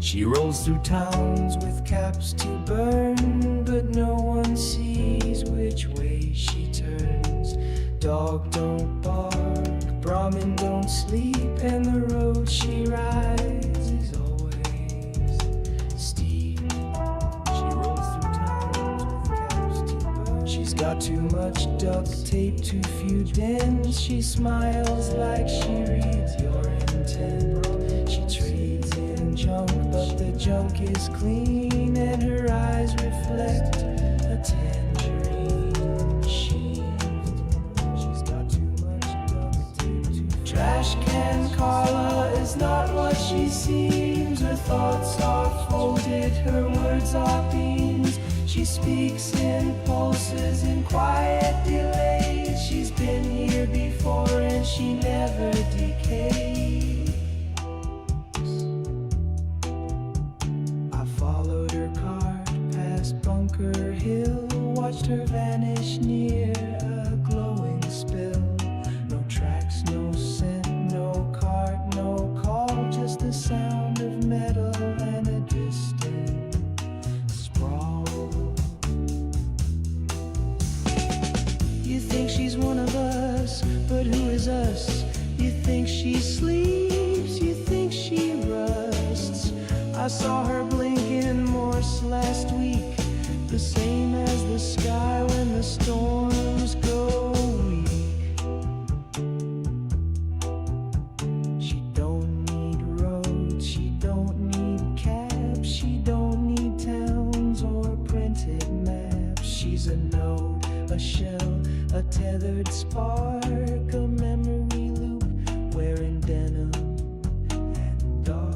She rolls through towns with caps to burn, but no one sees which way she turns. Dog don't bark, Brahmin don't sleep, and the road she rides is always steep. She rolls through towns with caps to burn. She's got too much duct tape, too few dents. She smiles like she reads your intent. She trades in junk, but the junk is clean, and her eyes reflect a tangerine sheen. She's got too much duct tape. Trash can Carla is not what she seems. Her thoughts are folded, her words are beams. She speaks in pulses, in quiet delays. She's been here before and she never decays. I followed her cart past Bunker Hill, watched her vanish near a glowing spill. No tracks, no scent, no cart, no call, just the sound of metal and a distant sprawl. You think she's one of us, but who is us? You think she sleeps, you think she rusts. I saw her blink in Morse last week, the same as the sky when the storms go weak. She don't need roads, she don't need cabs, she don't need towns or printed maps. She's a node, a shell, a tethered spark, a memory loop, wearing denim and dark.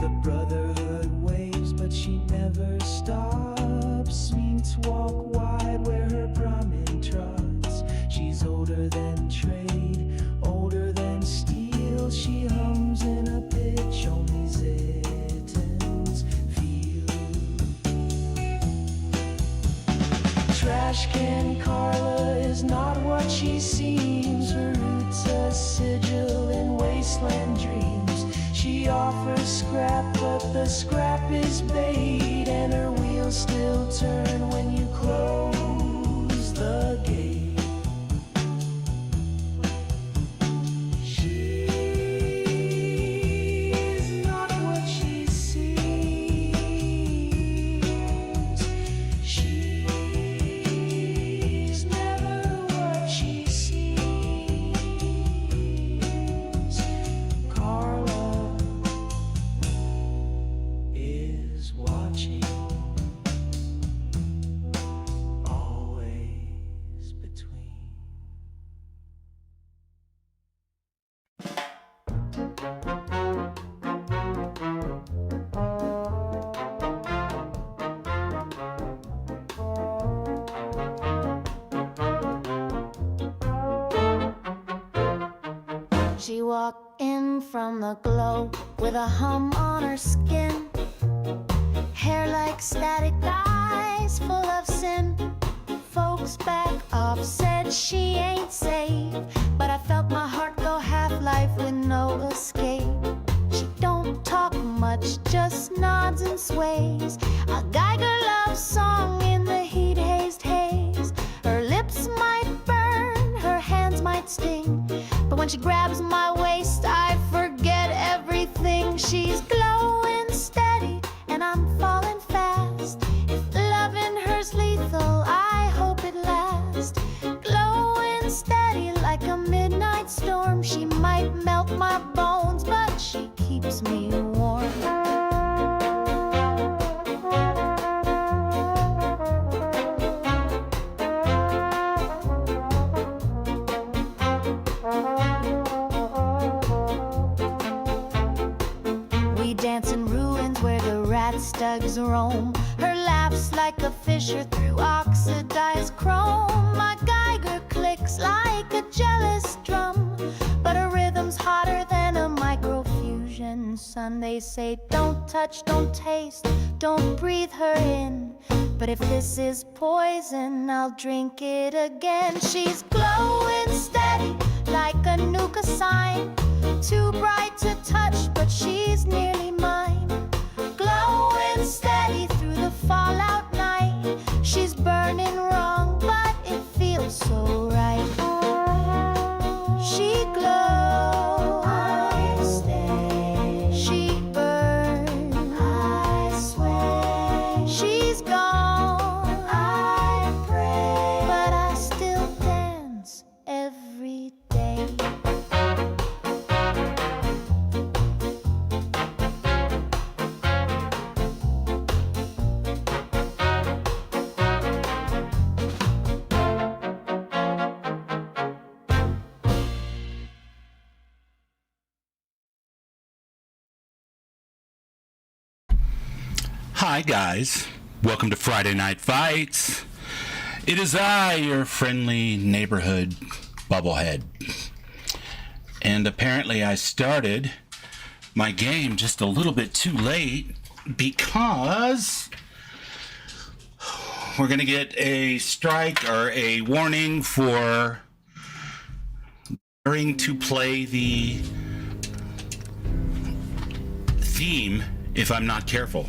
The brotherhood waves, but she never stops. Meets walk wide where her Brahmin trots. She's older than trade, older than steel. She hums in a pitch only Zitans feel. Trash can Carla is not what she seems. Her roots a sigil in wasteland dreams. She offers scrap, but the scrap is bait, and her wheels still turn when you close the gate. She's not what she seems. She's never what she seems. Carla is watching, always between. She walked in from the glow with a hum on her skin, hair like static eyes full of sin. Folks back off said she ain't safe, but I felt my heart go half-life with no escape. She don't talk much, just nods and sways, a Geiger love song in the heat hazed haze. Her lips might burn, her hands might sting, but when she grabs my waist, I forget everything. She's glowing steady, and I'm falling fast. If loving her's lethal, I hope it lasts. Glowing steady like a midnight storm. She might melt my bones, but she keeps me warm. We dance in ruins where the rat stugs roam. Her laugh's like a fissure through oxidized chrome. My Geiger clicks like a jealous drum, but her rhythm's hotter than a microfusion sun. They say don't touch, don't taste, don't breathe her in, but if this is poison, I'll drink it again. She's glowing steady like a Nuka sign. Too bright to touch, but she's nearly mine. Glowing steady through the fallout night. She's burning wrong, but it feels so right. She glows, I stay. She burns, I swear. She's gone, I pray, but I still dance every day. Hi guys, welcome to Friday Night Fights. It is I, your friendly neighborhood bubblehead. And apparently I started my game just a little bit too late because we're going to get a strike or a warning for daring to play the theme if I'm not careful.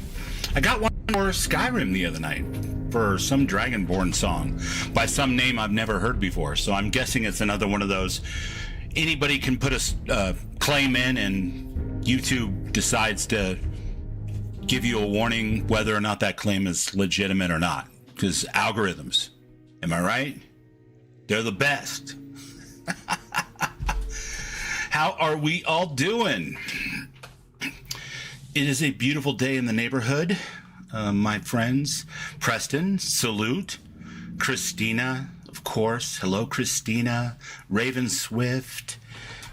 I got one for Skyrim the other night for some Dragonborn song by some name I've never heard before. So I'm guessing it's another one of those. Anybody can put a claim in and YouTube decides to give you a warning whether or not that claim is legitimate or not. Because algorithms, am I right? They're the best. How are we all doing? It is a beautiful day in the neighborhood, my friends. Preston, salute. Christina, of course. Hello, Christina. Raven Swift.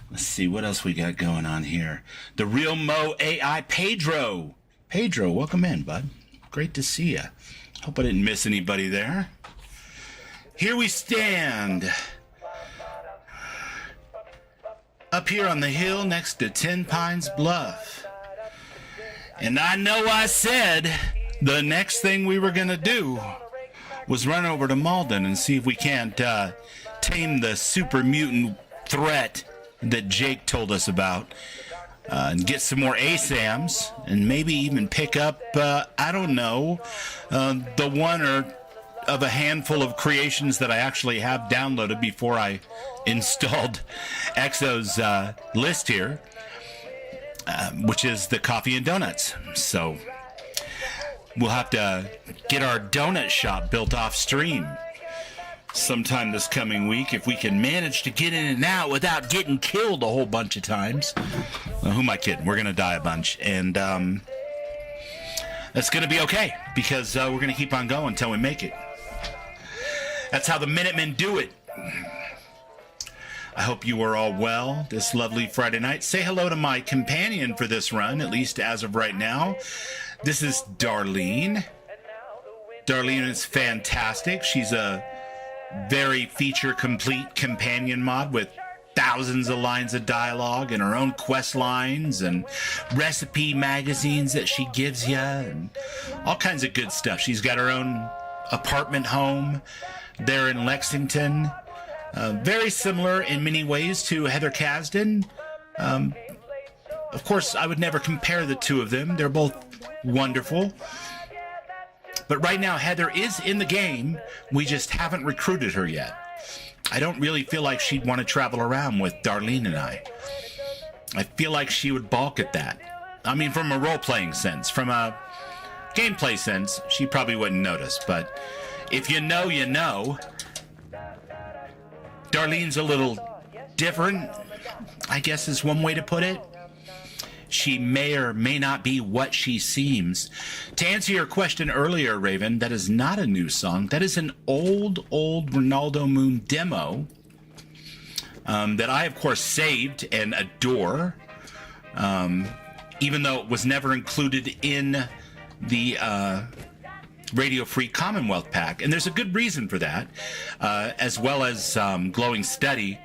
Let's see, what else we got going on here? The Real Mo AI, Pedro. Pedro, welcome in, bud. Great to see you. Hope I didn't miss anybody there. Here we stand. Up here on the hill next to Ten Pines Bluff. And I know I said the next thing we were going to do was run over to Malden and see if we can't tame the super mutant threat that Jake told us about and get some more ASAMs and maybe even pick up, I don't know, the one or of a handful of creations that I actually have downloaded before I installed Exo's list here. Which is the coffee and donuts. So we'll have to get our donut shop built off stream sometime this coming week if we can manage to get in and out without getting killed a whole bunch of times. Who am I kidding? We're going to die a bunch. And that's going to be okay because we're going to keep on going until we make it. That's how the Minutemen do it. I hope you are all well this lovely Friday night. Say hello to my companion for this run, at least as of right now. This is Darlene. Darlene is fantastic. She's a very feature-complete companion mod with thousands of lines of dialogue and her own quest lines and recipe magazines that she gives you and all kinds of good stuff. She's got her own apartment home there in Lexington. Very similar in many ways to Heather Kasdan. Of course, I would never compare the two of them. They're both wonderful. But right now, Heather is in the game. We just haven't recruited her yet. I don't really feel like she'd want to travel around with Darlene and I. I feel like she would balk at that. I mean, from a role-playing sense. From a gameplay sense, she probably wouldn't notice. But if you know, you know. Darlene's a little different, I guess is one way to put it. She may or may not be what she seems. To answer your question earlier, Raven, that is not a new song. That is an old Ronaldo Moon demo that I, of course, saved and adore, even though it was never included in the Radio Free Commonwealth pack. And there's a good reason for that, as well as Glowing Steady,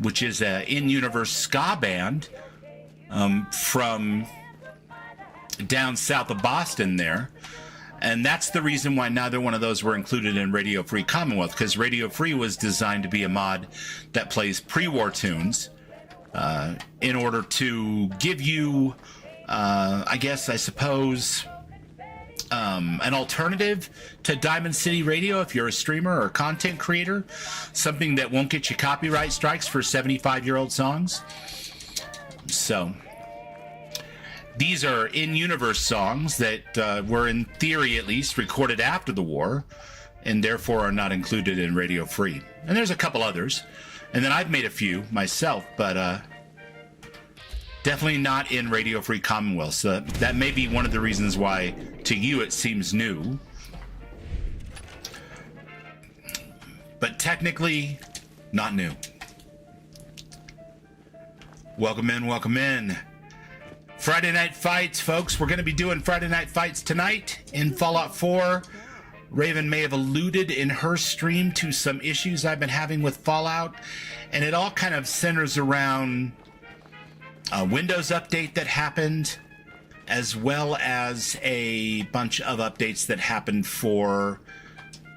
which is an in-universe ska band from down south of Boston there. And that's the reason why neither one of those were included in Radio Free Commonwealth, because Radio Free was designed to be a mod that plays pre-war tunes in order to give you, I suppose, an alternative to Diamond City Radio if you're a streamer or a content creator, something that won't get you copyright strikes for 75-year-old songs. So these are in-universe songs that were, in theory at least, recorded after the war and therefore are not included in Radio Free. And there's a couple others. And then I've made a few myself, but definitely not in Radio Free Commonwealth. So that may be one of the reasons why to you it seems new. But technically, not new. Welcome in, welcome in. Friday Night Fights, folks. We're going to be doing Friday Night Fights tonight in Fallout 4. Raven may have alluded in her stream to some issues I've been having with Fallout, and it all kind of centers around a Windows update that happened, as well as a bunch of updates that happened for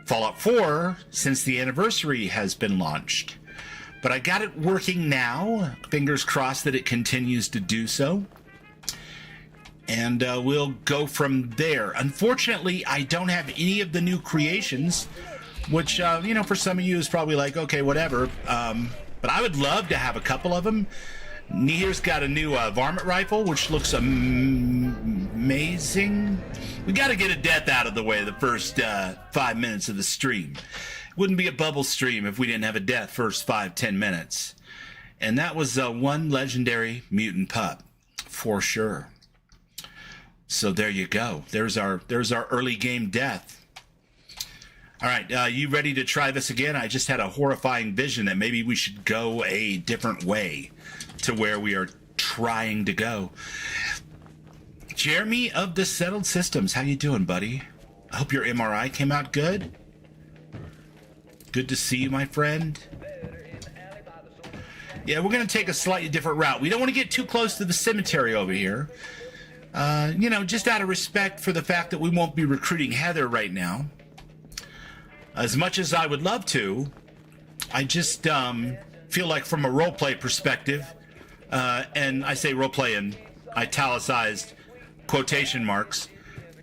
Fallout 4 since the anniversary has been launched. But I got it working now. Fingers crossed that it continues to do so. And we'll go from there. Unfortunately, I don't have any of the new creations, which, for some of you is probably like, okay, whatever. But I would love to have a couple of them. Nihir's got a new varmint rifle, which looks amazing. We got to get a death out of the way the first 5 minutes of the stream. Wouldn't be a bubble stream if we didn't have a death first 5-10 minutes. And that was one legendary mutant pup, for sure. So there you go. There's our early game death. All right, you ready to try this again? I just had a horrifying vision that maybe we should go a different way to where we are trying to go. Jeremy of the Settled Systems, how you doing, buddy? I hope your MRI came out good. Good to see you, my friend. Yeah, we're going to take a slightly different route. We don't want to get too close to the cemetery over here. Just out of respect for the fact that we won't be recruiting Heather right now. As much as I would love to, I just feel like from a roleplay perspective, and I say roleplay in italicized quotation marks,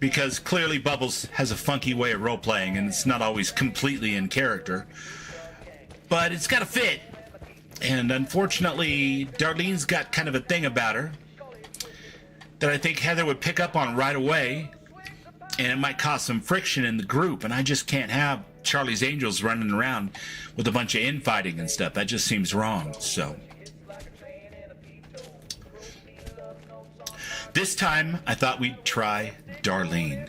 because clearly Bubbles has a funky way of roleplaying, and it's not always completely in character. But it's got to fit. And unfortunately, Darlene's got kind of a thing about her that I think Heather would pick up on right away, and it might cause some friction in the group, and I just can't have Charlie's Angels running around with a bunch of infighting and stuff. That just seems wrong. So this time I thought we'd try Darlene,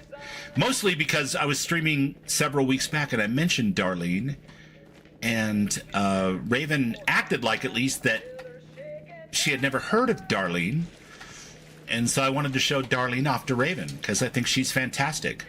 mostly because I was streaming several weeks back and I mentioned Darlene, and Raven acted like at least that she had never heard of Darlene. And so I wanted to show Darlene off to Raven, because I think she's fantastic.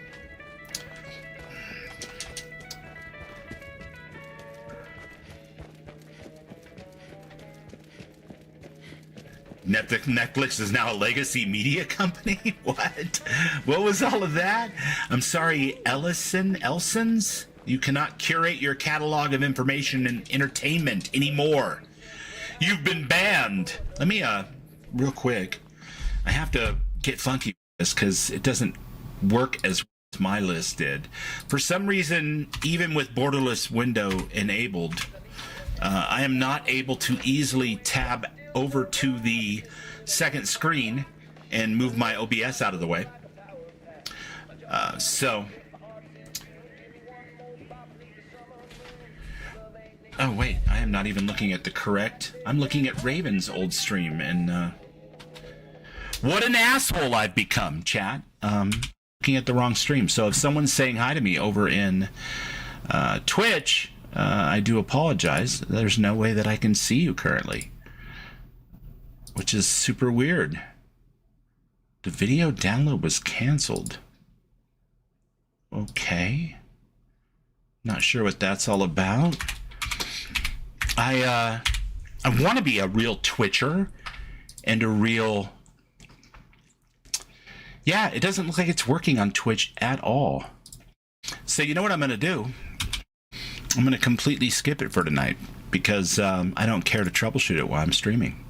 Netflix is now a legacy media company? What? What was all of that? I'm sorry, Elsons? You cannot curate your catalog of information and entertainment anymore. You've been banned. Let me, real quick. I have to get funky with this because it doesn't work as my list did. For some reason, even with borderless window enabled, I am not able to easily tab over to the second screen and move my OBS out of the way. Oh, wait, I am not even looking at the correct... I'm looking at Raven's old stream, and... What an asshole I've become, chat. Looking at the wrong stream. So if someone's saying hi to me over in Twitch, I do apologize. There's no way that I can see you currently, which is super weird. The video download was canceled. Okay. Not sure what that's all about. I want to be a real Twitcher and a real... Yeah, it doesn't look like it's working on Twitch at all. So you know what I'm going to do? I'm going to completely skip it for tonight because I don't care to troubleshoot it while I'm streaming.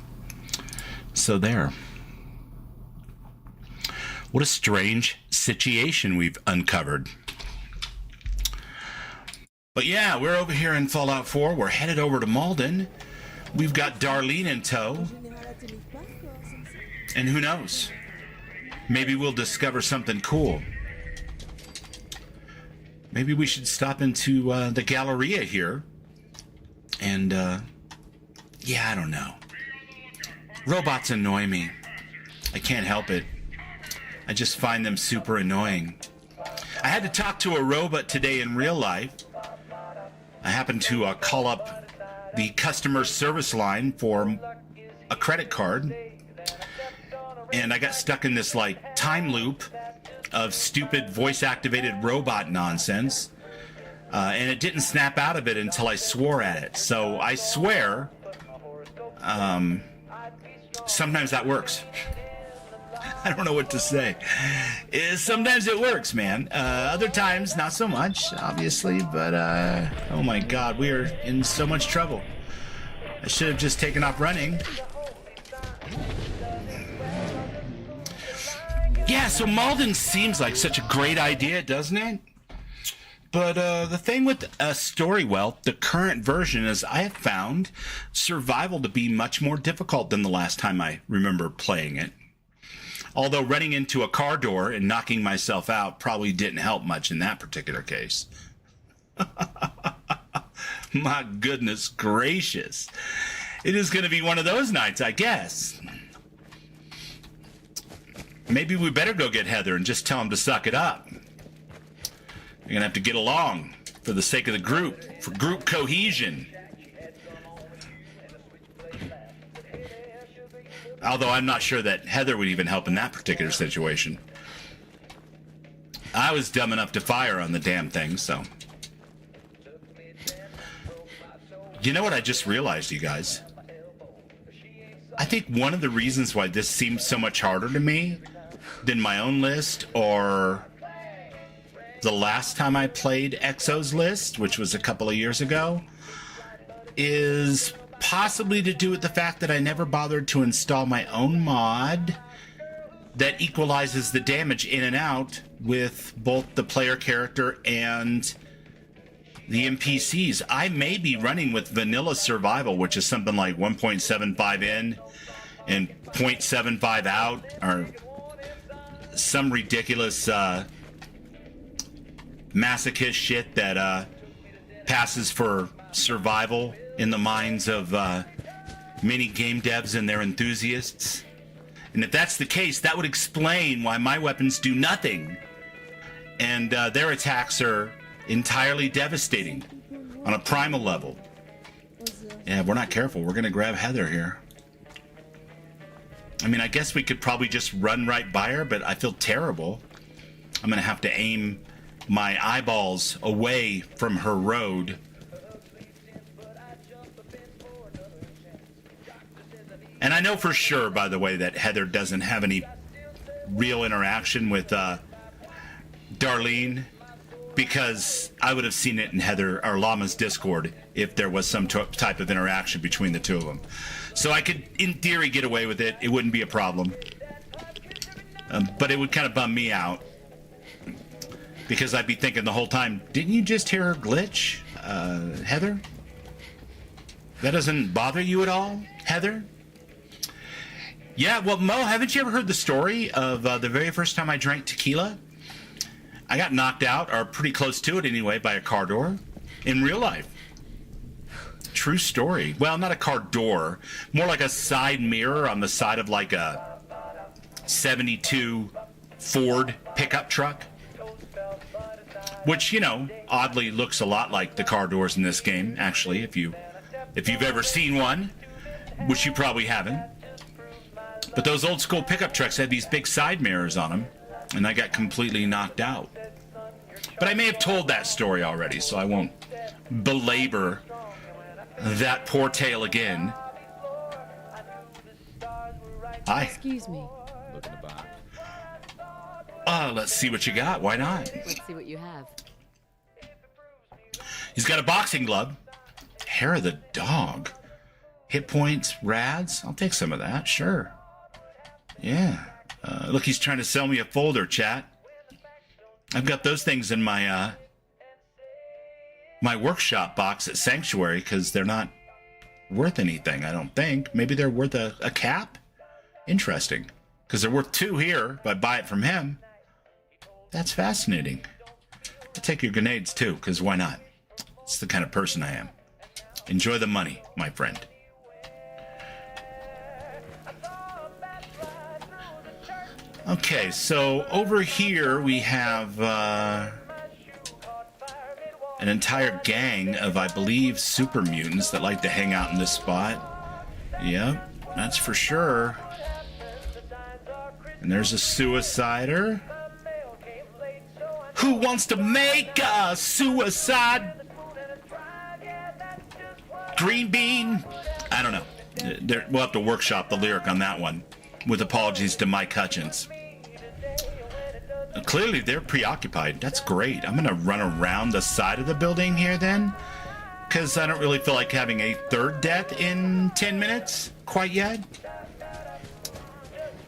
So there. What a strange situation we've uncovered. But yeah, we're over here in Fallout 4. We're headed over to Malden. We've got Darlene in tow. And who knows? Maybe we'll discover something cool. Maybe we should stop into the Galleria here. And, yeah, I don't know. Robots annoy me. I can't help it. I just find them super annoying. I had to talk to a robot today in real life. I happened to call up the customer service line for a credit card. And I got stuck in this, like, time loop of stupid voice-activated robot nonsense. And it didn't snap out of it until I swore at it. So I swear, sometimes that works. I don't know what to say. Sometimes it works, man. Other times, not so much, obviously. But, oh my God, we are in so much trouble. I should have just taken off running. Yeah, so Malden seems like such a great idea, doesn't it? But the thing with Storywell, the current version, is I have found survival to be much more difficult than the last time I remember playing it. Although running into a car door and knocking myself out probably didn't help much in that particular case. My goodness gracious. It is going to be one of those nights, I guess. Maybe we better go get Heather and just tell him to suck it up. You're going to have to get along for the sake of the group, for group cohesion. Although I'm not sure that Heather would even help in that particular situation. I was dumb enough to fire on the damn thing, so. You know what I just realized, you guys? I think one of the reasons why this seems so much harder to me than my own list or the last time I played Exo's list, which was a couple of years ago, is possibly to do with the fact that I never bothered to install my own mod that equalizes the damage in and out with both the player character and the NPCs. I may be running with vanilla survival, which is something like 1.75 in and 0.75 out, or some ridiculous masochist shit that passes for survival in the minds of many game devs and their enthusiasts. And if that's the case, that would explain why my weapons do nothing and their attacks are entirely devastating on a primal level. Yeah, if we're not careful, we're gonna grab Heather here. I mean, I guess we could probably just run right by her, but I feel terrible. I'm gonna have to aim my eyeballs away from her road. And I know for sure, by the way, that Heather doesn't have any real interaction with Darlene, because I would have seen it in Heather or Llama's Discord if there was some type of interaction between the two of them. So I could, in theory, get away with it. It wouldn't be a problem. But it would kind of bum me out, because I'd be thinking the whole time, didn't you just hear her glitch, Heather? That doesn't bother you at all, Heather? Yeah, well, Mo, haven't you ever heard the story of the very first time I drank tequila? I got knocked out, or pretty close to it anyway, by a car door in real life. True story. Well, not a car door, more like a side mirror on the side of like a 72 Ford pickup truck, which, you know, oddly looks a lot like the car doors in this game, actually, if you've ever seen one, which you probably haven't. But those old school pickup trucks had these big side mirrors on them, and I got completely knocked out. But I may have told that story already, so I won't belabor that poor tale again. Hi. Excuse me. Look in the box. Let's see what you got. Why not? Let's see what you have. He's got a boxing glove. Hair of the dog. Hit points, rads. I'll take some of that, sure. Yeah. Look, he's trying to sell me a folder, chat. I've got those things in my my workshop box at Sanctuary because they're not worth anything, I don't think. Maybe they're worth a cap? Interesting. Because they're worth 2 here if I buy it from him. That's fascinating. I'll take your grenades too, because why not? It's the kind of person I am. Enjoy the money, my friend. Okay, so over here we have an entire gang of, I believe, Supermutants that like to hang out in this spot. Yep, that's for sure. And there's a suicider. Who wants to make a suicide? Green bean? I don't know. We'll have to workshop the lyric on that one. With apologies to Mike Hutchins. Clearly, they're preoccupied. That's great. I'm going to run around the side of the building here then. Because I don't really feel like having a third death in 10 minutes quite yet.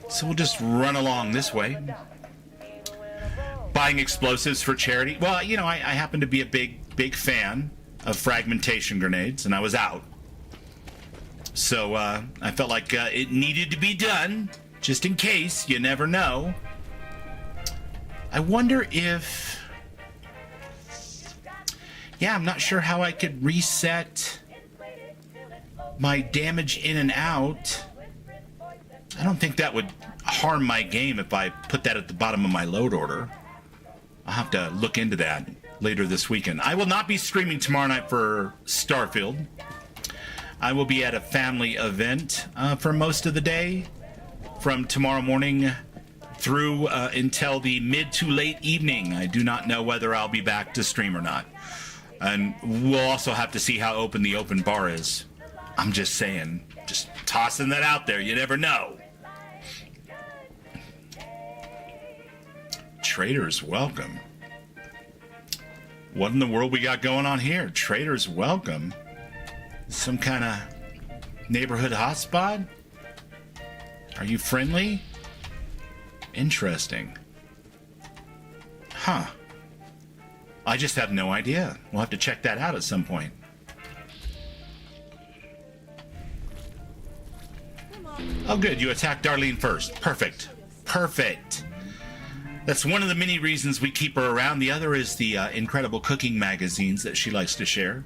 So we'll just run along this way. Buying explosives for charity. Well, you know, I happen to be a big fan of fragmentation grenades, and I was out. So I felt like it needed to be done, just in case. You never know. I wonder if... Yeah, I'm not sure how I could reset my damage in and out. I don't think that would harm my game if I put that at the bottom of my load order. I'll have to look into that later this weekend. I will not be streaming tomorrow night for Starfield. I will be at a family event for most of the day, from tomorrow morning through until the mid to late evening. I do not know whether I'll be back to stream or not. And we'll also have to see how open the open bar is. I'm just saying, just tossing that out there. You never know. Traders, welcome. What in the world we got going on here? Traders, welcome. Some kind of neighborhood hotspot? Are you friendly? Interesting. Huh. I just have no idea. We'll have to check that out at some point. Oh, good. You attacked Darlene first. Perfect. Perfect. That's one of the many reasons we keep her around. The other is the incredible cooking magazines that she likes to share.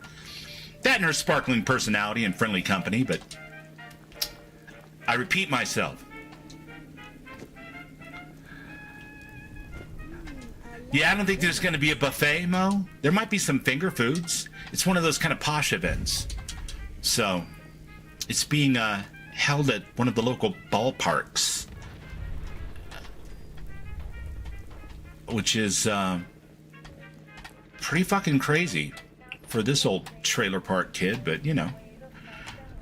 That and her sparkling personality and friendly company, but I repeat myself. Yeah, I don't think there's going to be a buffet, Mo. There might be some finger foods. It's one of those kind of posh events. So, it's being held at one of the local ballparks. Which is pretty fucking crazy for this old trailer park kid, but you know,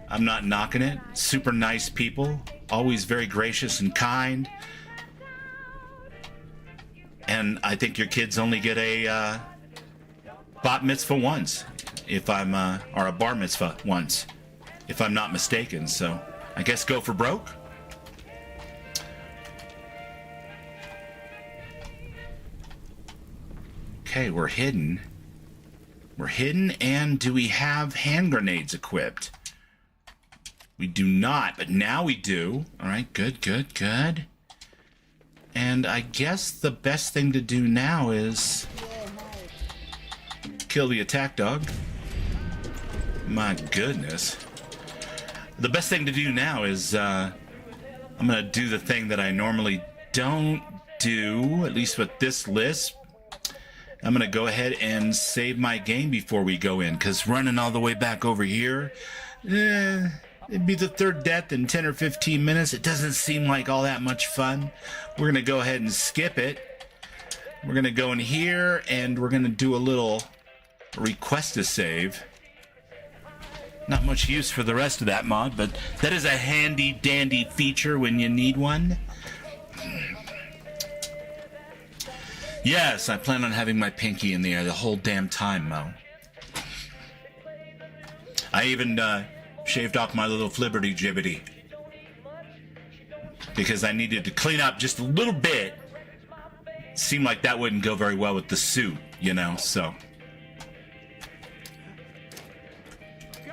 I'm not knocking it. Super nice people, always very gracious and kind. And I think your kids only get a bat mitzvah once, if I'm, or a bar mitzvah once, if I'm not mistaken. So I guess go for broke. Okay, we're hidden. We're hidden, and do we have hand grenades equipped? We do not, but now we do. All right, good, good, good. And I guess the best thing to do now is kill the attack dog. My goodness. The best thing to do now is I'm going to do the thing that I normally don't do, at least with this list. I'm going to go ahead and save my game before we go in, because running all the way back over here, it'd be the third death in 10 or 15 minutes. It doesn't seem like all that much fun. We're going to go ahead and skip it. We're going to go in here, and we're going to do a little request to save. Not much use for the rest of that mod, but that is a handy-dandy feature when you need one. Yes, I plan on having my pinky in the air the whole damn time, Mo. I even shaved off my little flibberty-gibbety. because I needed to clean up just a little bit. Seemed like that wouldn't go very well with the suit, you know, so. Go!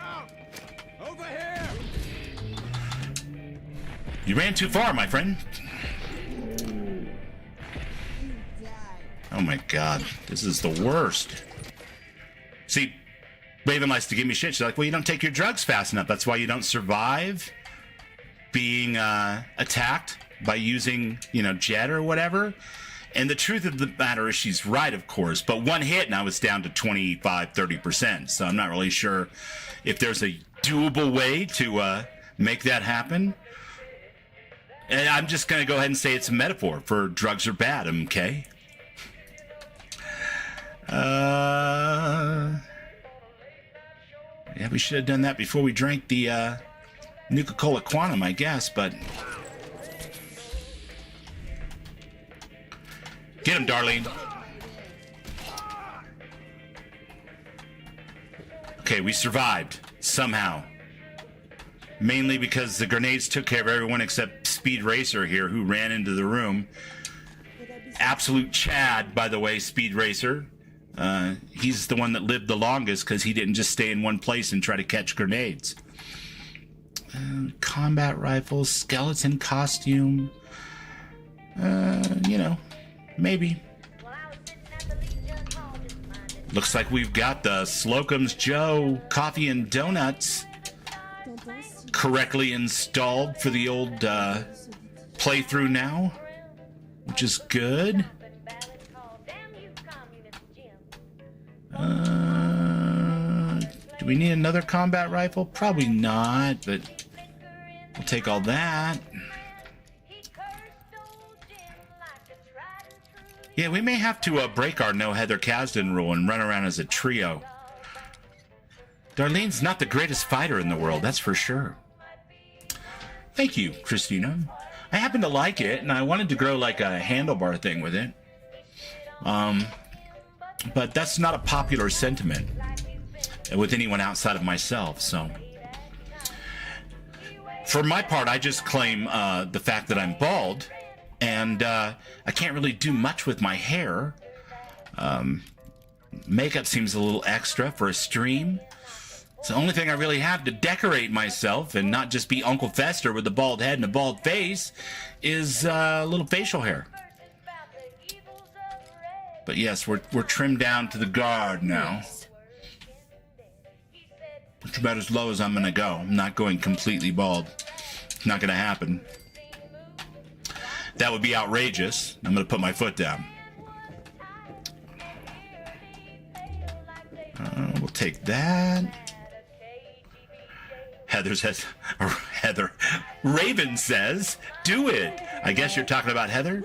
Over here! You ran too far, my friend. Oh my God, this is the worst. See, Raven likes to give me shit. She's like, well, you don't take your drugs fast enough. That's why you don't survive being attacked by using, you know, jet or whatever. And the truth of the matter is she's right, of course. But one hit and I was down to 25, 30%. So I'm not really sure if there's a doable way to make that happen. And I'm just going to go ahead and say it's a metaphor for drugs are bad, okay? Yeah, we should have done that before we drank the Nuka-Cola Quantum, I guess, but... Get him, Darlene. Okay, we survived, somehow. Mainly because the grenades took care of everyone except Speed Racer here, who ran into the room. Absolute Chad, by the way, Speed Racer. He's the one that lived the longest because he didn't just stay in one place and try to catch grenades. Combat rifles, skeleton costume. You know, maybe. Looks like we've got the Slocum's Joe coffee and donuts correctly installed for the old playthrough now, which is good. Do we need another combat rifle? Probably not, but we'll take all that. Yeah, we may have to break our no Heather Kasdan rule and run around as a trio. Darlene's not the greatest fighter in the world, that's for sure. Thank you, Christina. I happen to like it, and I wanted to grow like a handlebar thing with it. But that's not a popular sentiment with anyone outside of myself, so. For my part, I just claim the fact that I'm bald, and I can't really do much with my hair. Makeup seems a little extra for a stream. It's the only thing I really have to decorate myself and not just be Uncle Fester with a bald head and a bald face is a little facial hair. But yes, we're trimmed down to the guard now. It's about as low as I'm gonna go. I'm not going completely bald. It's not gonna happen. That would be outrageous. I'm gonna put my foot down. We'll take that. Heather. Raven says, do it. I guess you're talking about Heather?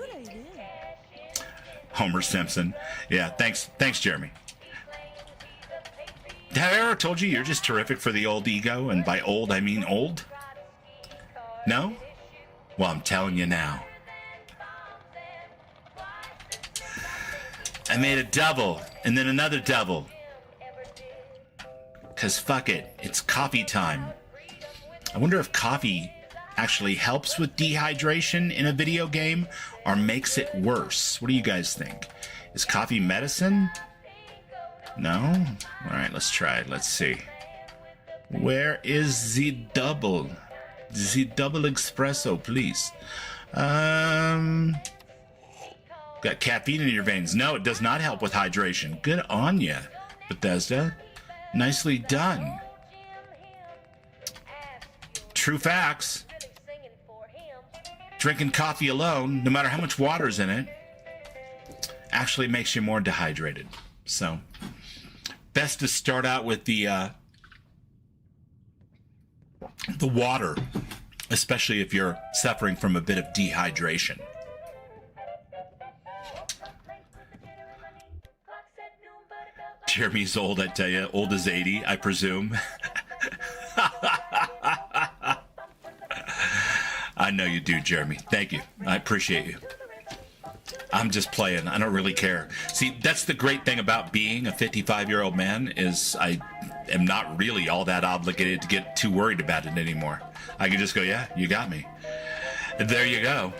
Homer Simpson. Yeah, thanks, Jeremy. Have I ever told you you're just terrific for the old ego? And by old, I mean old? No? Well, I'm telling you now. I made a double, and then another double. 'Cause fuck it, it's coffee time. I wonder if coffee actually helps with dehydration in a video game or makes it worse. What do you guys think? Is coffee medicine? No? Alright, let's try it. Let's see. Where is the double? The double espresso, please. Got caffeine in your veins. No, it does not help with hydration. Good on ya, Bethesda. Nicely done. True facts. Drinking coffee alone, no matter how much water's in it, actually makes you more dehydrated. So, best to start out with the water, especially if you're suffering from a bit of dehydration. Jeremy's old, I tell you. Old as 80, I presume. I know you do, Jeremy. Thank you. I appreciate you. I'm just playing. I don't really care. See, that's the great thing about being a 55-year-old man is I am not really all that obligated to get too worried about it anymore. I can just go, yeah, you got me. There you go.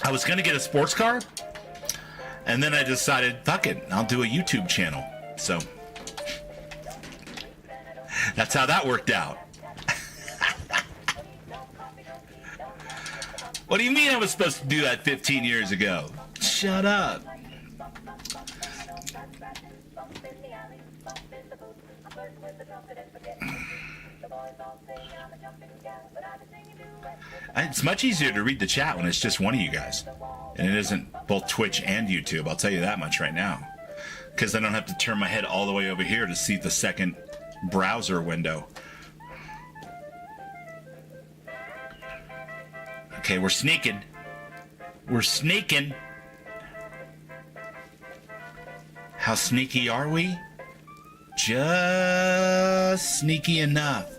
I was going to get a sports car, and then I decided, fuck it, I'll do a YouTube channel. So that's how that worked out. What do you mean I was supposed to do that 15 years ago? Shut up. It's much easier to read the chat when it's just one of you guys. And it isn't both Twitch and YouTube, I'll tell you that much right now. Because I don't have to turn my head all the way over here to see the second browser window. Okay, we're sneaking. We're sneaking. How sneaky are we? Just sneaky enough.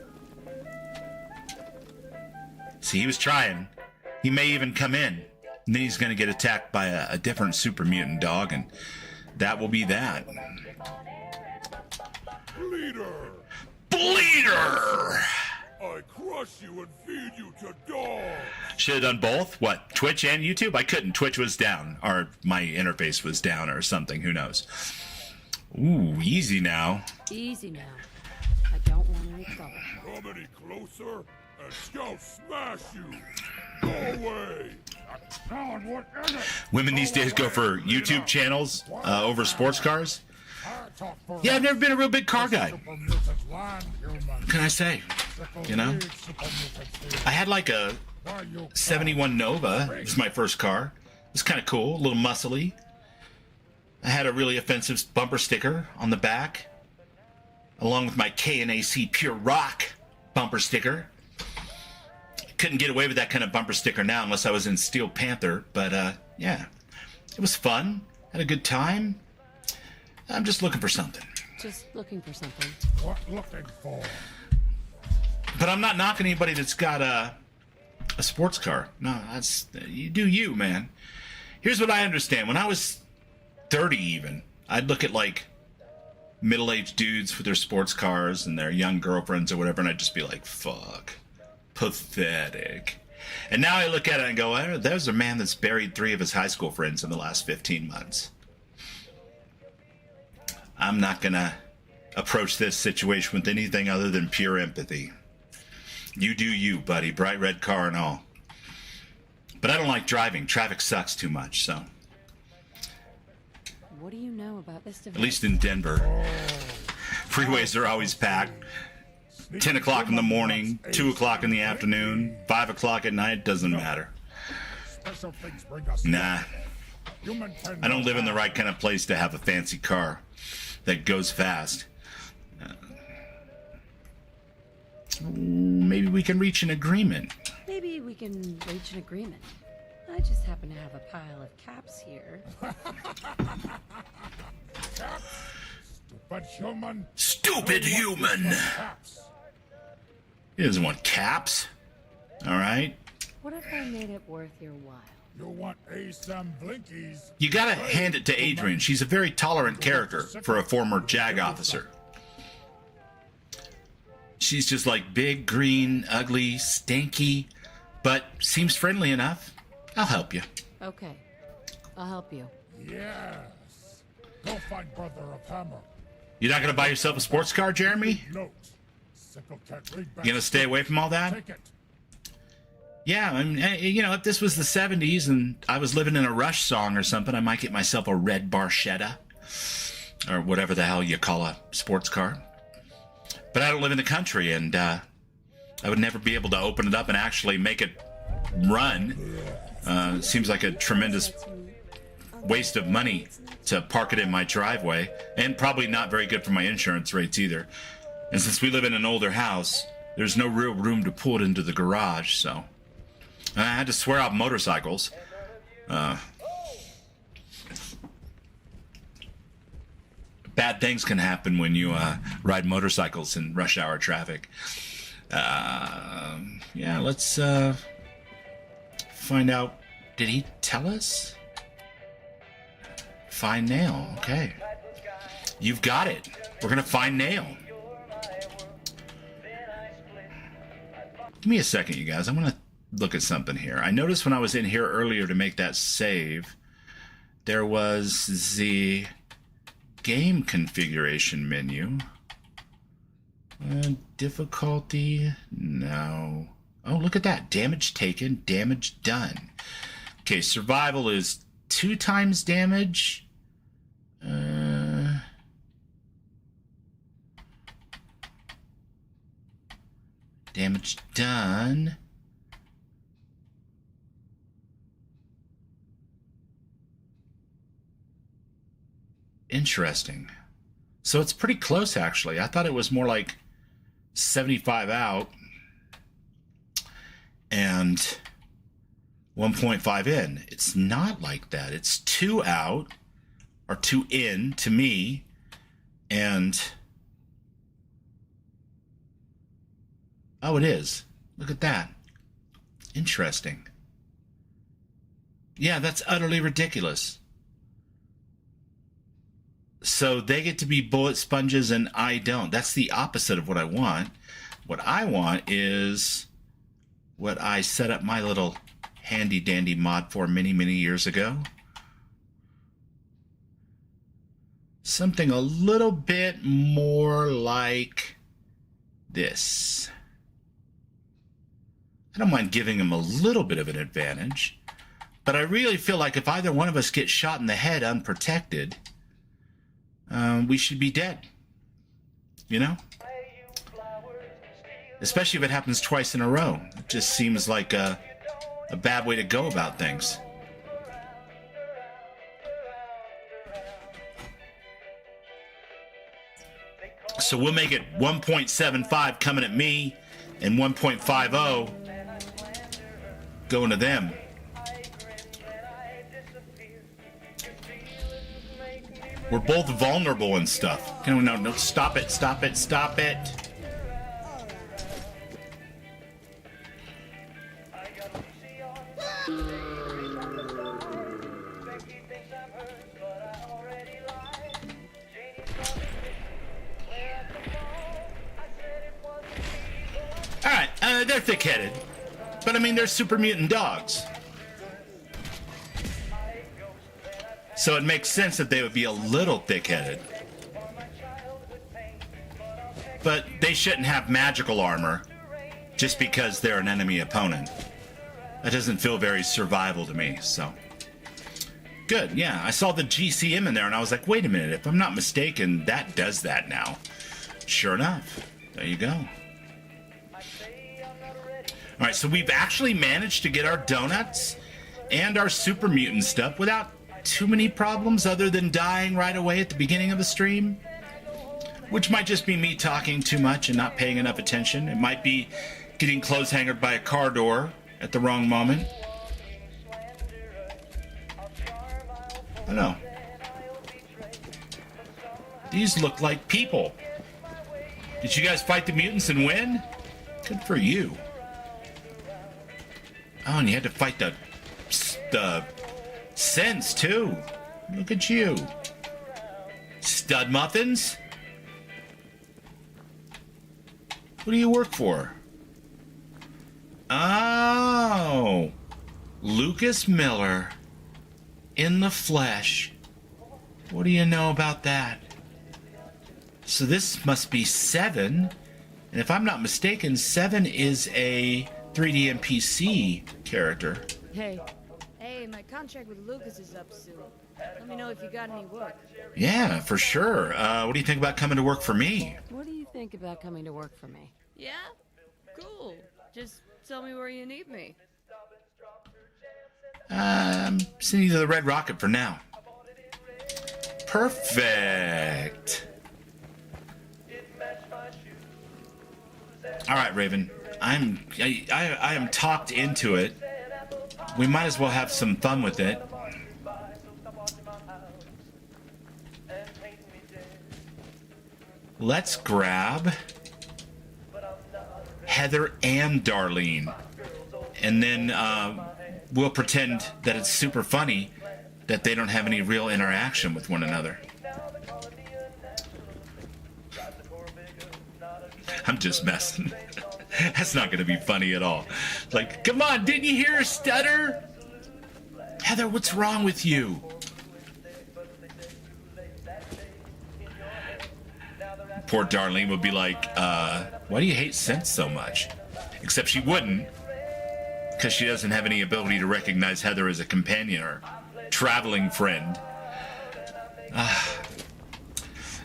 See, he was trying. He may even come in. And then he's going to get attacked by a different super mutant dog, and that will be that. Bleeder! Bleeder! I crush you and feed you to dogs! Should have done both? What, Twitch and YouTube? I couldn't. Twitch was down, or my interface was down, or something. Who knows? Ooh, easy now. Easy now. I don't want any trouble. Come any closer, and she'll smash you! Go away! Women these days go for YouTube channels over sports cars. Yeah, I've never been a real big car guy. What can I say? You know? I had like a 71 Nova. It was my first car. It was kind of cool, a little muscly. I had a really offensive bumper sticker on the back, along with my K&AC Pure Rock bumper sticker. Couldn't get away with that kind of bumper sticker now unless I was in Steel Panther, but yeah, it was fun. Had a good time. I'm just looking for something. Just looking for something. What looking for? But I'm not knocking anybody that's got a sports car. No, that's you do you, man. Here's what I understand. When I was 30 even, I'd look at like middle-aged dudes with their sports cars and their young girlfriends or whatever, and I'd just be like, fuck. Pathetic. And now I look at it and go, oh, there's a man that's buried 3 of his high school friends in the last 15 months. I'm not going to approach this situation with anything other than pure empathy. You do you, buddy. Bright red car and all. But I don't like driving. Traffic sucks too much, so. What do you know about this device? At least in Denver. Freeways are always packed. 10 o'clock in the morning, 2 o'clock in the afternoon, 5 o'clock at night, doesn't matter. Nah. I don't live in the right kind of place to have a fancy car that goes fast. Maybe we can reach an agreement. Maybe we can reach an agreement. I just happen to have a pile of caps here. Stupid human! Stupid human! He doesn't want caps. All right? What if I made it worth your while? You want some blinkies? You gotta hand it to Adrian. She's a very tolerant character for a former JAG officer. She's just like big, green, ugly, stanky, but seems friendly enough. I'll help you. Okay. I'll help you. Yes. Go find Brother of Hammer. You're not gonna buy yourself a sports car, Jeremy? Note. Sickle can't read back. You gonna stay away from all that? Take it. Yeah, I mean, you know, if this was the 70s and I was living in a Rush song or something, I might get myself a red Barchetta or whatever the hell you call a sports car. But I don't live in the country, and I would never be able to open it up and actually make it run. It seems like a tremendous waste of money to park it in my driveway, and probably not very good for my insurance rates either. And since we live in an older house, there's no real room to pull it into the garage, so I had to swear off motorcycles. Bad things can happen when you ride motorcycles in rush hour traffic. Yeah, let's find out. Did he tell us? Find nail. Okay. You've got it. We're going to find nail. Give me a second, you guys. I'm going to look at something here. I noticed when I was in here earlier to make that save, there was the game configuration menu. Difficulty, no. Oh, look at that. Damage taken, damage done. Okay, survival is 2 times damage. Damage done. Interesting. So it's pretty close, actually. I thought it was more like 75 out and 1.5 in. It's not like that. It's 2 out, or 2 in to me, and oh, it is. Look at that. Interesting. Yeah, that's utterly ridiculous. So they get to be bullet sponges and I don't. That's the opposite of what I want. What I want is what I set up my little handy dandy mod for many, many years ago. Something a little bit more like this. I don't mind giving him a little bit of an advantage, but I really feel like if either one of us gets shot in the head unprotected, we should be dead, you know? Especially if it happens twice in a row. It just seems like a bad way to go about things. So we'll make it 1.75 coming at me and 1.50 going to them. We're both vulnerable and stuff. No, stop it, stop it, stop it. Alright, they're thick-headed. But I mean, they're super mutant dogs. So it makes sense that they would be a little thick-headed. But they shouldn't have magical armor just because they're an enemy opponent. That doesn't feel very survival to me, so. Good, yeah. I saw the GCM in there and I was like, wait a minute, if I'm not mistaken, that does that now. Sure enough. There you go. Alright, so we've actually managed to get our donuts and our super mutant stuff without too many problems other than dying right away at the beginning of the stream, which might just be me talking too much and not paying enough attention. It might be getting clothes hangered by a car door at the wrong moment. I don't know. These look like people. Did you guys fight the mutants and win? Good for you. Oh, and you had to fight the Sense, too. Look at you. Stud muffins? What do you work for? Oh. Lucas Miller. In the flesh. What do you know about that? So this must be 7. And if I'm not mistaken, 7 is a 3D NPC character. Hey, my contract with Lucas is up soon. Let me know if you got any work. Yeah, for sure. What do you think about coming to work for me? What do you think about coming to work for me? Yeah? Cool. Just tell me where you need me. I'm sending you to the Red Rocket for now. Perfect. All right, Raven. I am talked into it. We might as well have some fun with it. Let's grab Heather and Darlene. And then we'll pretend that it's super funny that they don't have any real interaction with one another. I'm just messing. That's not going to be funny at all. Like, come on, didn't you hear her stutter? Heather, what's wrong with you? Poor Darlene would be like, why do you hate scents so much? Except she wouldn't, because she doesn't have any ability to recognize Heather as a companion or traveling friend.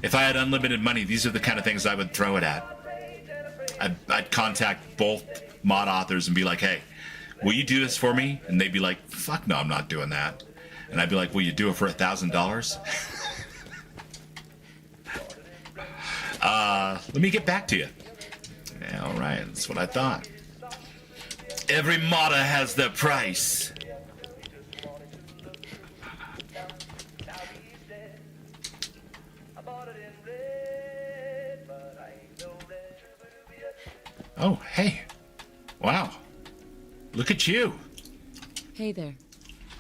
If I had unlimited money, these are the kind of things I would throw it at. I'd contact both mod authors and be like, hey, will you do this for me? And they'd be like, fuck no, I'm not doing that. And I'd be like, will you do it for $1,000? Let me get back to you. Yeah, all right, that's what I thought. Every modder has their price. Oh, hey. Wow. Look at you. Hey there.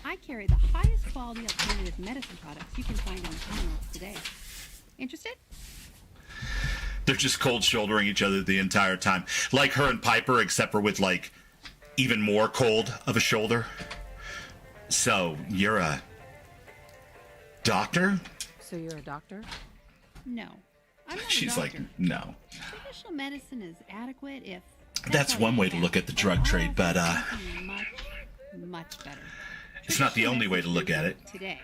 I carry the highest quality alternative medicine products you can find in the Commonwealth today. Interested? They're just cold shouldering each other the entire time. Like her and Piper, except for with, like, even more cold of a shoulder. So, you're a doctor? So you're a doctor? No. I'm not She's a like, doctor. no. Traditional medicine is adequate if... That's one way to look at the drug trade, but, Much, much better. it's not the only way to look at it. Today,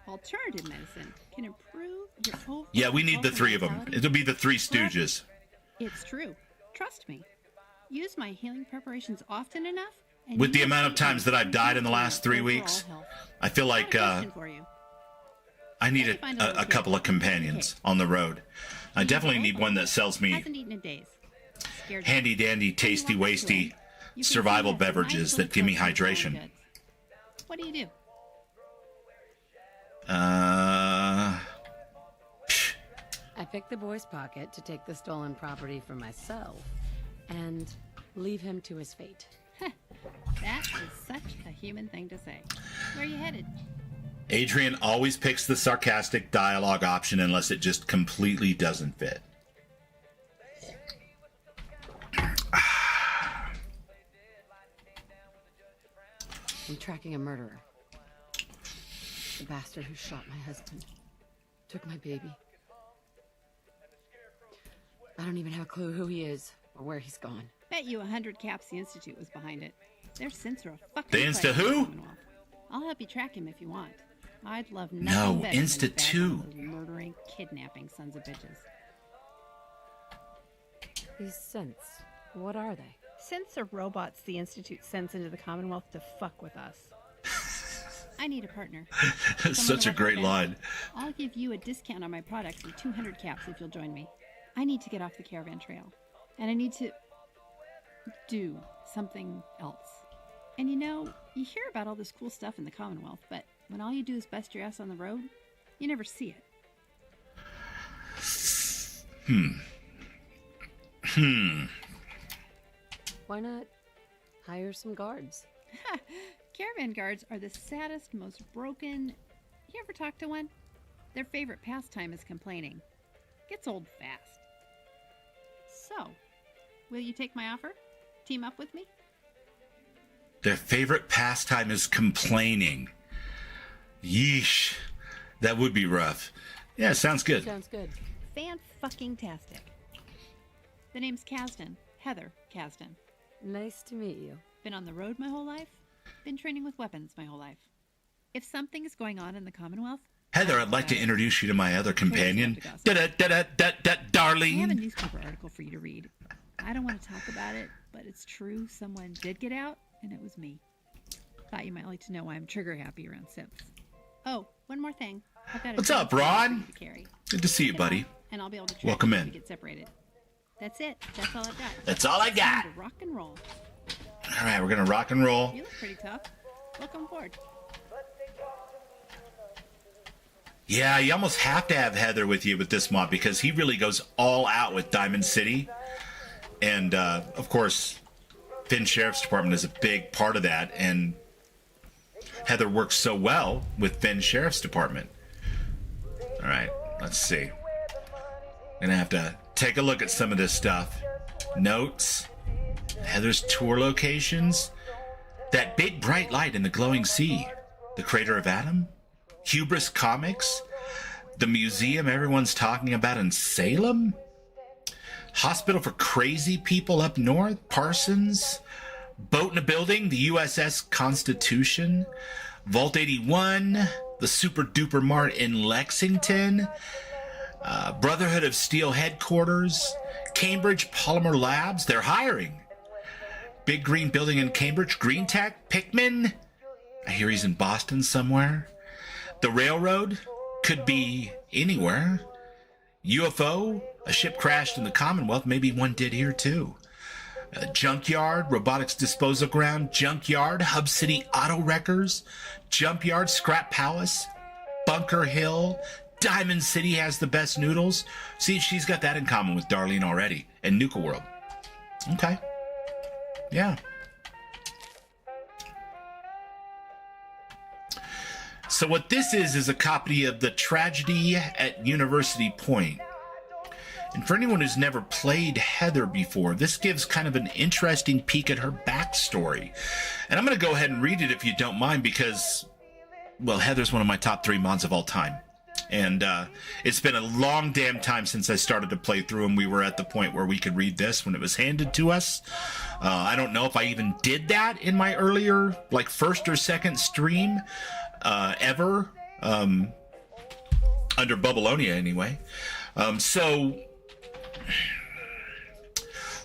alternative medicine can improve your overall Yeah, we need the health three and of them. vitality. It'll be the Three Stooges. It's true. Trust me. Use my healing preparations often enough. And With the you will amount of see times that I've died in the improvement last 3 overall weeks, health. I feel like Got a question for you. I need a couple of companions on the road. I definitely need one that sells me Hasn't eaten in days. Scared handy dandy, tasty, wasty You can survival see that beverages nice that give me little coat hydration. goods. What do you do? Uh, I pick the boy's pocket to take the stolen property for myself and leave him to his fate. That is such a human thing to say. Where are you headed? Adrian always picks the sarcastic dialogue option unless it just completely doesn't fit. I'm tracking a murderer. The bastard who shot my husband. Took my baby. I don't even have a clue who he is or where he's gone. Bet you 100 Caps the Institute was behind it. Their sins are a fucking The place Insta in the who? Commonwealth. I'll help you track him if you want. I'd love No, nothing better than Insta bad 2. little murdering, kidnapping sons of bitches. These scents, what are they? Synths are robots the Institute sends into the Commonwealth to fuck with us. I need a partner. That's such a great line. I'll give you a discount on my products and 200 caps if you'll join me. I need to get off the caravan trail. And I need to do something else. And you know, you hear about all this cool stuff in the Commonwealth, but when all you do is bust your ass on the road, you never see it. Why not hire some guards? Caravan guards are the saddest, most broken... You ever talk to one? Their favorite pastime is complaining. Gets old fast. So, will you take my offer? Team up with me? Their favorite pastime is complaining. Yeesh. That would be rough. Yeah, sounds good. Sounds good. Fan-fucking-tastic. The name's Kasdan. Heather Kasdan. Nice to meet you. Been on the road my whole life. Been training with weapons my whole life. If something is going on in the Commonwealth... Heather, I'd like to introduce you to my other companion. I have a Darlene. newspaper article for you to read. I don't want to talk about it, but it's true. Someone did get out, and it was me. Thought you might like to know why I'm trigger happy around Sips. Oh, one more thing. I've got a What's up, drink for Ron? you to carry. Good to see you, Get on, buddy. And I'll be able to track Welcome you in. if we get separated. That's it. That's all I've got. That's all I got. Time to rock and roll. All right, we're going to rock and roll. You look pretty tough. Welcome aboard. Yeah, you almost have to have Heather with you with this mod because he really goes all out with Diamond City. And, of course, Finn Sheriff's Department is a big part of that. And Heather works so well with Finn Sheriff's Department. All right, let's see. Gonna have to take a look at some of this stuff. Notes. Heather's tour locations. That big bright light in the glowing sea. The crater of Adam. Hubris Comics. The museum everyone's talking about in Salem. Hospital for crazy people up north. Parsons. Boat in a building. The USS Constitution. Vault 81. The Super Duper Mart in Lexington. Brotherhood of Steel headquarters. Cambridge Polymer Labs. They're hiring. Big green building in Cambridge. Green Tech. Pickman. I hear he's in Boston somewhere. The railroad. Could be anywhere. UFO. A ship crashed in the Commonwealth. Maybe one did here too. Junkyard. Robotics disposal ground. Junkyard. Hub City Auto Wreckers. Jump Yard. Scrap Palace. Bunker Hill. Diamond City has the best noodles. See, she's got that in common with Darlene already. And Nuka World. Okay. Yeah. So what this is a copy of The Tragedy at University Point. And for anyone who's never played Heather before, this gives kind of an interesting peek at her backstory. And I'm going to go ahead and read it if you don't mind because, well, Heather's one of my top 3 mods of all time. And it's been a long damn time since I started to play through, and we were at the point where we could read this when it was handed to us. I don't know if I even did that in my earlier, like, first or second stream ever, under Bubbleonia anyway. So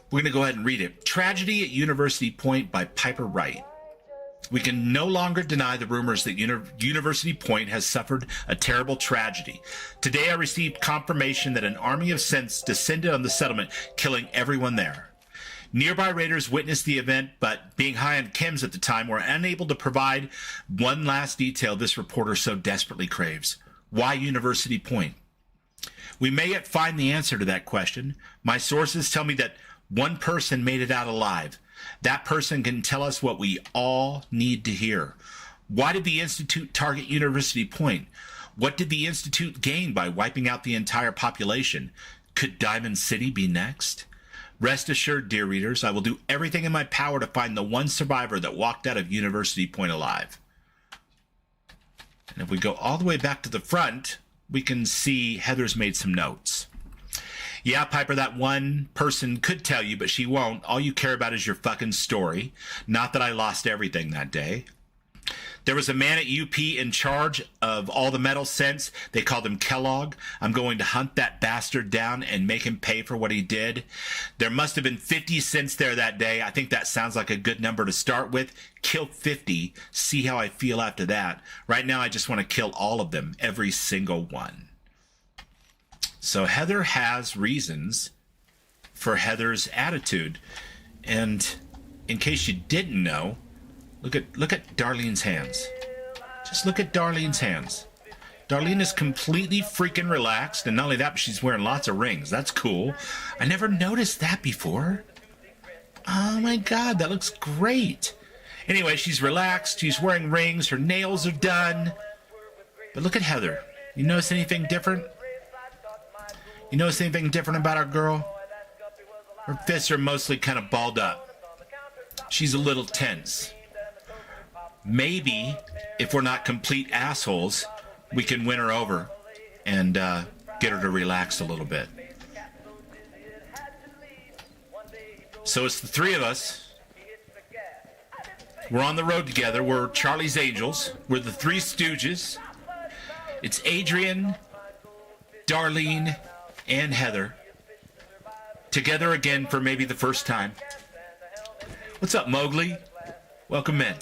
we're going to go ahead and read it. Tragedy at University Point by Piper Wright. We can no longer deny the rumors that University Point has suffered a terrible tragedy. Today I received confirmation that an army of synths descended on the settlement, killing everyone there. Nearby raiders witnessed the event, but being high on chems at the time, were unable to provide one last detail this reporter so desperately craves. Why University Point? We may yet find the answer to that question. My sources tell me that one person made it out alive. That person can tell us what we all need to hear. Why did the Institute target University Point? What did the Institute gain by wiping out the entire population? Could Diamond City be next? Rest assured, dear readers, I will do everything in my power to find the one survivor that walked out of University Point alive. And if we go all the way back to the front, we can see Heather's made some notes. Yeah, Piper, that one person could tell you, but she won't. All you care about is your fucking story. Not that I lost everything that day. There was a man at UP in charge of all the metal synths. They called him Kellogg. I'm going to hunt that bastard down and make him pay for what he did. There must have been 50 synths there that day. I think that sounds like a good number to start with. Kill 50. See how I feel after that. Right now, I just want to kill all of them. Every single one. So Heather has reasons for Heather's attitude. And in case you didn't know, look at Darlene's hands. Just look at Darlene's hands. Darlene is completely freaking relaxed, and not only that, but she's wearing lots of rings. That's cool. I never noticed that before. Oh my god, that looks great. Anyway, she's relaxed, she's wearing rings, her nails are done. But look at Heather. You notice anything different? You notice anything different about our girl? Her fists are mostly kind of balled up. She's a little tense. Maybe, if we're not complete assholes, we can win her over and get her to relax a little bit. So it's the three of us. We're on the road together. We're Charlie's Angels. We're the Three Stooges. It's Adrian, Darlene, and Heather. Together again for maybe the first time. What's up, Mowgli? Welcome in.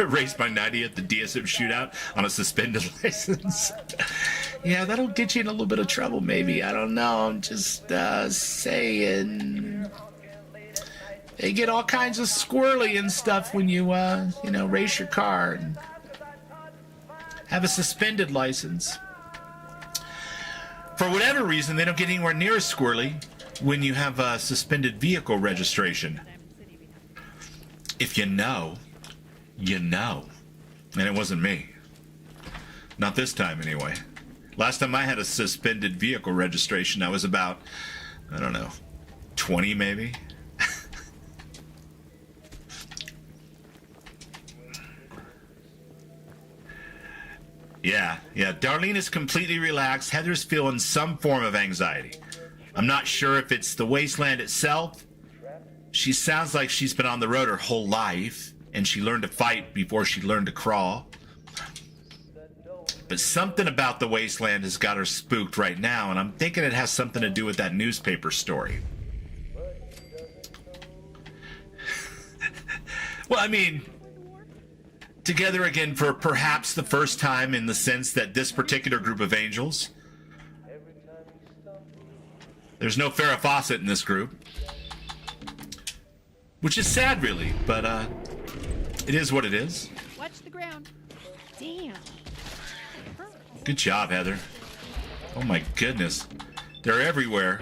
Raised my 90 at the DSM shootout on a suspended license. Yeah, that'll get you in a little bit of trouble, maybe. I don't know. I'm just saying. They get all kinds of squirrely and stuff when you, race your car and have a suspended license. For whatever reason, they don't get anywhere near as squirrely when you have a suspended vehicle registration. If you know, you know. And it wasn't me. Not this time, anyway. Last time I had a suspended vehicle registration, I was about, I don't know, 20 maybe? Yeah. Darlene is completely relaxed. Heather's feeling some form of anxiety. I'm not sure if it's the wasteland itself. She sounds like she's been on the road her whole life, and she learned to fight before she learned to crawl. But something about the wasteland has got her spooked right now, and I'm thinking it has something to do with that newspaper story. Well, I mean, together again for perhaps the first time, in the sense that this particular group of angels, there's no Farrah Fawcett in this group, which is sad, really, but it is what it is. Watch the ground. Damn. Good job, Heather. Oh my goodness, they're everywhere.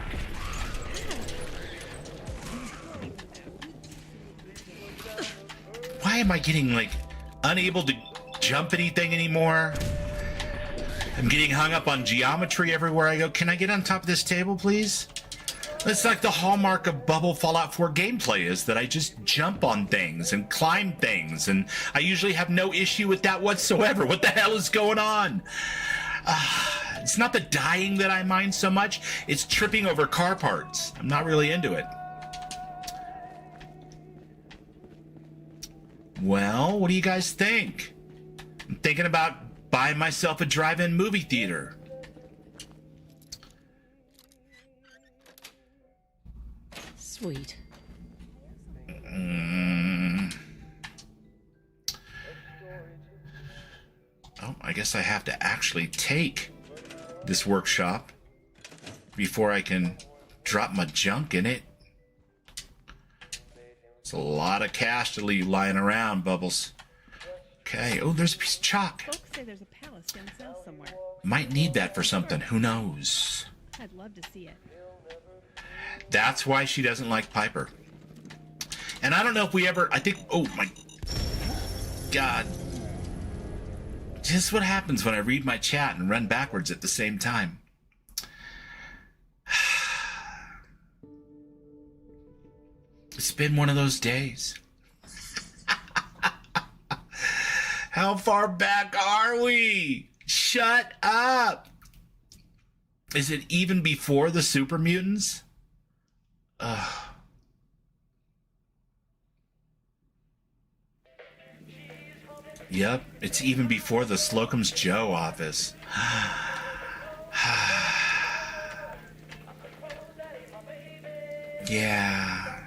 Why am I getting, like, unable to jump anything anymore? I'm getting hung up on geometry everywhere I go. Can I get on top of this table, please? It's like the hallmark of Bubble Fallout 4 gameplay is that I just jump on things and climb things, and I usually have no issue with that whatsoever. What the hell is going on? It's not the dying that I mind so much. It's tripping over car parts. I'm not really into it. Well, what do you guys think? I'm thinking about buying myself a drive-in movie theater. Sweet. Oh, I guess I have to actually take this workshop before I can drop my junk in it. It's a lot of cash to leave lying around, Bubbles. Okay. Oh, there's a piece of chalk. Folks say there's a palace down south somewhere. Might need that for something. Who knows? I'd love to see it. That's why she doesn't like Piper. And I don't know if we ever... I think... Oh, my God. Just what happens when I read my chat and run backwards at the same time. It's been one of those days. How far back are we? Shut up. Is it even before the Supermutants? Yep, it's even before the Slocum's Joe office. Yeah.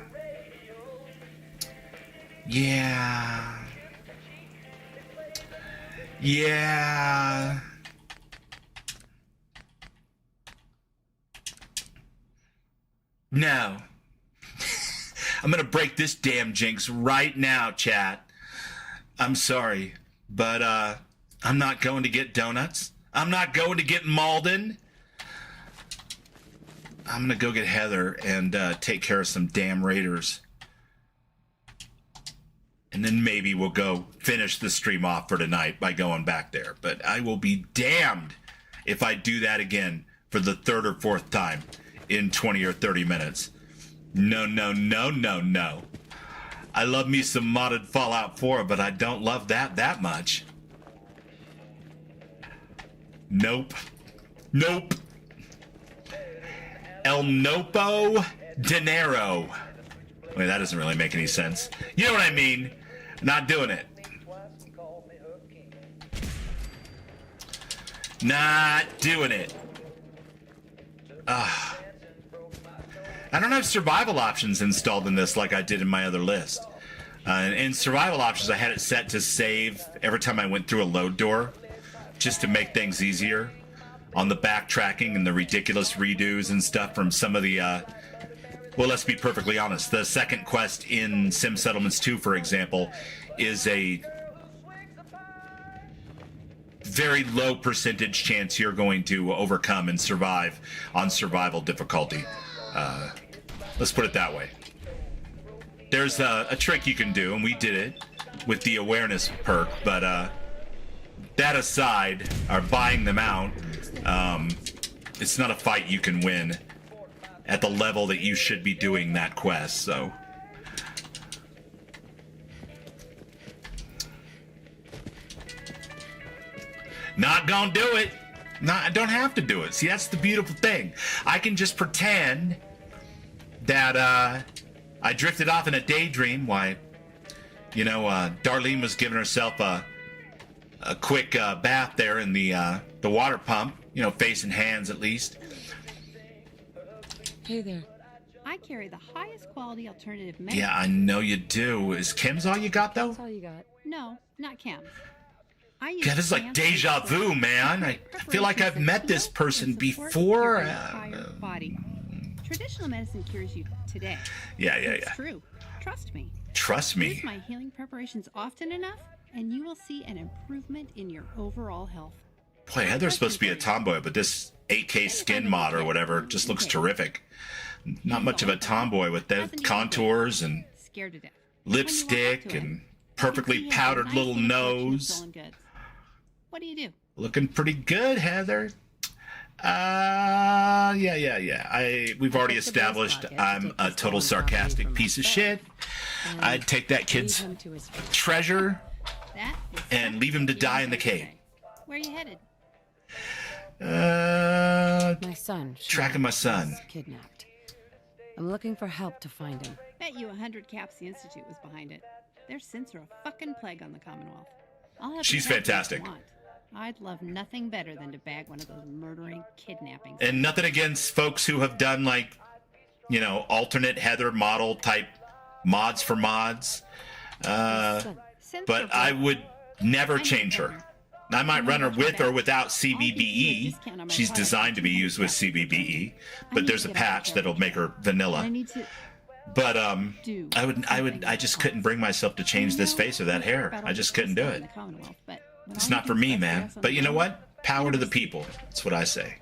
Yeah. Yeah. No. I'm gonna break this damn jinx right now, chat. I'm sorry, but I'm not going to get donuts. I'm not going to get Malden. I'm gonna go get Heather and take care of some damn raiders. And then maybe we'll go finish the stream off for tonight by going back there. But I will be damned if I do that again for the third or fourth time in 20 or 30 minutes. No, no, no, no, no. I love me some modded Fallout 4, but I don't love that much. Nope. Nope. El Nopo Dinero. Wait, that doesn't really make any sense. You know what I mean? Not doing it. Not doing it. I don't have survival options installed in this like I did in my other list. In survival options, I had it set to save every time I went through a load door, just to make things easier on the backtracking and the ridiculous redos and stuff from some of the, well, let's be perfectly honest. The second quest in Sim Settlements 2, for example, is a very low percentage chance you're going to overcome and survive on survival difficulty. Let's put it that way. There's a trick you can do, and we did it with the awareness perk, but that aside, or buying them out, it's not a fight you can win at the level that you should be doing that quest, so. Not gonna do it. No, I don't have to do it. See, that's the beautiful thing. I can just pretend that I drifted off in a daydream. Why, you know, Darlene was giving herself a quick bath there in the water pump. You know, face and hands at least. Hey there. I carry the highest quality alternative medicine. Yeah, I know you do. Is Kim's all you got, though? That's all you got. No, not Cam's. I use God, this is like deja vu, man. I feel like I've met this person before. Body. Traditional medicine cures you today. Yeah. It's true. Trust me. Trust me. Use my healing preparations often enough, and you will see an improvement in your overall health. Boy, Heather's supposed to be a tomboy, but this 8K skin mod or whatever just looks terrific. Not much of a tomboy with the contours and Scared to death. lipstick and perfectly powdered little nose. What do you do? Looking pretty good, Heather. Yeah. We've already established I'm a total sarcastic piece of shit. I'd take that kid's treasure That is and leave him to die in the cave. Where are you headed? My son. Tracking my son. was kidnapped. I'm looking for help to find him. Bet you 100 caps the Institute was behind it. Their sins are a fucking plague on the Commonwealth. I'll have She's you back if you fantastic. want. I'd love nothing better than to bag one of those murdering kidnappings. And nothing against folks who have done, like, you know, alternate Heather model type mods for mods. But I would never change her. I might run her with or without CBBE. She's designed to be used with CBBE, but there's a patch that'll make her vanilla. But I just couldn't bring myself to change this face or that hair. I just couldn't do it. It's not for me, man. But you know what? Power to the people. That's what I say.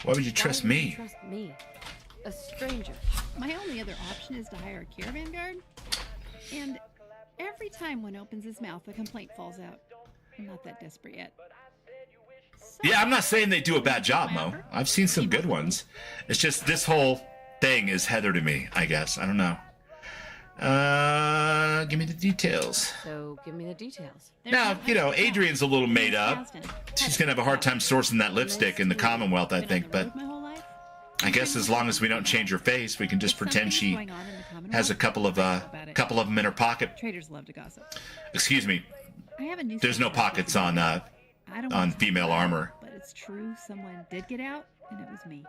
Why would you trust me? Trust me, a stranger. My only other option is to hire a caravan guard. And every time one opens his mouth, a complaint falls out. I'm not that desperate yet. So, Yeah, I'm not saying they do a bad job, Mo. I've seen some good ones. It's just this whole thing is Heather to me, I guess. I don't know. Give me the details. So give me the details. Now, you know, Adrian's a little made up. She's going to have a hard time sourcing that lipstick in the Commonwealth, I think. But I guess as long as we don't change her face, we can just pretend she has a couple of them in her pocket. Traders love to gossip. Excuse me. I have a new There's no pockets on I don't on want to female talk about armor. it, but it's true. Someone did get out, and it was me.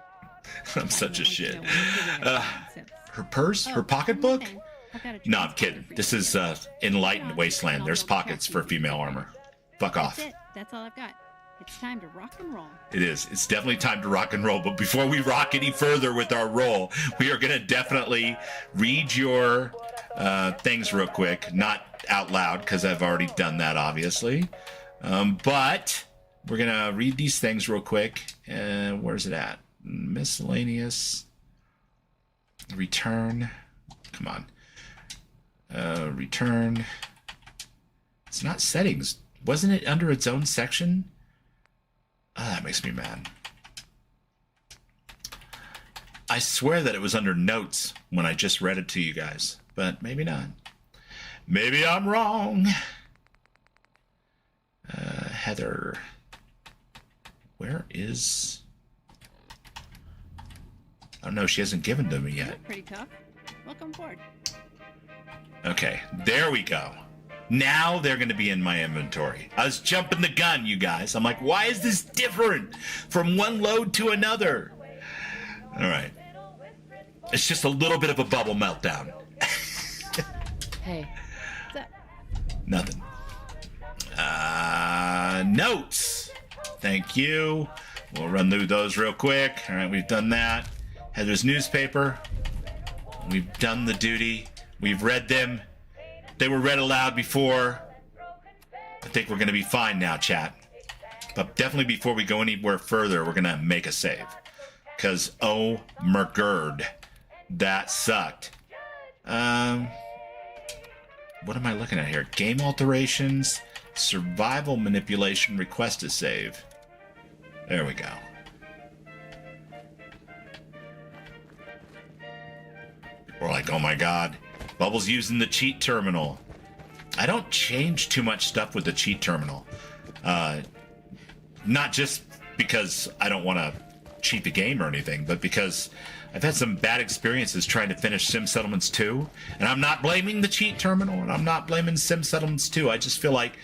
I'm such a shit. Her Her purse? Her pocketbook? No, I'm kidding. This is Enlightened Wasteland. There's pockets for female armor. Fuck off. That's it. That's all I've got. It's time to rock and roll. It is. It's definitely time to rock and roll. But before we rock any further with our roll, we are going to definitely read your things real quick. Not out loud, because I've already done that, obviously. But we're going to read these things real quick. Where's it at? Miscellaneous. Return. Come on. Return. It's not settings. Wasn't it under its own section? Oh, that makes me mad. I swear that it was under notes when I just read it to you guys, but maybe not. Maybe I'm wrong. Heather. Where is... Oh no, she hasn't given to me yet. Pretty tough. Welcome aboard. Okay, there we go. Now they're going to be in my inventory. I was jumping the gun, you guys. I'm like, why is this different from one load to another? All right. It's just a little bit of a bubble meltdown. Hey. What's up? Nothing. Notes. Thank you. We'll run through those real quick. All right, we've done that. Heather's newspaper. We've done the duty. We've read them. They were read aloud before. I think we're going to be fine now, chat. But definitely before we go anywhere further, we're going to make a save. Because, oh, mergurd. That sucked. What am I looking at here? Game alterations, survival manipulation, request to save. There we go. We're like, oh my god, Bubble's using the cheat terminal. I don't change too much stuff with the cheat terminal. Not just because I don't want to cheat the game or anything, but because I've had some bad experiences trying to finish Sim Settlements 2, and I'm not blaming the cheat terminal, and I'm not blaming Sim Settlements 2. I just feel like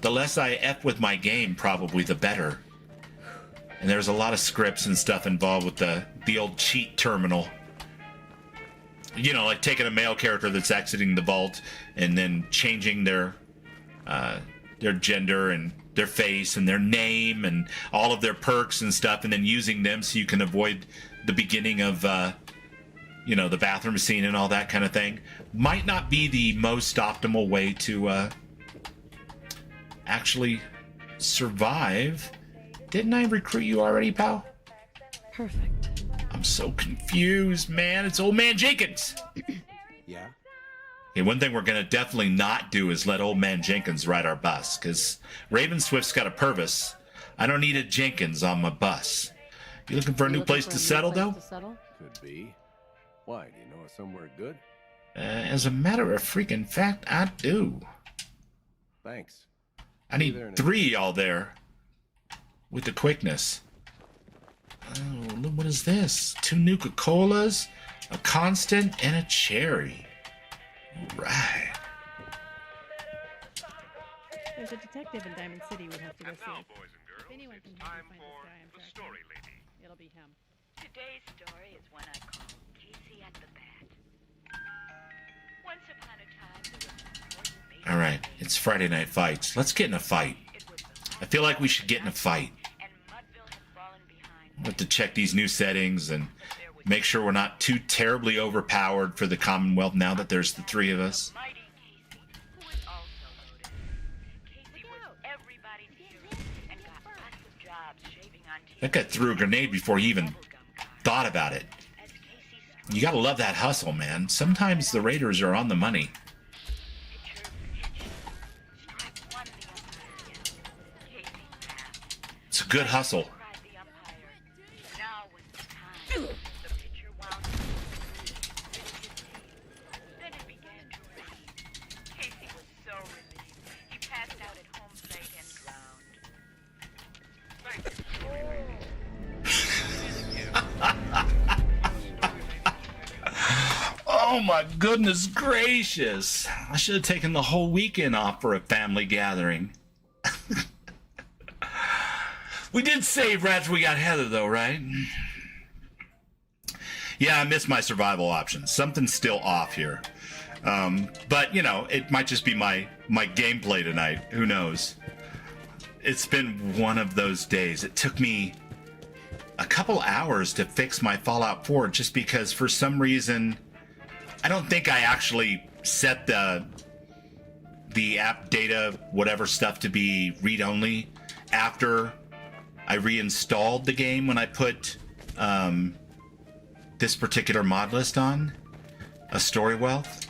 the less I F with my game, probably the better. And there's a lot of scripts and stuff involved with the old cheat terminal. You know, like taking a male character that's exiting the vault and then changing their gender and their face and their name and all of their perks and stuff, and then using them so you can avoid the beginning of, you know, the bathroom scene and all that kind of thing. Might not be the most optimal way to actually survive. Didn't I recruit you already, pal? Perfect. I'm so confused, man. It's old man Jenkins. Yeah? Okay, one thing we're going to definitely not do is let old man Jenkins ride our bus, because Raven Swift's got a Purvis. I don't need a Jenkins on my bus. You looking for a new place to settle, though? Could be. Why? Do you know of somewhere good? As a matter of freaking fact, I do. Thanks. I need 3 of y'all there with the quickness. Oh, look, what is this? 2 Nuka-Colas, a Constant, and a Cherry. All right. There's a detective in Diamond City we'd have to go see. If anyone can help me find this guy I'm tracking, it'll be him. Today's story is one I call Casey at the Bat. Once upon a time, there was an important baby. All right, it's Friday Night Fights. Let's get in a fight. I feel like we should get in a fight. We'll have to check these new settings and make sure we're not too terribly overpowered for the Commonwealth now that there's the 3 of us. That guy threw a grenade before he even thought about it. You gotta love that hustle, man. Sometimes the Raiders are on the money. It's a good hustle. Oh my goodness gracious. I should have taken the whole weekend off for a family gathering. We did save rats, we got Heather though, right? Yeah, I missed my survival options. Something's still off here. But, you know, it might just be my gameplay tonight. Who knows? It's been one of those days. It took me a couple hours to fix my Fallout 4 just because for some reason I don't think I actually set the app data whatever stuff to be read-only after I reinstalled the game when I put this particular mod list on, a Story Wealth.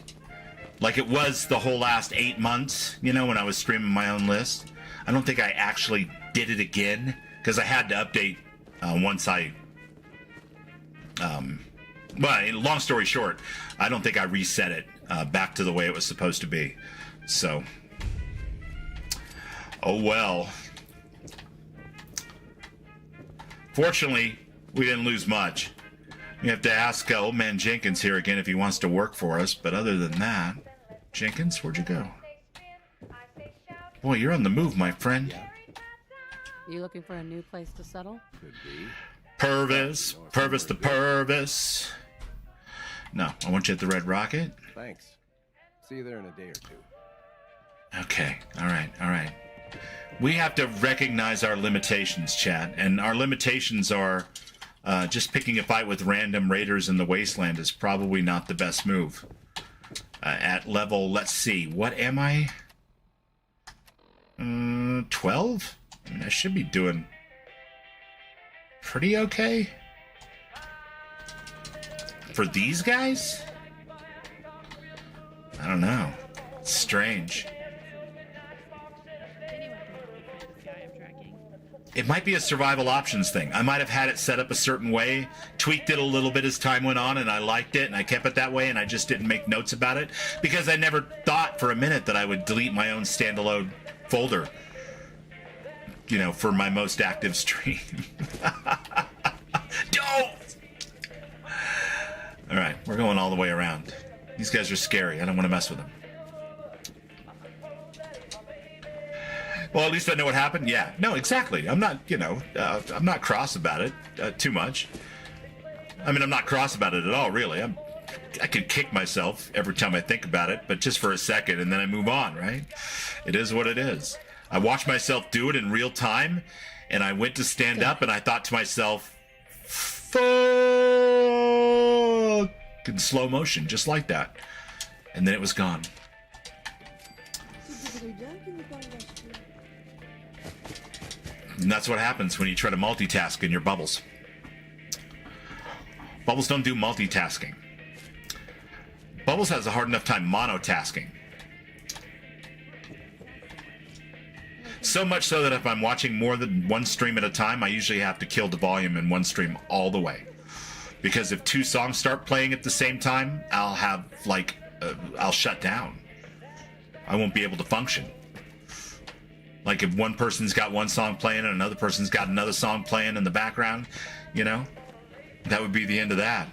Like it was the whole last 8 months, you know, when I was streaming my own list. I don't think I actually did it again because I had to update once I... well, long story short, I don't think I reset it back to the way it was supposed to be. So, oh well. Fortunately, we didn't lose much. We have to ask old man Jenkins here again if he wants to work for us, but other than that... Jenkins, where'd you go? Boy, you're on the move, my friend. You looking for a new place to settle? Could be. Purvis. Purvis the Purvis. No, I want you at the Red Rocket. Thanks. See you there in a day or 2. Okay, all right. We have to recognize our limitations, chat, and our limitations are just picking a fight with random raiders in the wasteland is probably not the best move. At level, let's see, what am I? 12? I mean, I should be doing pretty okay. For these guys? I don't know. Strange. Anyone can help me find this guy I'm tracking. It might be a survival options thing. I might have had it set up a certain way, tweaked it a little bit as time went on, and I liked it, and I kept it that way, and I just didn't make notes about it, because I never thought for a minute that I would delete my own standalone folder, you know, for my most active stream. Don't! All right, we're going all the way around. These guys are scary. I don't want to mess with them. Well, at least I know what happened. Yeah, no, exactly. I'm not, you know, I'm not cross about it too much. I mean, I'm not cross about it at all, really. I could kick myself every time I think about it, but just for a second, and then I move on, right? It is what it is. I watched myself do it in real time, and I went to stand up, and I thought to myself, fuck, in slow motion, just like that. And then it was gone. And that's what happens when you try to multitask in your bubbles. Bubbles don't do multitasking. Bubbles has a hard enough time monotasking. So much so that if I'm watching more than one stream at a time, I usually have to kill the volume in one stream all the way. Because if two songs start playing at the same time, I'll have, like, I'll shut down. I won't be able to function. Like if one person's got one song playing and another person's got another song playing in the background, you know, that would be the end of that.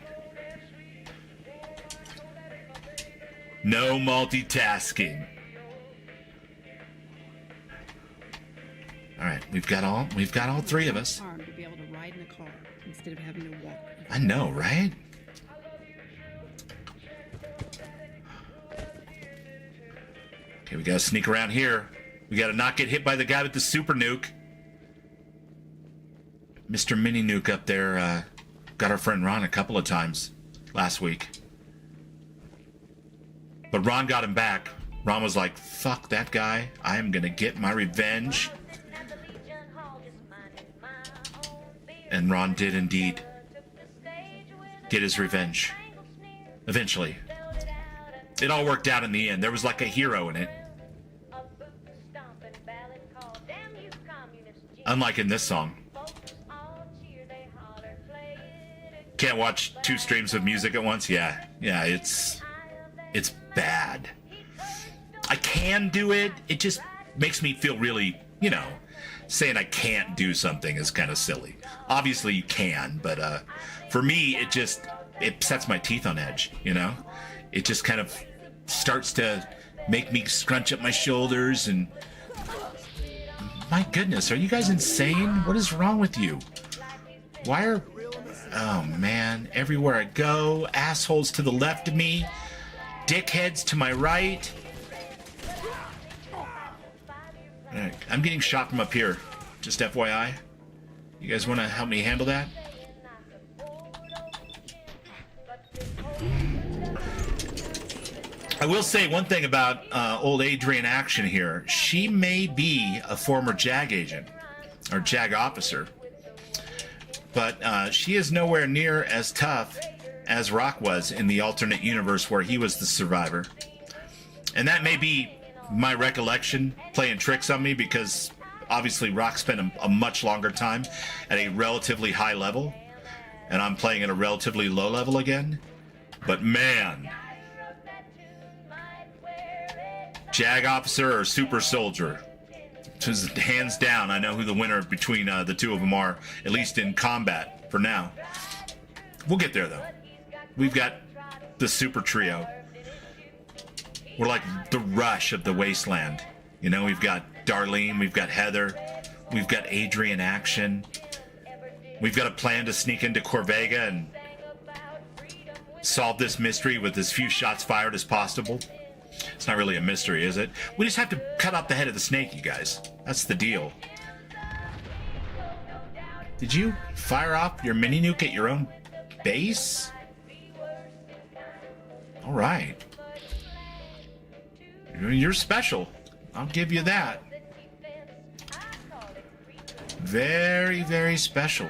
No multitasking. All right, we've got all three of us. Arm to be able to ride in a car instead of having to walk. I know, right? Okay, we gotta sneak around here. We gotta not get hit by the guy with the super nuke. Mr. Mini Nuke up there got our friend Ron a couple of times last week. But Ron got him back. Ron was like, fuck that guy. I am gonna get my revenge. And Ron did indeed get his revenge. Eventually. It all worked out in the end. There was like a hero in it. Unlike in this song. Can't watch two streams of music at once? Yeah, it's bad. I can do it. It just makes me feel really, you know, saying I can't do something is kind of silly. Obviously you can, but for me, it sets my teeth on edge, you know? It just kind of starts to make me scrunch up my shoulders and... My goodness, are you guys insane? What is wrong with you? Why are... Oh, man. Everywhere I go, assholes to the left of me, dickheads to my right. Right, I'm getting shot from up here. Just FYI. You guys want to help me handle that? I will say one thing about old Adrian Action here. She may be a former JAG agent, or JAG officer, but she is nowhere near as tough as Rock was in the alternate universe where he was the survivor. And that may be my recollection playing tricks on me, because obviously Rock spent a much longer time at a relatively high level, and I'm playing at a relatively low level again. But man... JAG officer or super soldier? Just hands down, I know who the winner between the two of them are, at least in combat for now. We'll get there though. We've got the super trio. We're like the Rush of the wasteland. You know, we've got Darlene, we've got Heather, we've got Adrian Action. We've got a plan to sneak into Corvega and solve this mystery with as few shots fired as possible. It's not really a mystery, is it? We just have to cut off the head of the snake, you guys. That's the deal. Did you fire off your mini nuke at your own base? All right. You're special. I'll give you that. Very, very special.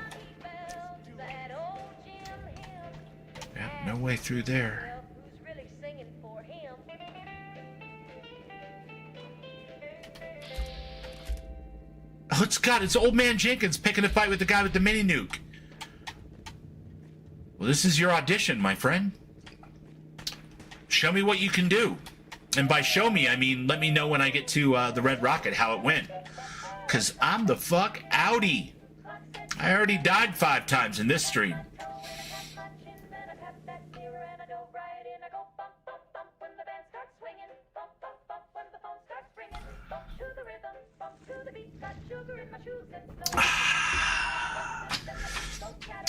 Yeah, no way through there. Oh, it's Old Man Jenkins picking a fight with the guy with the mini nuke. Well, this is your audition, my friend. Show me what you can do. And by show me, I mean let me know when I get to the Red Rocket how it went. Because I'm the fuck outie. I already died 5 times in this stream.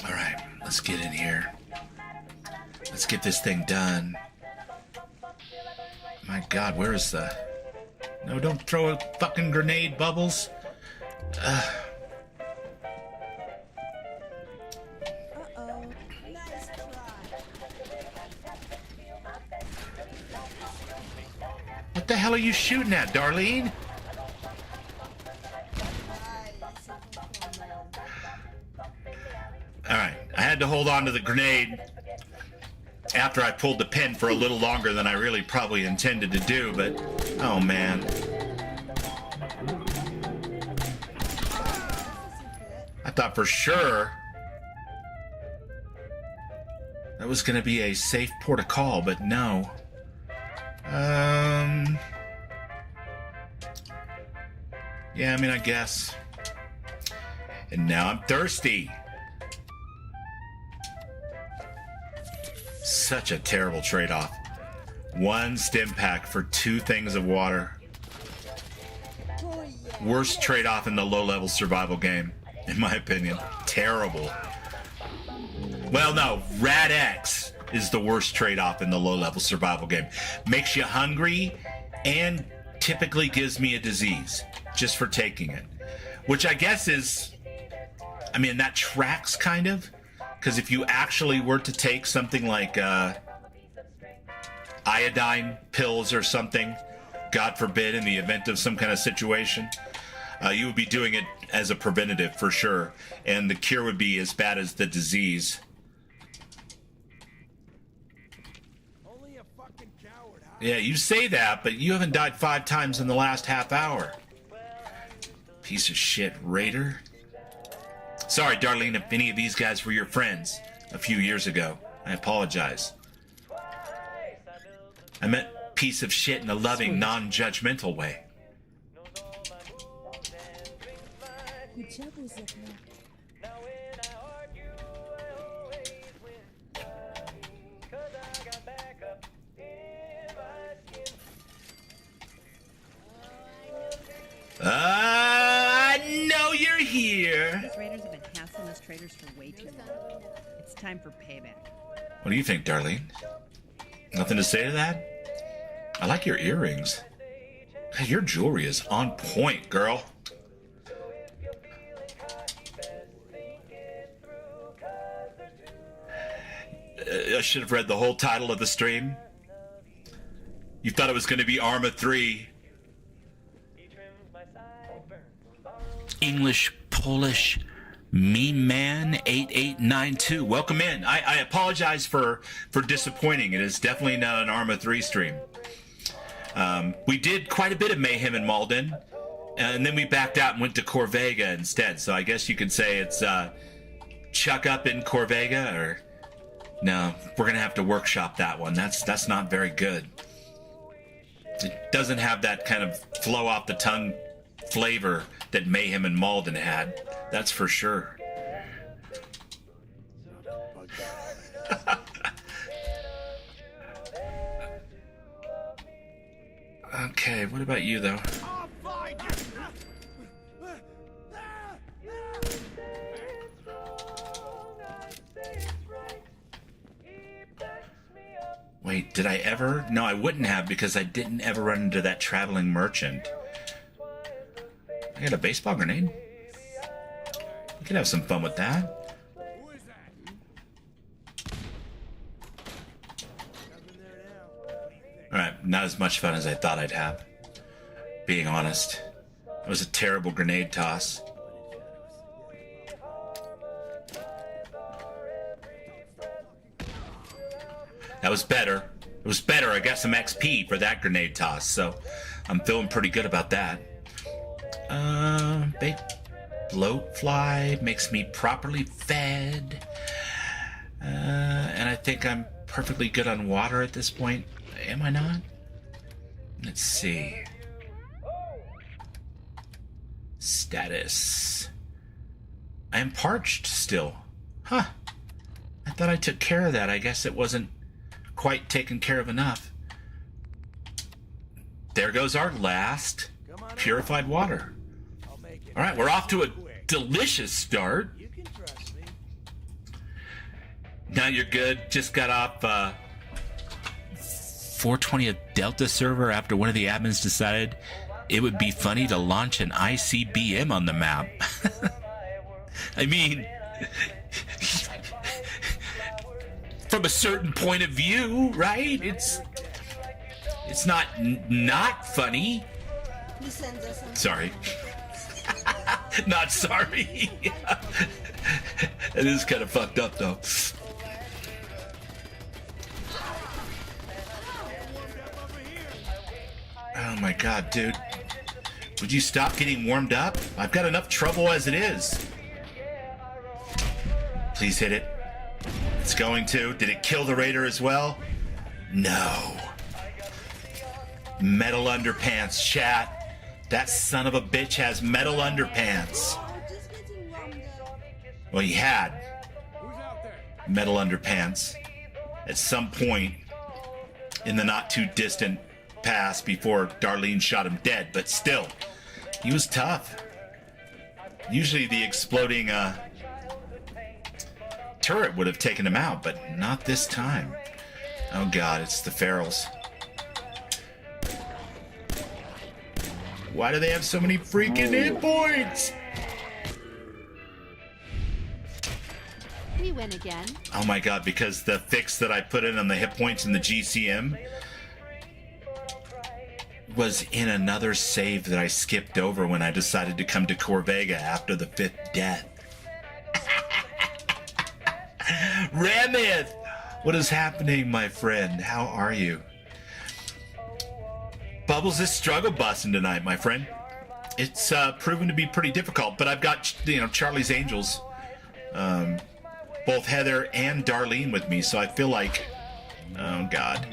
All right, let's get in here. Let's get this thing done. My God, where is the... No, don't throw a fucking grenade, Bubbles. What the hell are you shooting at, Darlene? Alright, I had to hold on to the grenade after I pulled the pin for a little longer than I really probably intended to do, but... Oh, man. I thought for sure that was going to be a safe port of call, but no. Yeah, I mean, I guess. And now I'm thirsty. Such a terrible trade-off. 1 stim pack for 2 things of water. Worst trade-off in the low-level survival game, in my opinion. Terrible. Well, no, Rad X is the worst trade-off in the low-level survival game. Makes you hungry and typically gives me a disease just for taking it. Which I guess is... I mean, that tracks kind of. Because if you actually were to take something like iodine pills or something, God forbid, in the event of some kind of situation, you would be doing it as a preventative for sure. And the cure would be as bad as the disease. Only a fucking coward, huh? Yeah, you say that, but you haven't died 5 times in the last half hour. Piece of shit, Raider. Sorry, Darlene, if any of these guys were your friends a few years ago. I apologize. I meant piece of shit in a loving, non-judgmental way. I know you're here. These raiders have been hassling us traders for way too long. It's time for payback. What do you think, Darlene? Nothing to say to that? I like your earrings. Hey, your jewelry is on point, girl. I should have read the whole title of the stream. You thought it was going to be Arma 3. English, Polish, Meme Man 8892. Welcome in. I apologize for disappointing. It is definitely not an Arma 3 stream. We did quite a bit of Mayhem in Malden, and then we backed out and went to Corvega instead. So I guess you could say it's Chuck Up in Corvega, or no, we're gonna have to workshop that one. That's not very good. It doesn't have that kind of flow off the tongue flavor that Mayhem and Malden had. That's for sure. Okay, what about you though? I'll find you! Wait, did I ever? No, I wouldn't have, because I didn't ever run into that traveling merchant. I got a baseball grenade. We could have some fun with that. Who is that? Alright, not as much fun as I thought I'd have. Being honest. It was a terrible grenade toss. That was better. It was better. I got some XP for that grenade toss, so I'm feeling pretty good about that. bloat fly, makes me properly fed. And I think I'm perfectly good on water at this point. Am I not? Let's see. Status. I am parched still. Huh. I thought I took care of that. I guess it wasn't quite taken care of enough. There goes our last purified water. All right, we're off to a delicious start. Now you're good. Just got off 420th Delta server after one of the admins decided it would be funny to launch an ICBM on the map. I mean, from a certain point of view, right? It's not not funny. Sorry. Not sorry. It is kind of fucked up, though. Oh my god, dude. Would you stop getting warmed up? I've got enough trouble as it is. Please hit it. It's going to. Did it kill the raider as well? No. Metal underpants, chat. That son of a bitch has metal underpants. Well, he had metal underpants at some point in the not too distant past before Darlene shot him dead, but still, he was tough. Usually the exploding turret would have taken him out, but not this time. Oh god, it's the ferals. Why do they have so many freaking hit points? We win again. Oh my god, because the fix that I put in on the hit points in the GCM was in another save that I skipped over when I decided to come to Corvega after the 5th death. Ramith! What is happening, my friend? How are you? Bubbles is struggle busting tonight, my friend. It's proven to be pretty difficult, but I've got, Charlie's Angels, both Heather and Darlene with me, so I feel like, oh god,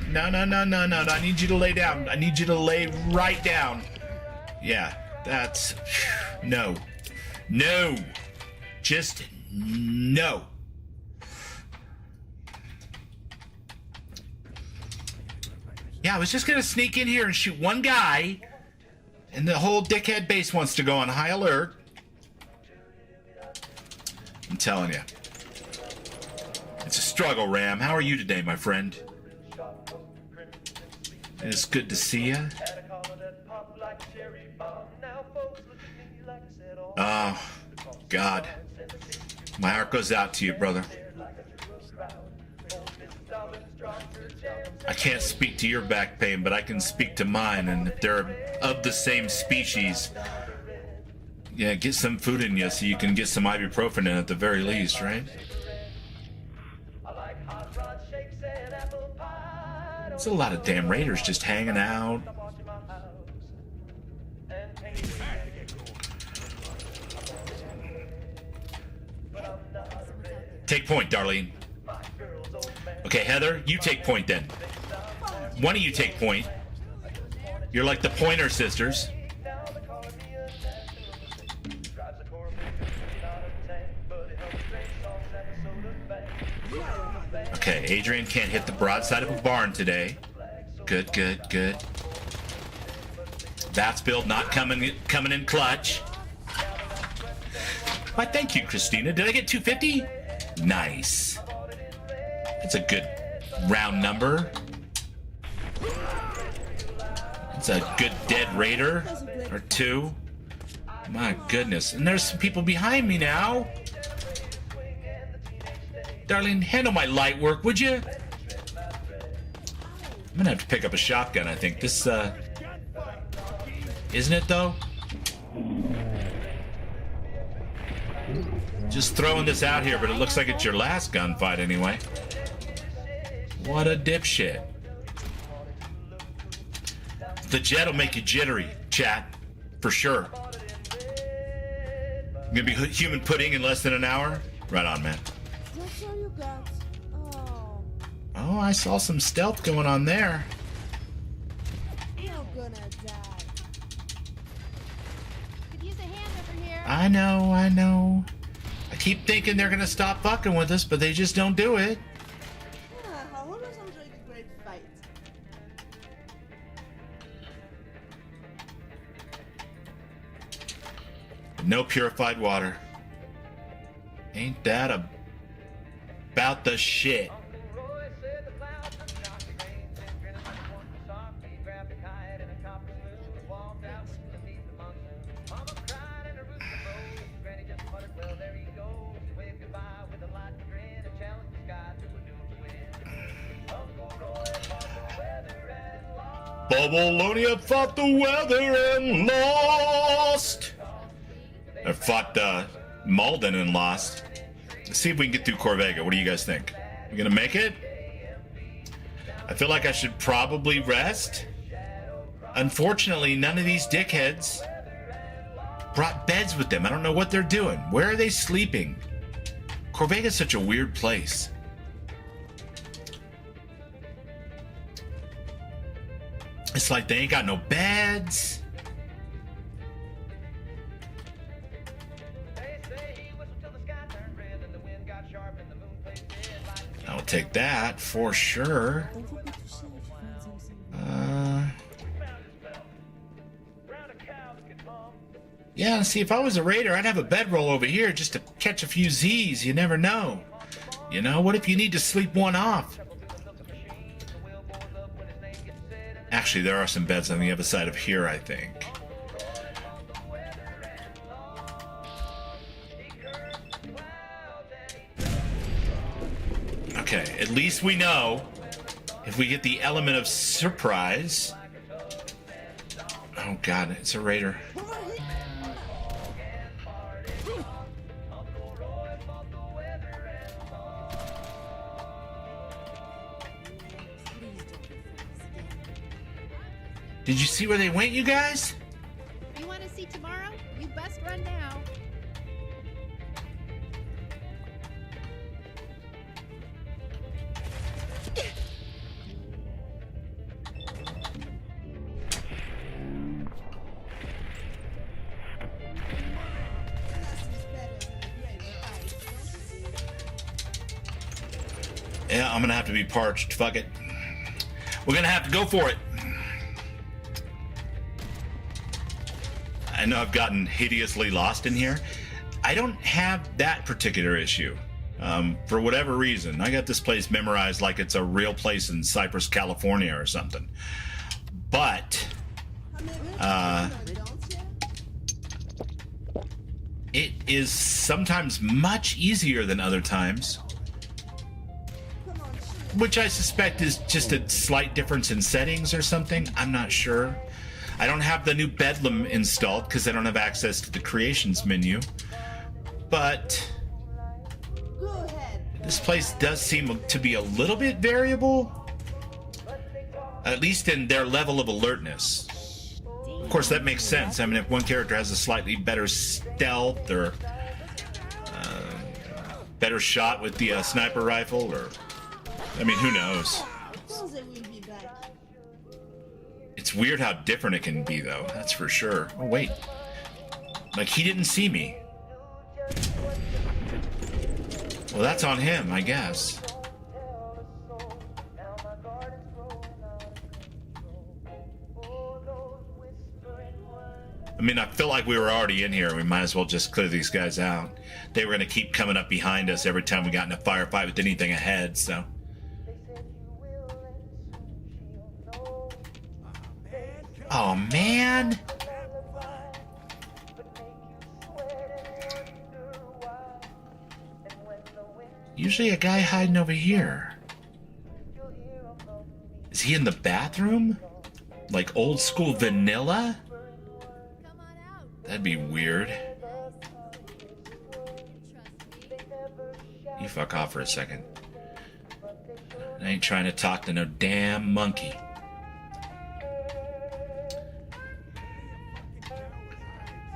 no, I need you to lay down. I need you to lay right down. Yeah, that's, no, just no. Yeah, I was just gonna sneak in here and shoot one guy, and the whole dickhead base wants to go on high alert. I'm telling you. It's a struggle, Ram. How are you today, my friend? It's good to see you. Oh, God. My heart goes out to you, brother. I can't speak to your back pain, but I can speak to mine, and if they're of the same species, yeah, get some food in you so you can get some ibuprofen in at the very least, right? There's a lot of damn raiders just hanging out. Take point, Darlene. Okay, Heather, you take point then. One of you take point. You're like the Pointer Sisters. Okay, Adrian can't hit the broadside of a barn today. Good. That's build not coming in clutch. Why, thank you, Christina. Did I get 250? Nice. That's a good round number. It's a good dead raider or two. My goodness. And there's some people behind me now. Darlene, handle my light work, would you? I'm gonna have to pick up a shotgun, I think. This, isn't it, though? Just throwing this out here, but it looks like it's your last gunfight anyway. What a dipshit. The jet will make you jittery, chat. For sure. Gonna be human pudding in less than an hour? Right on, man. That's all you got. Oh, Oh, I saw some stealth going on there. you're gonna die. Could use a hand over here. I know. I keep thinking they're gonna stop fucking with us, but they just don't do it. I always enjoyed a great fight. No purified water. Ain't that about the shit? Babylonia fought the weather and lost. I fought Malden and lost. Let's see if we can get through Corvega. What do you guys think? You gonna make it? I feel like I should probably rest. Unfortunately, none of these dickheads brought beds with them. I don't know what they're doing. Where are they sleeping? Corvega's such a weird place. It's like they ain't got no beds. I'll take that for sure. Yeah, see, if I was a raider, I'd have a bedroll over here just to catch a few Z's. You never know. You know, what if you need to sleep one off? Actually, there are some beds on the other side of here, I think. Okay, at least we know if we get the element of surprise. Oh god, it's a raider. Did you see where they went, you guys? You want to see tomorrow? You best run now. Yeah, I'm gonna have to be parched. Fuck it. We're gonna have to go for it. I know I've gotten hideously lost in here. I don't have that particular issue. For whatever reason, I got this place memorized like it's a real place in Cypress, California or something. But, it is sometimes much easier than other times. Which I suspect is just a slight difference in settings or something. I'm not sure. I don't have the new Bedlam installed because I don't have access to the creations menu. But this place does seem to be a little bit variable. At least in their level of alertness. Of course, that makes sense. I mean, if one character has a slightly better stealth or better shot with the sniper rifle, or... I mean, who knows? It's weird how different it can be, though. That's for sure. Oh, wait. Like, he didn't see me. Well, that's on him, I guess. I mean, I feel like we were already in here. We might as well just clear these guys out. They were going to keep coming up behind us every time we got in a firefight with anything ahead, so... Oh, man. Usually a guy hiding over here. Is he in the bathroom? Like old school vanilla? That'd be weird. You fuck off for a second. I ain't trying to talk to no damn monkey.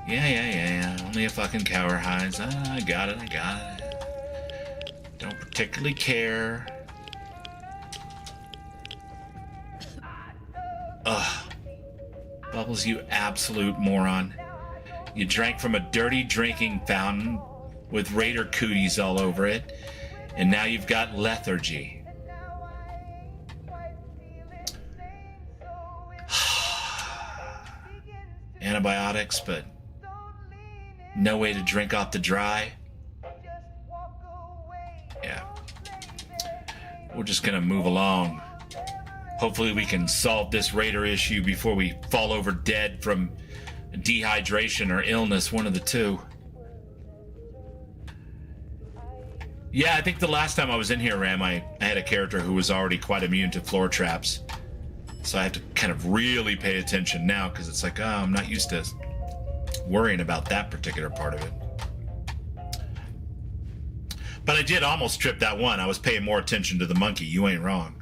Yeah. Only a fucking coward hides. I got it, I got it. Don't particularly care. Ugh. Bubbles, you absolute moron. You drank from a dirty drinking fountain with Raider cooties all over it, and now you've got lethargy. Antibiotics, but no way to drink off the dry. Yeah. We're just gonna move along. Hopefully we can solve this Raider issue before we fall over dead from dehydration or illness, one of the two. Yeah, I think the last time I was in here, Ram, I had a character who was already quite immune to floor traps. So I have to kind of really pay attention now, because it's like, oh, I'm not used to worrying about that particular part of it. But I did almost trip that one. I was paying more attention to the monkey. You ain't wrong.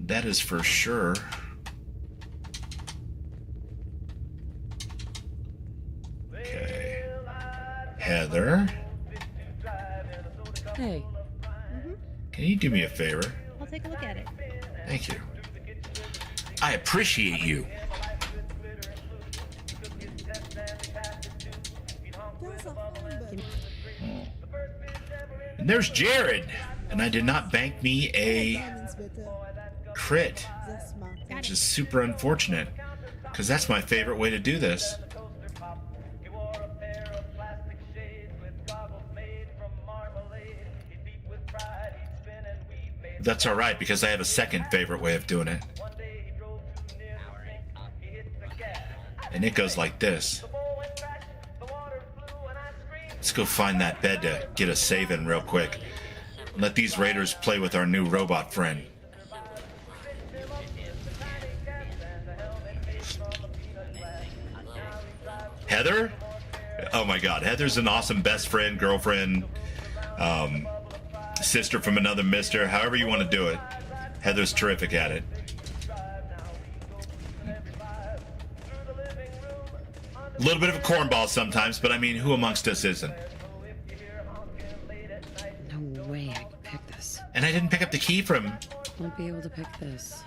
That is for sure. Okay. Heather. Hey. Can you do me a favor? I'll take a look at it. Thank you. I appreciate you. And there's Jared. And I did not bank me a crit, which is super unfortunate, because that's my favorite way to do this. That's all right, because I have a second favorite way of doing it. And it goes like this. Let's go find that bed to get a save in real quick. Let these Raiders play with our new robot friend. Heather? Oh my god, Heather's an awesome best friend, girlfriend, sister from another mister, however you want to do it. Heather's terrific at it. A little bit of a cornball sometimes, but I mean, who amongst us isn't? No way I could pick this. And I didn't pick up the key from... Won't be able to pick this.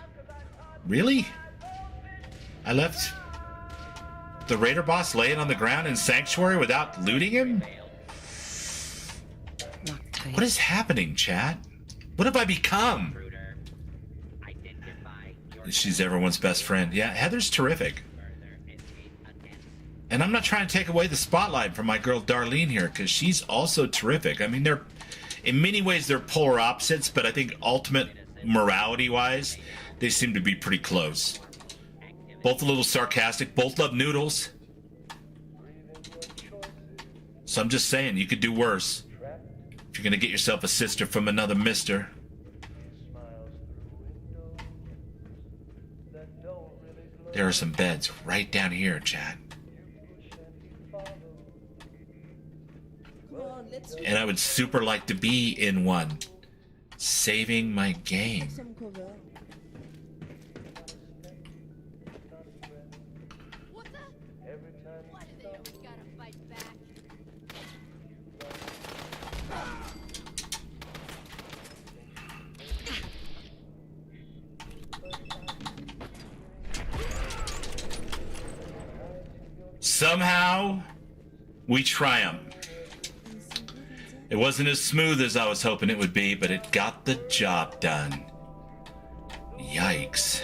Really? I left the Raider boss laying on the ground in Sanctuary without looting him? What is happening, chat? What have I become? She's everyone's best friend. Yeah, Heather's terrific. And I'm not trying to take away the spotlight from my girl Darlene here, because she's also terrific. I mean, they're, in many ways, they're polar opposites, but I think ultimate morality-wise, they seem to be pretty close. Both a little sarcastic, both love noodles. So I'm just saying, you could do worse. If you're gonna get yourself a sister from another mister. There are some beds right down here, chat. And I would super like to be in one. Saving my game. What the? Why do they always gotta fight back? Somehow, we triumph. It wasn't as smooth as I was hoping it would be, but it got the job done. Yikes.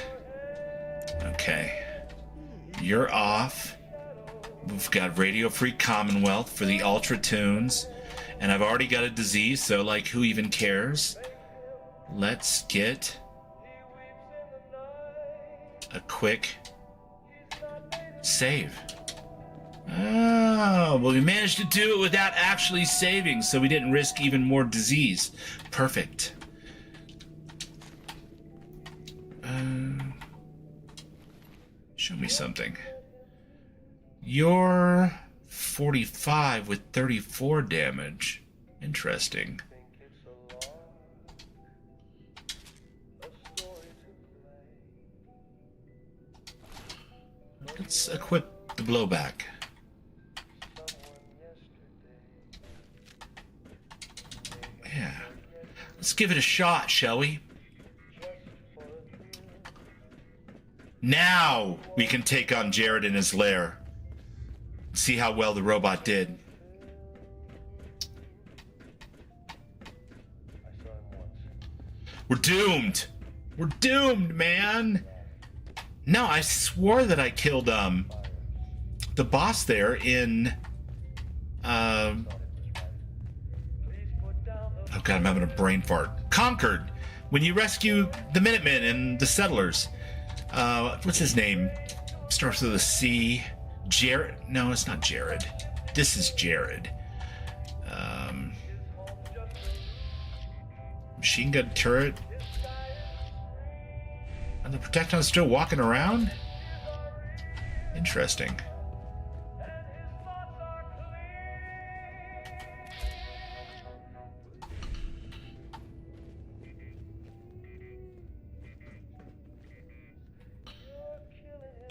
Okay. You're off. We've got Radio Free Commonwealth for the Ultra Tunes. And I've already got a disease, so, like, who even cares? Let's get a quick save. Oh, well, we managed to do it without actually saving, so we didn't risk even more disease. Perfect. Show me something. You're 45 with 34 damage. Interesting. Let's equip the blowback. Let's give it a shot, shall we? Now we can take on Jared in his lair. See how well the robot did. We're doomed. We're doomed, man. No, I swore that I killed the boss there in oh god, I'm having a brain fart. Concord. When you rescue the Minutemen and the settlers. What's his name? Starts with a C. Jared? No, it's not Jared. This is Jared. Machine gun turret. And the Protecton's still walking around? Interesting.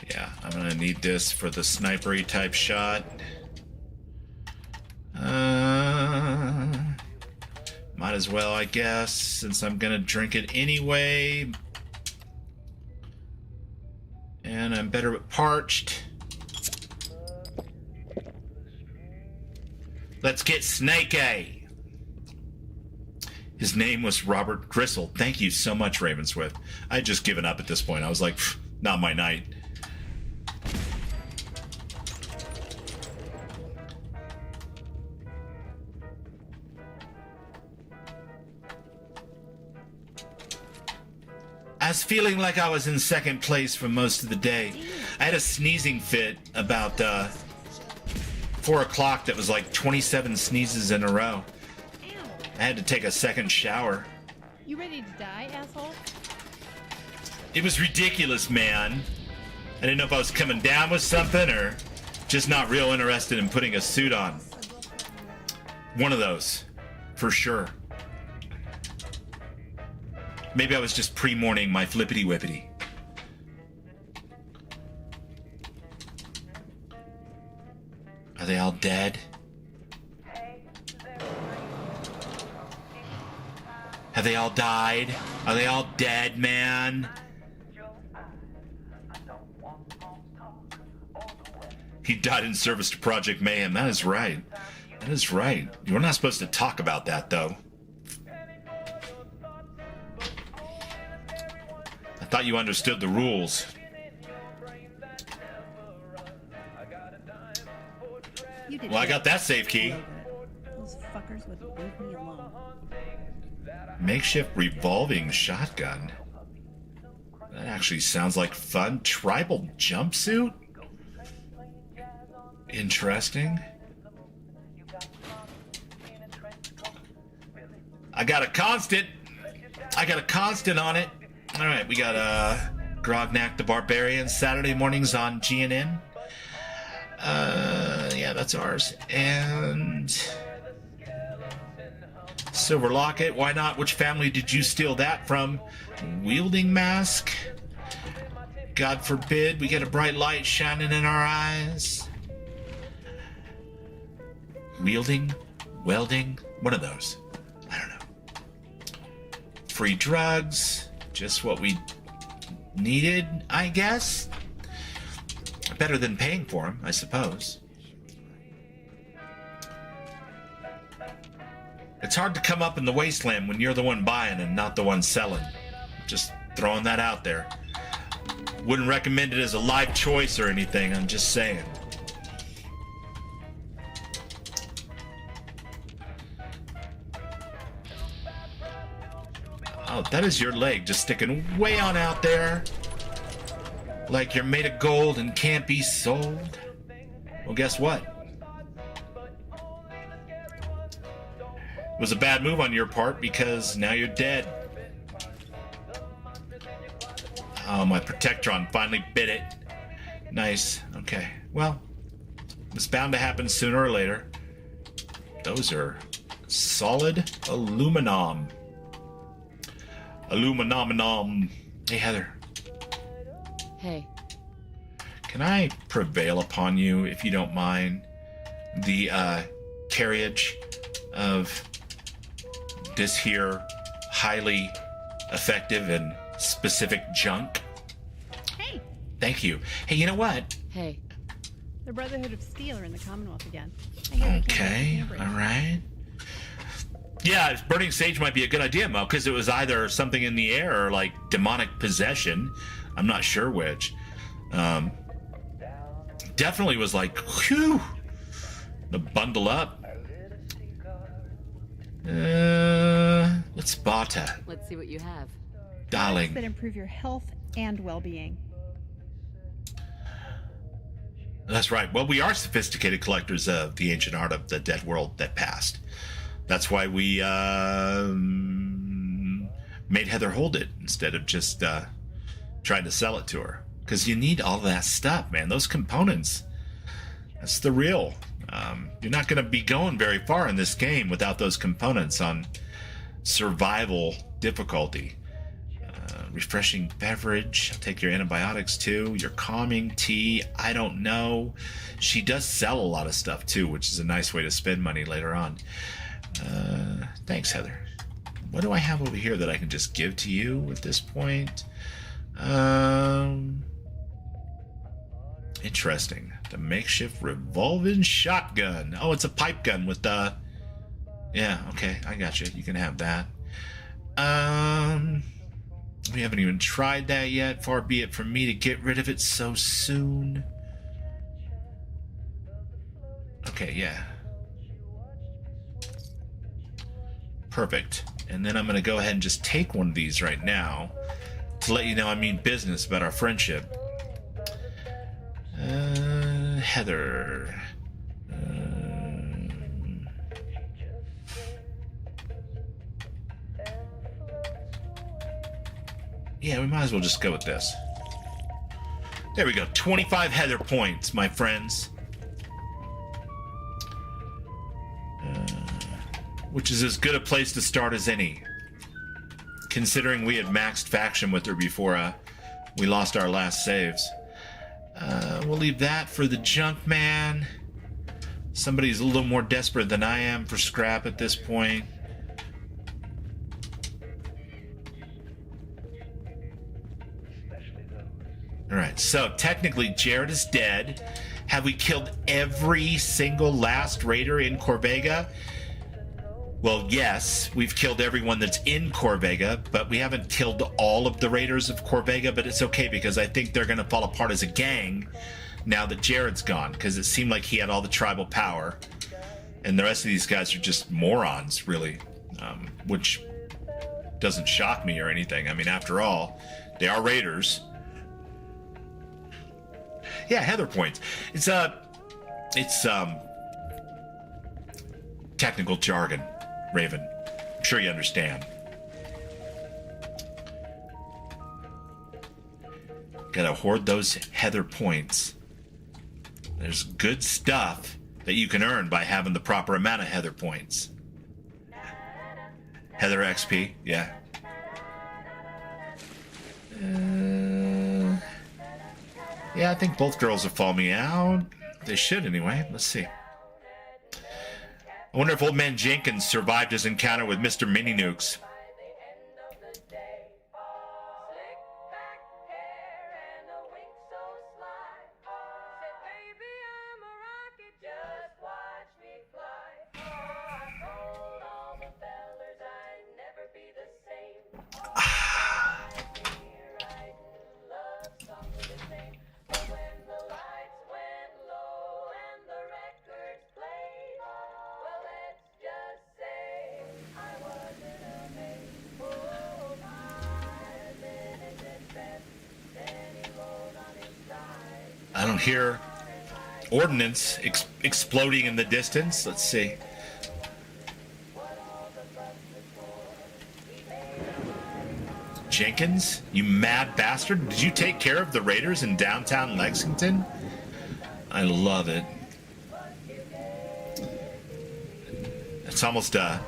Yeah, I'm gonna need this for the snipery type shot. Might as well, I guess, since I'm gonna drink it anyway. And I'm better with parched. Let's get Snake-A. His name was Robert Gristle. Thank you so much, Ravensworth. I had just given up at this point. I was like, not my night. I was feeling like I was in second place for most of the day. I had a sneezing fit about 4 o'clock that was like 27 sneezes in a row. I had to take a second shower. You ready to die, asshole? It was ridiculous, man. I didn't know if I was coming down with something or just not real interested in putting a suit on. One of those, for sure. Maybe I was just pre-morning my flippity-whippity. Are they all dead? Have they all died? Are they all dead, man? He died in service to Project Mayhem. That is right. That is right. You're not supposed to talk about that, though. I thought you understood the rules. Well, I got that safe key. Those fuckers would leave me alone. Makeshift revolving shotgun. That actually sounds like fun. Tribal jumpsuit? Interesting. I got a constant. I got a constant on it. All right, we got Grognak the Barbarian Saturday mornings on GNN. Yeah, that's ours. And Silver Locket, why not? Which family did you steal that from? Wielding Mask. God forbid we get a bright light shining in our eyes. Wielding, welding, one of those. I don't know. Free drugs. Just what we needed, I guess. Better than paying for them, I suppose. It's hard to come up in the wasteland when you're the one buying and not the one selling. Just throwing that out there. Wouldn't recommend it as a life choice or anything, I'm just saying. Oh, that is your leg just sticking way on out there. Like you're made of gold and can't be sold. Well, guess what? It was a bad move on your part because now you're dead. Oh, my Protectron finally bit it. Nice. Okay. Well, it's bound to happen sooner or later. Those are solid aluminum. Aluminum. Hey, Heather. Hey. Can I prevail upon you, if you don't mind, the carriage of this here highly effective and specific junk. Hey, Thank you. Hey, you know what? Hey, the Brotherhood of Steel are in the Commonwealth again. I hear they came back Okay, from Cambridge. all right. Yeah, burning sage might be a good idea, Mo, because it was either something in the air or like demonic possession. I'm not sure which. Definitely was like, whew, the bundle up. What's Bata, let's see what you have. Products darling? that improve your health and well-being. That's right. Well, we are sophisticated collectors of the ancient art of the dead world that passed. That's why we made Heather hold it instead of just trying to sell it to her. Because you need all that stuff, man. Those components. That's the real. You're not going to be going very far in this game without those components on survival difficulty. Refreshing beverage. I'll take your antibiotics too. Your calming tea. I don't know. She does sell a lot of stuff too, which is a nice way to spend money later on. Thanks, Heather. What do I have over here that I can just give to you at this point? Interesting. The makeshift revolving shotgun. Oh, it's a pipe gun with the... Yeah, okay, I got you. You can have that. We haven't even tried that yet. Far be it from me to get rid of it so soon. Okay, yeah. Perfect. And then I'm going to go ahead and just take one of these right now to let you know I mean business about our friendship. Heather. Yeah, we might as well just go with this. There we go. 25 Heather points, my friends. Which is as good a place to start as any. Considering we had maxed faction with her before we lost our last saves. We'll leave that for the junk man. Somebody's a little more desperate than I am for scrap at this point. Alright, so technically Jared is dead. Have we killed every single last raider in Corvega? Well, yes, we've killed everyone that's in Corvega, but we haven't killed all of the raiders of Corvega, but it's okay because I think they're going to fall apart as a gang now that Jared's gone, because it seemed like he had all the tribal power, and the rest of these guys are just morons, really, which doesn't shock me or anything. I mean, after all, they are raiders. Yeah, Heather points. It's technical jargon, Raven. I'm sure you understand. Gotta hoard those Heather points. There's good stuff that you can earn by having the proper amount of Heather points. Heather XP, yeah. Yeah, I think both girls will follow me out. They should anyway. Let's see. I wonder if Old Man Jenkins survived his encounter with Mr. Mini Nukes. I don't hear ordnance exploding in the distance. Let's see. Jenkins, you mad bastard. Did you take care of the raiders in downtown Lexington? I love it. It's almost a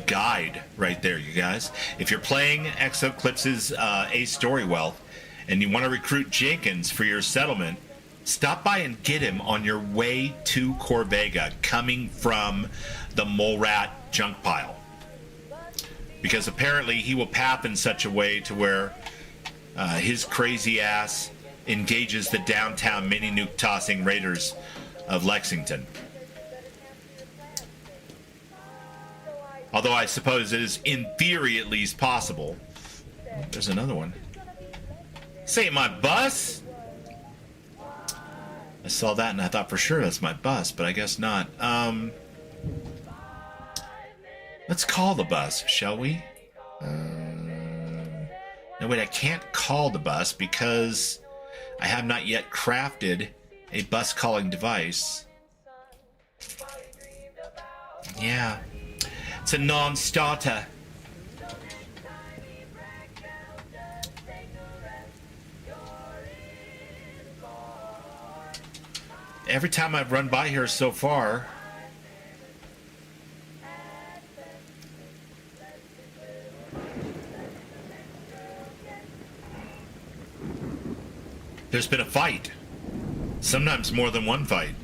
guide right there, you guys. If you're playing Exoclipse's A Story Wealth and you want to recruit Jenkins for your settlement, stop by and get him on your way to Corvega, coming from the Mole Rat junk pile. because apparently he will path in such a way to where his crazy ass engages the downtown mini-nuke tossing raiders of Lexington. Although I suppose it is, in theory at least, possible. There's another one. This ain't my bus! I saw that and I thought for sure that's my bus, but I guess not. Let's call the bus, shall we? No, wait, I can't call the bus because I have not yet crafted a bus calling device. Yeah. It's a non-starter. Every time I've run by here so far, there's been a fight. Sometimes more than one fight.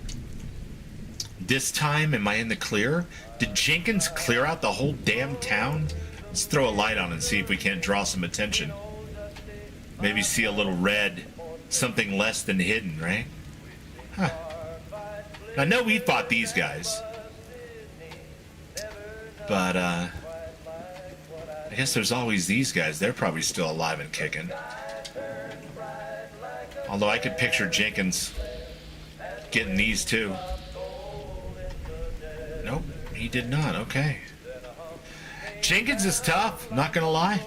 This time, am I in the clear? Did Jenkins clear out the whole damn town? Let's throw a light on and see if we can't draw some attention. Maybe see a little red. Something less than hidden, right? Huh. I know we fought these guys. But, I guess there's always these guys. They're probably still alive and kicking. Although I could picture Jenkins getting these too. Nope, he did not. Okay. Jenkins is tough, not gonna lie.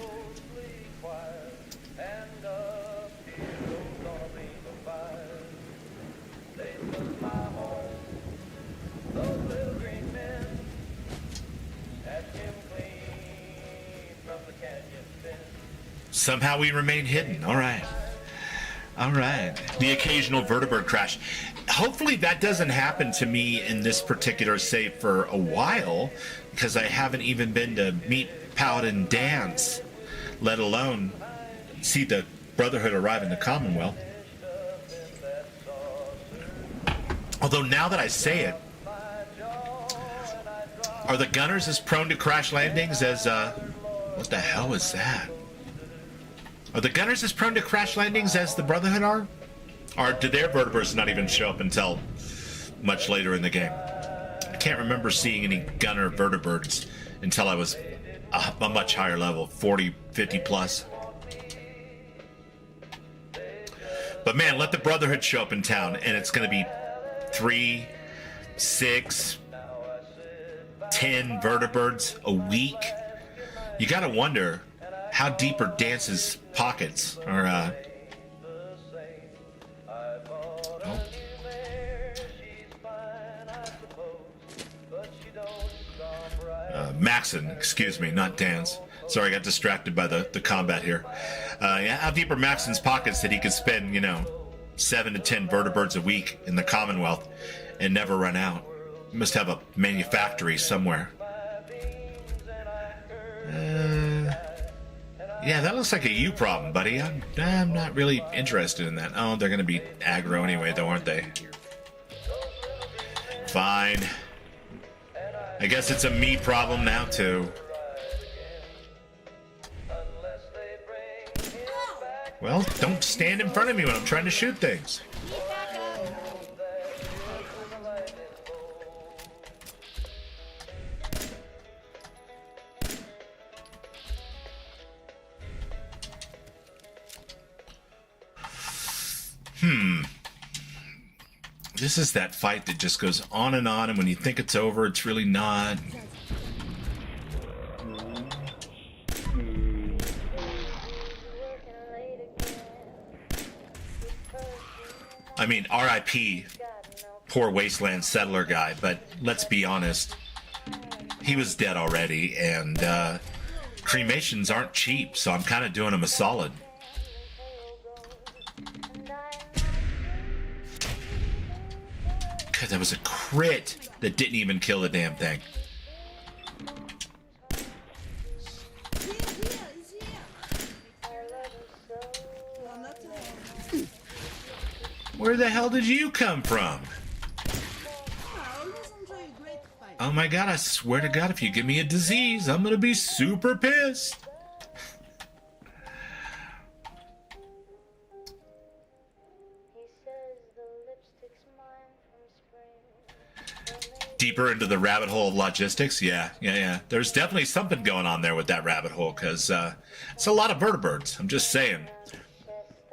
Somehow we remain hidden. All right. All right. The occasional vertibird crash. Hopefully that doesn't happen to me in this particular save for a while, because I haven't even been to meet Paladin dance, let alone see the Brotherhood arrive in the Commonwealth. Although now that I say it, are the gunners as prone to crash landings as, what the hell was that? Are the gunners as prone to crash landings as the Brotherhood are? Or do their vertebrates not even show up until much later in the game? I can't remember seeing any gunner vertebrates until I was a much higher level, 40, 50 plus. But man, let the Brotherhood show up in town and it's going to be 3, 6, 10 vertebrates a week. You got to wonder how deep are Dance's pockets? Or, Maxon, excuse me, not Dance. Sorry, I got distracted by the combat here. Yeah, how deep are Maxon's pockets that he could spend, 7 to 10 vertebrates a week in the Commonwealth and never run out? He must have a manufactory somewhere. Yeah, that looks like a you problem, buddy. I'm not really interested in that. Oh, they're going to be aggro anyway, though, aren't they? Fine. I guess it's a me problem now, too. Well, don't stand in front of me when I'm trying to shoot things. This is that fight that just goes on, and when you think it's over, it's really not. I mean, R.I.P. poor Wasteland Settler guy, but let's be honest. He was dead already, and cremations aren't cheap, so I'm kind of doing him a solid. That was a crit that didn't even kill the damn thing. Where the hell did you come from? Oh my god, I swear to god, if you give me a disease, I'm gonna be super pissed. Deeper into the rabbit hole of logistics, yeah. There's definitely something going on there with that rabbit hole, because it's a lot of vertebrates. I'm just saying.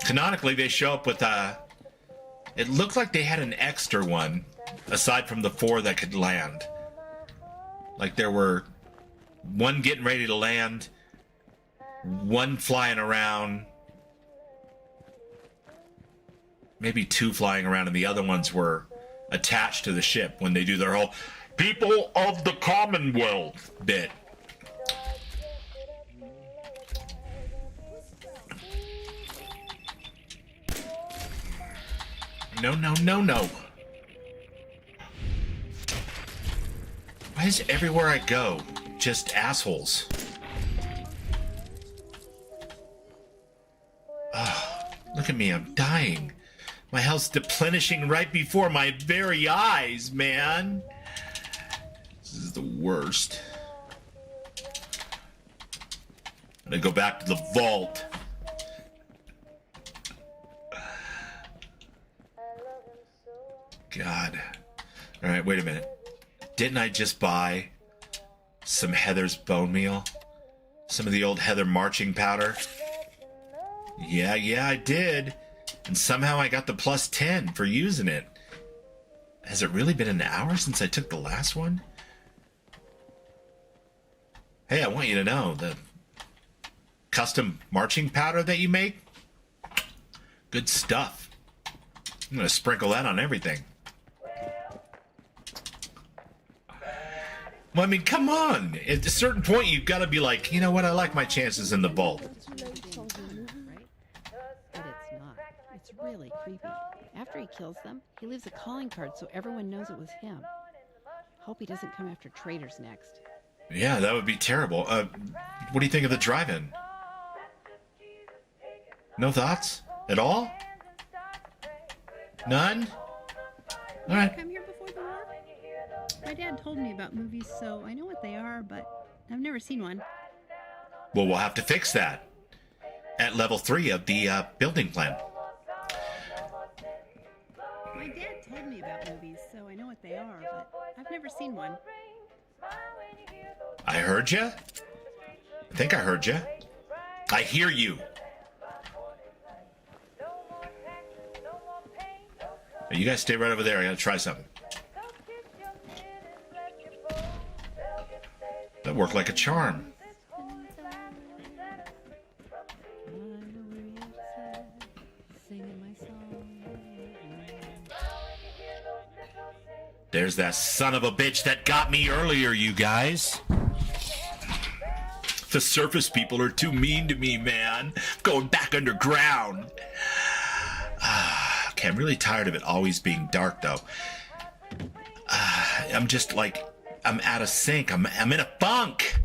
Canonically, they show up with it looked like they had an extra one, aside from the 4 that could land. Like there were 1 getting ready to land, 1 flying around, maybe 2 flying around, and the other ones were attached to the ship when they do their whole people of the Commonwealth bit. No. Why is everywhere I go just assholes? Oh, look at me, I'm dying. My health's deplenishing right before my very eyes, man. This is the worst. I'm gonna go back to the vault. God. Alright, wait a minute. Didn't I just buy some Heather's bone meal? Some of the old Heather marching powder? Yeah, I did. And somehow I got the plus 10 for using it. Has it really been an hour since I took the last one? Hey, I want you to know, the custom marching powder that you make, good stuff. I'm going to sprinkle that on everything. Well, I mean, come on. At a certain point, you've got to be like, you know what, I like my chances in the vault. Really creepy. After he kills them, he leaves a calling card so everyone knows it was him. Hope he doesn't come after traitors next. Yeah, that would be terrible. What do you think of the drive-in? No thoughts? At all? None? Alright. Come here before the war? My dad told me about movies, so I know what they are, but I've never seen one. Well, we'll have to fix that at level 3 of the building plan. My dad told me about movies, so I know what they are, but I've never seen one. I heard you? I think I heard you. I hear you. You guys stay right over there. I gotta try something. That worked like a charm. There's that son of a bitch that got me earlier, you guys. The surface people are too mean to me, man. Going back underground. Okay, I'm really tired of it always being dark, though. I'm just like, I'm out of sync. I'm in a funk.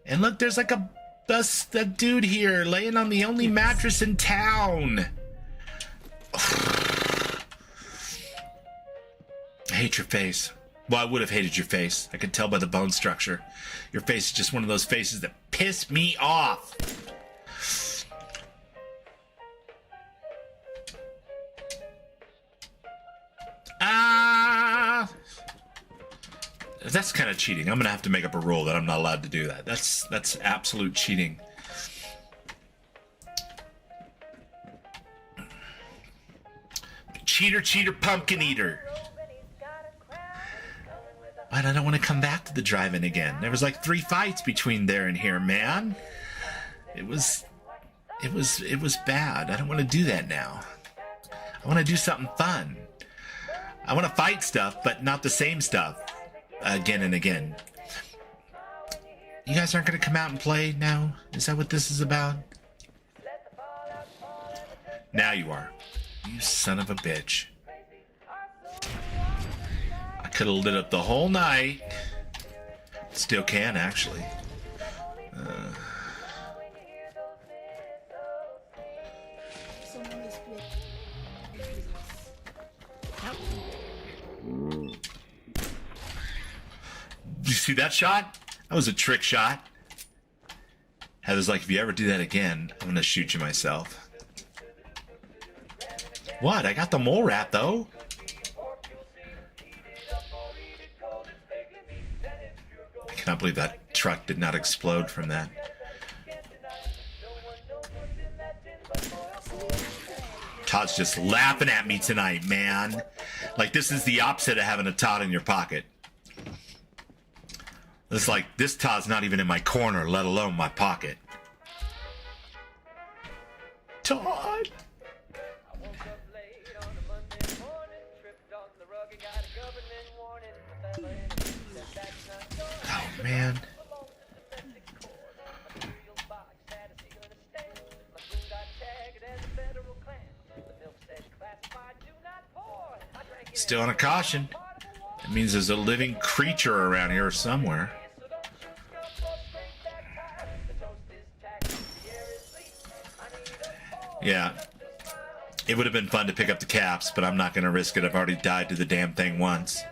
And look, there's like a dude here laying on the only mattress in town. I hate your face. Well, I would have hated your face. I could tell by the bone structure. Your face is just one of those faces that piss me off. That's kind of cheating. I'm gonna have to make up a rule that I'm not allowed to do that. That's absolute cheating. Cheater, pumpkin eater. But I don't want to come back to the drive-in again. There was like 3 fights between there and here, man. It was bad. I don't want to do that now. I want to do something fun. I want to fight stuff, but not the same stuff again and again. You guys aren't going to come out and play now? Is that what this is about? Now you are. You son of a bitch. I could have lit up the whole night. Still can, actually. you see that shot? That was a trick shot. Heather's like, if you ever do that again, I'm gonna shoot you myself. What? I got the mole rat though. I cannot believe that truck did not explode from that. Todd's just laughing at me tonight, man. Like, this is the opposite of having a Todd in your pocket. It's like, this Todd's not even in my corner, let alone my pocket. Todd! Oh, man. Still on a caution. That means there's a living creature around here somewhere. Yeah. It would have been fun to pick up the caps, but I'm not going to risk it. I've already died to the damn thing once.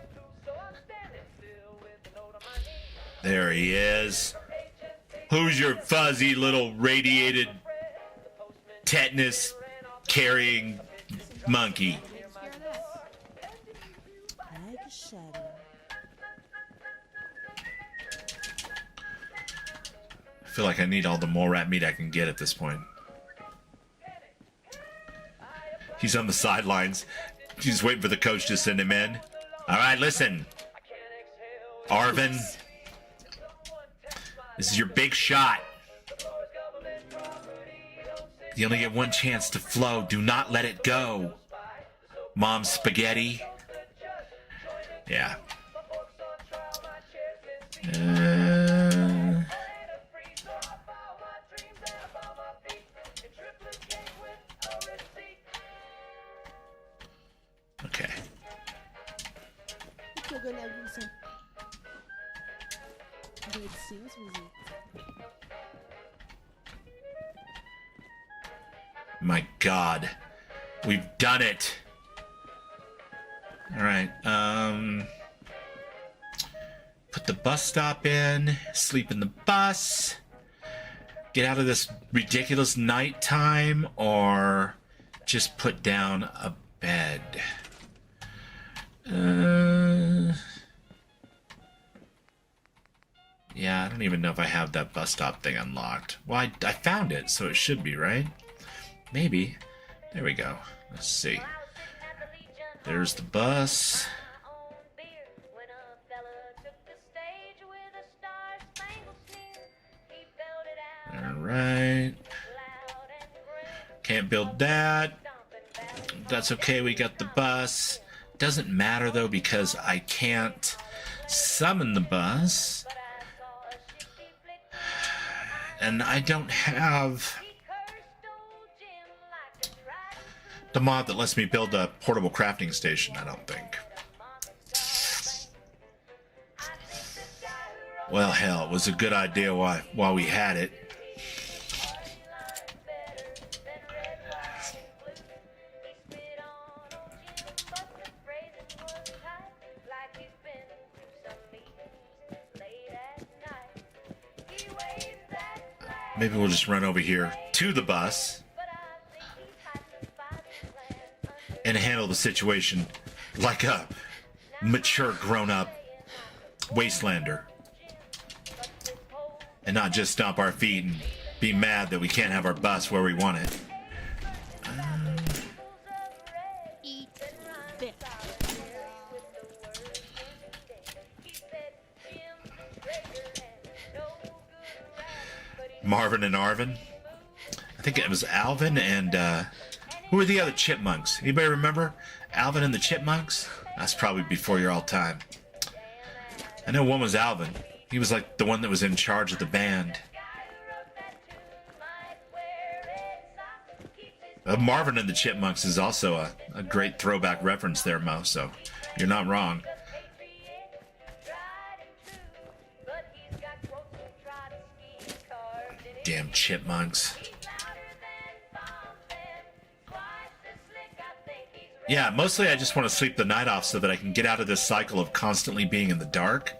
There he is. Who's your fuzzy little radiated tetanus carrying monkey? I feel like I need all the mole rat meat I can get at this point. He's on the sidelines. He's waiting for the coach to send him in. All right, listen. Arvin, this is your big shot. You only get one chance to flow. Do not let it go. Mom spaghetti. Yeah. Okay. My God. We've done it. All right. Put the bus stop in. Sleep in the bus. Get out of this ridiculous nighttime, or just put down a bed. Yeah, I don't even know if I have that bus stop thing unlocked. Well, I found it, so it should be, right? Maybe. There we go. Let's see. There's the bus. Alright. Can't build that. That's okay, we got the bus. Doesn't matter though, because I can't summon the bus. And I don't have the mod that lets me build a portable crafting station, I don't think. Well, hell, it was a good idea while we had it. Maybe we'll just run over here to the bus and handle the situation like a mature, grown-up wastelander. And not just stomp our feet and be mad that we can't have our bus where we want it. Marvin and Arvin. I think it was Alvin and who were the other chipmunks? Anybody remember? Alvin and the Chipmunks? That's probably before your all time. I know one was Alvin. He was like the one that was in charge of the band. Marvin and the Chipmunks is also a great throwback reference there, Mo, so you're not wrong. Damn chipmunks. Yeah, mostly I just want to sleep the night off so that I can get out of this cycle of constantly being in the dark.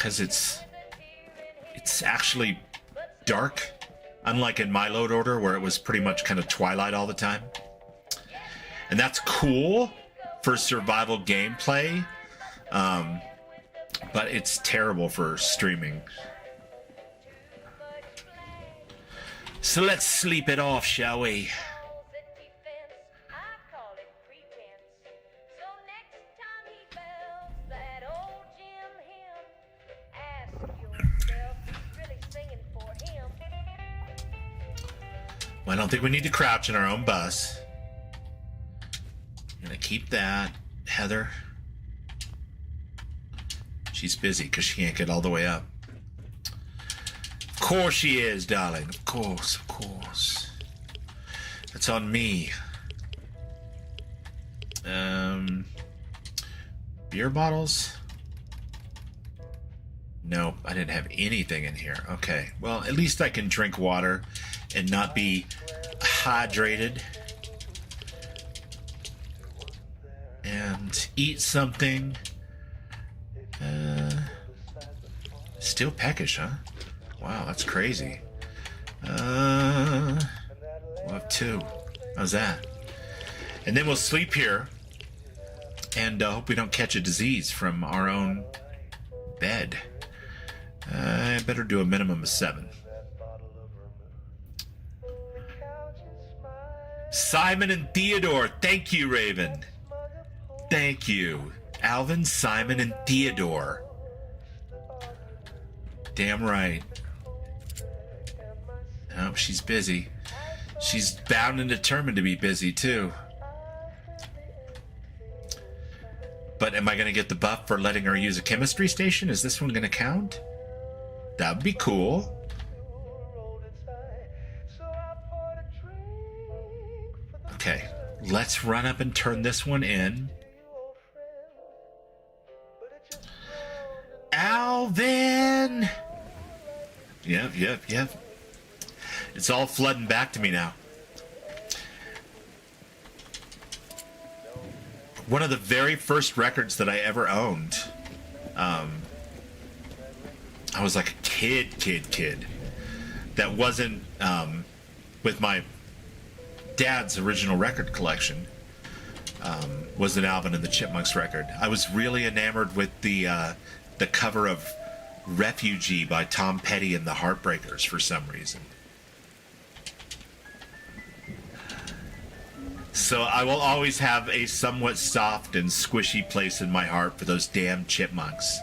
because it's actually dark, unlike in my load order where it was pretty much kind of twilight all the time. And that's cool for survival gameplay, but it's terrible for streaming. So let's sleep it off, shall we? Well, I don't think we need to crouch in our own bus. I'm gonna keep that. Heather. She's busy because she can't get all the way up. Of course she is, darling. Of course, of course. That's on me. Beer bottles? Nope, I didn't have anything in here. Okay, well, at least I can drink water and not be hydrated. And eat something. Still peckish, huh? Wow, that's crazy. We'll have 2. How's that? And then we'll sleep here. And hope we don't catch a disease from our own bed. I better do a minimum of 7. Simon and Theodore. Thank you, Raven. Thank you. Alvin, Simon, and Theodore. Damn right. Oh, she's busy. She's bound and determined to be busy, too. But am I going to get the buff for letting her use a chemistry station? Is this one going to count? That would be cool. Okay, let's run up and turn this one in. Alvin! Yep. It's all flooding back to me now. One of the very first records that I ever owned. I was like a kid. That wasn't with my dad's original record collection. Was an Alvin and the Chipmunks record. I was really enamored with the cover of Refugee by Tom Petty and the Heartbreakers for some reason. So I will always have a somewhat soft and squishy place in my heart for those damn chipmunks.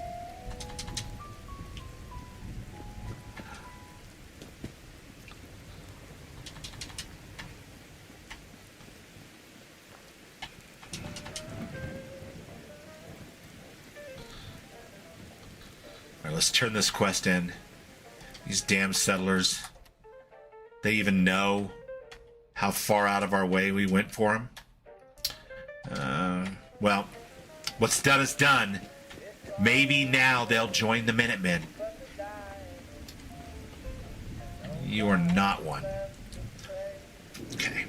Alright, let's turn this quest in. These damn settlers. They even know how far out of our way we went for them. Well, what's done is done. Maybe now they'll join the Minutemen. You are not one. Okay.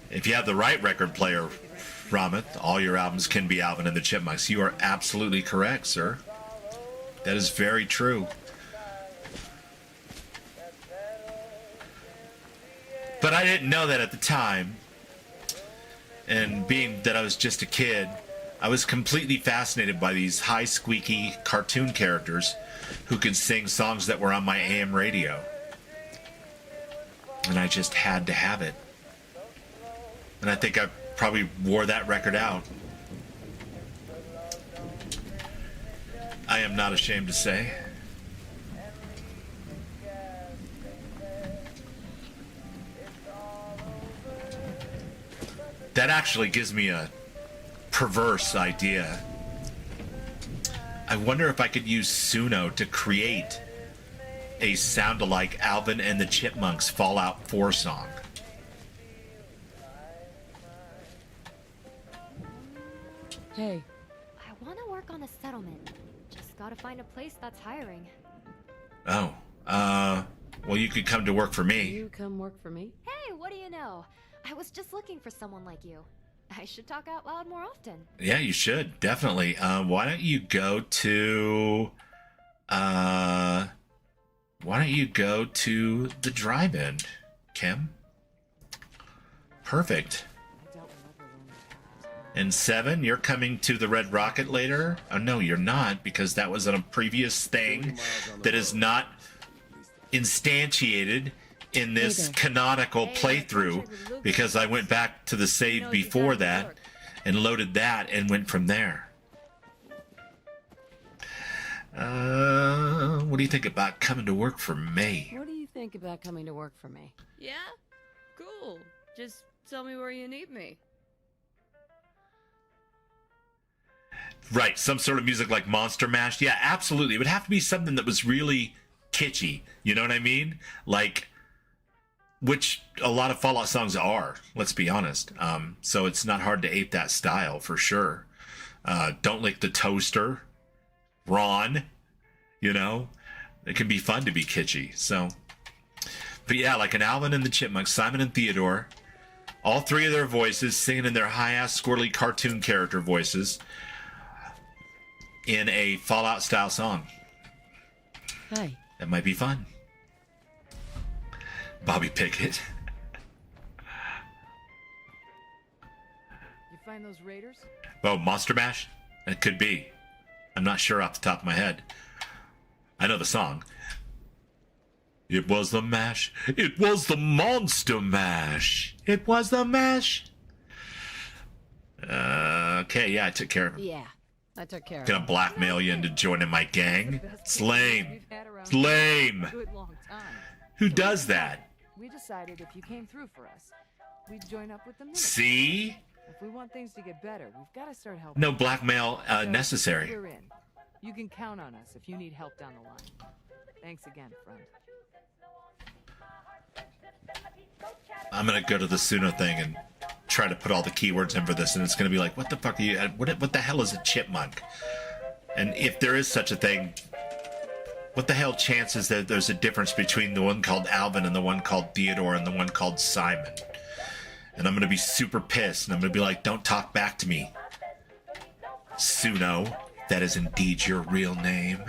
If you have the right record player, Ramith, all your albums can be Alvin and the Chipmunks. You are absolutely correct, sir. That is very true. But I didn't know that at the time. And being that I was just a kid, I was completely fascinated by these high squeaky cartoon characters who could sing songs that were on my AM radio. And I just had to have it. And I think I probably wore that record out. I am not ashamed to say. That actually gives me a perverse idea. I wonder if I could use Suno to create a sound-alike Alvin and the Chipmunks Fallout 4 song. Hey. I want to work on a settlement. Just gotta find a place that's hiring. Oh, well, you could come to work for me. You come work for me? Hey, what do you know? I was just looking for someone like you. I should talk out loud more often. Yeah, you should, definitely. Why don't you go to the drive-in, Kim? Perfect. And 7, you're coming to the Red Rocket later? Oh, no, you're not, because that was on a previous thing that is not instantiated in this canonical playthrough, because I went back to the save before that and loaded that and went from there. What do you think about coming to work for me? What do you think about coming to work for me? Yeah? Cool. Just tell me where you need me. Right, some sort of music like Monster Mash. Yeah, absolutely. It would have to be something that was really kitschy. You know what I mean? Like, which a lot of Fallout songs are, let's be honest. So it's not hard to ape that style, for sure. Don't Lick the Toaster. Ron. You know? It can be fun to be kitschy. So, but yeah, like an Alvin and the Chipmunks, Simon and Theodore. All 3 of their voices singing in their high-ass, squirrely cartoon character voices in a Fallout-style song. Hey. That might be fun. Bobby Pickett. You find those raiders? Oh, Monster Mash? It could be. I'm not sure off the top of my head. I know the song. It was the mash. It was the Monster Mash. It was the mash. Okay, yeah, I took care of him. Yeah, I took care of Gonna him. blackmail you into joining my gang? It's lame. It's lame. Who does that? We decided if you came through for us, we'd join up with the Minutemen. See? If we want things to get better, we've got to start helping. No blackmail So, necessary. We're in. You can count on us if you need help down the line. Thanks again, friend. I'm gonna go to the Suno thing and try to put all the keywords in for this, and it's gonna be like, what the fuck are you? What the hell is a chipmunk? And if there is such a thing, what the hell chances that there's a difference between the one called Alvin and the one called Theodore and the one called Simon? And I'm gonna be super pissed, and I'm gonna be like, don't talk back to me, Suno. That is indeed your real name.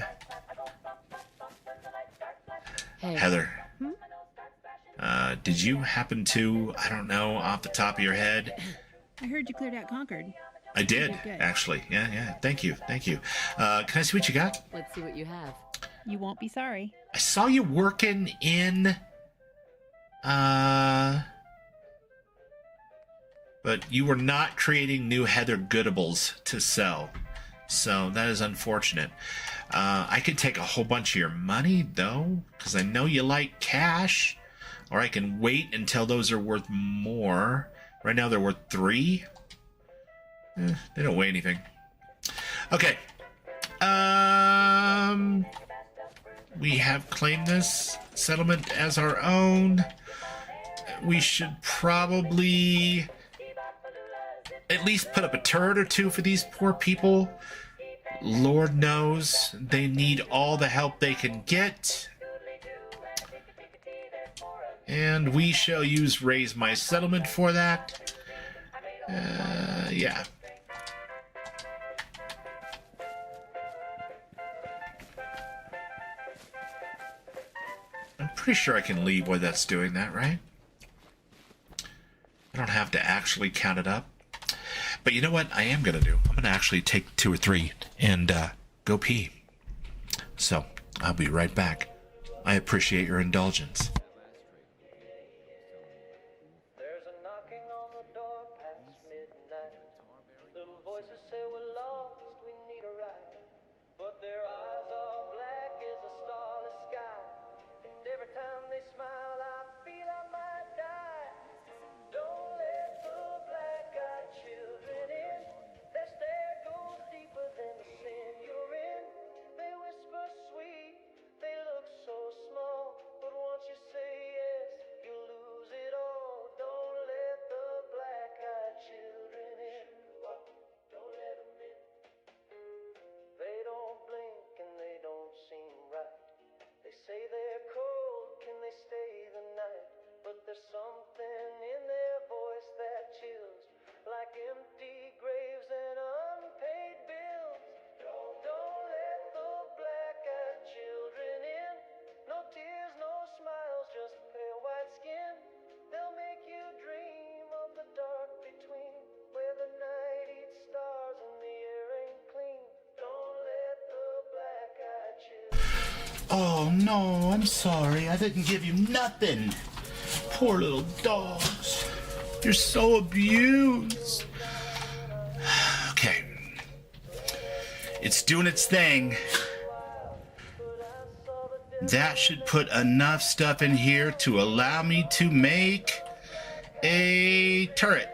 Hey. Heather. Did you happen to, I don't know, off the top of your head? I heard you cleared out Concord. I did, Good. actually. Yeah. Thank you. Can I see what you got? Let's see what you have. You won't be sorry. I saw you working in, but you were not creating new Heather Goodables to sell. So that is unfortunate. I could take a whole bunch of your money, though, because I know you like cash. Or I can wait until those are worth more. Right now they're worth 3. They don't weigh anything. Okay. We have claimed this settlement as our own. We should probably at least put up a turret or 2 for these poor people. Lord knows they need all the help they can get. And we shall use Raise My Settlement for that. Yeah. I'm pretty sure I can leave while that's doing that, right? I don't have to actually count it up. But you know what I am going to do? I'm going to actually take 2 or 3 and go pee. So, I'll be right back. I appreciate your indulgence. You say Oh, no, I'm sorry. I didn't give you nothing. Poor little dogs. You're so abused. Okay. It's doing its thing. That should put enough stuff in here to allow me to make a turret.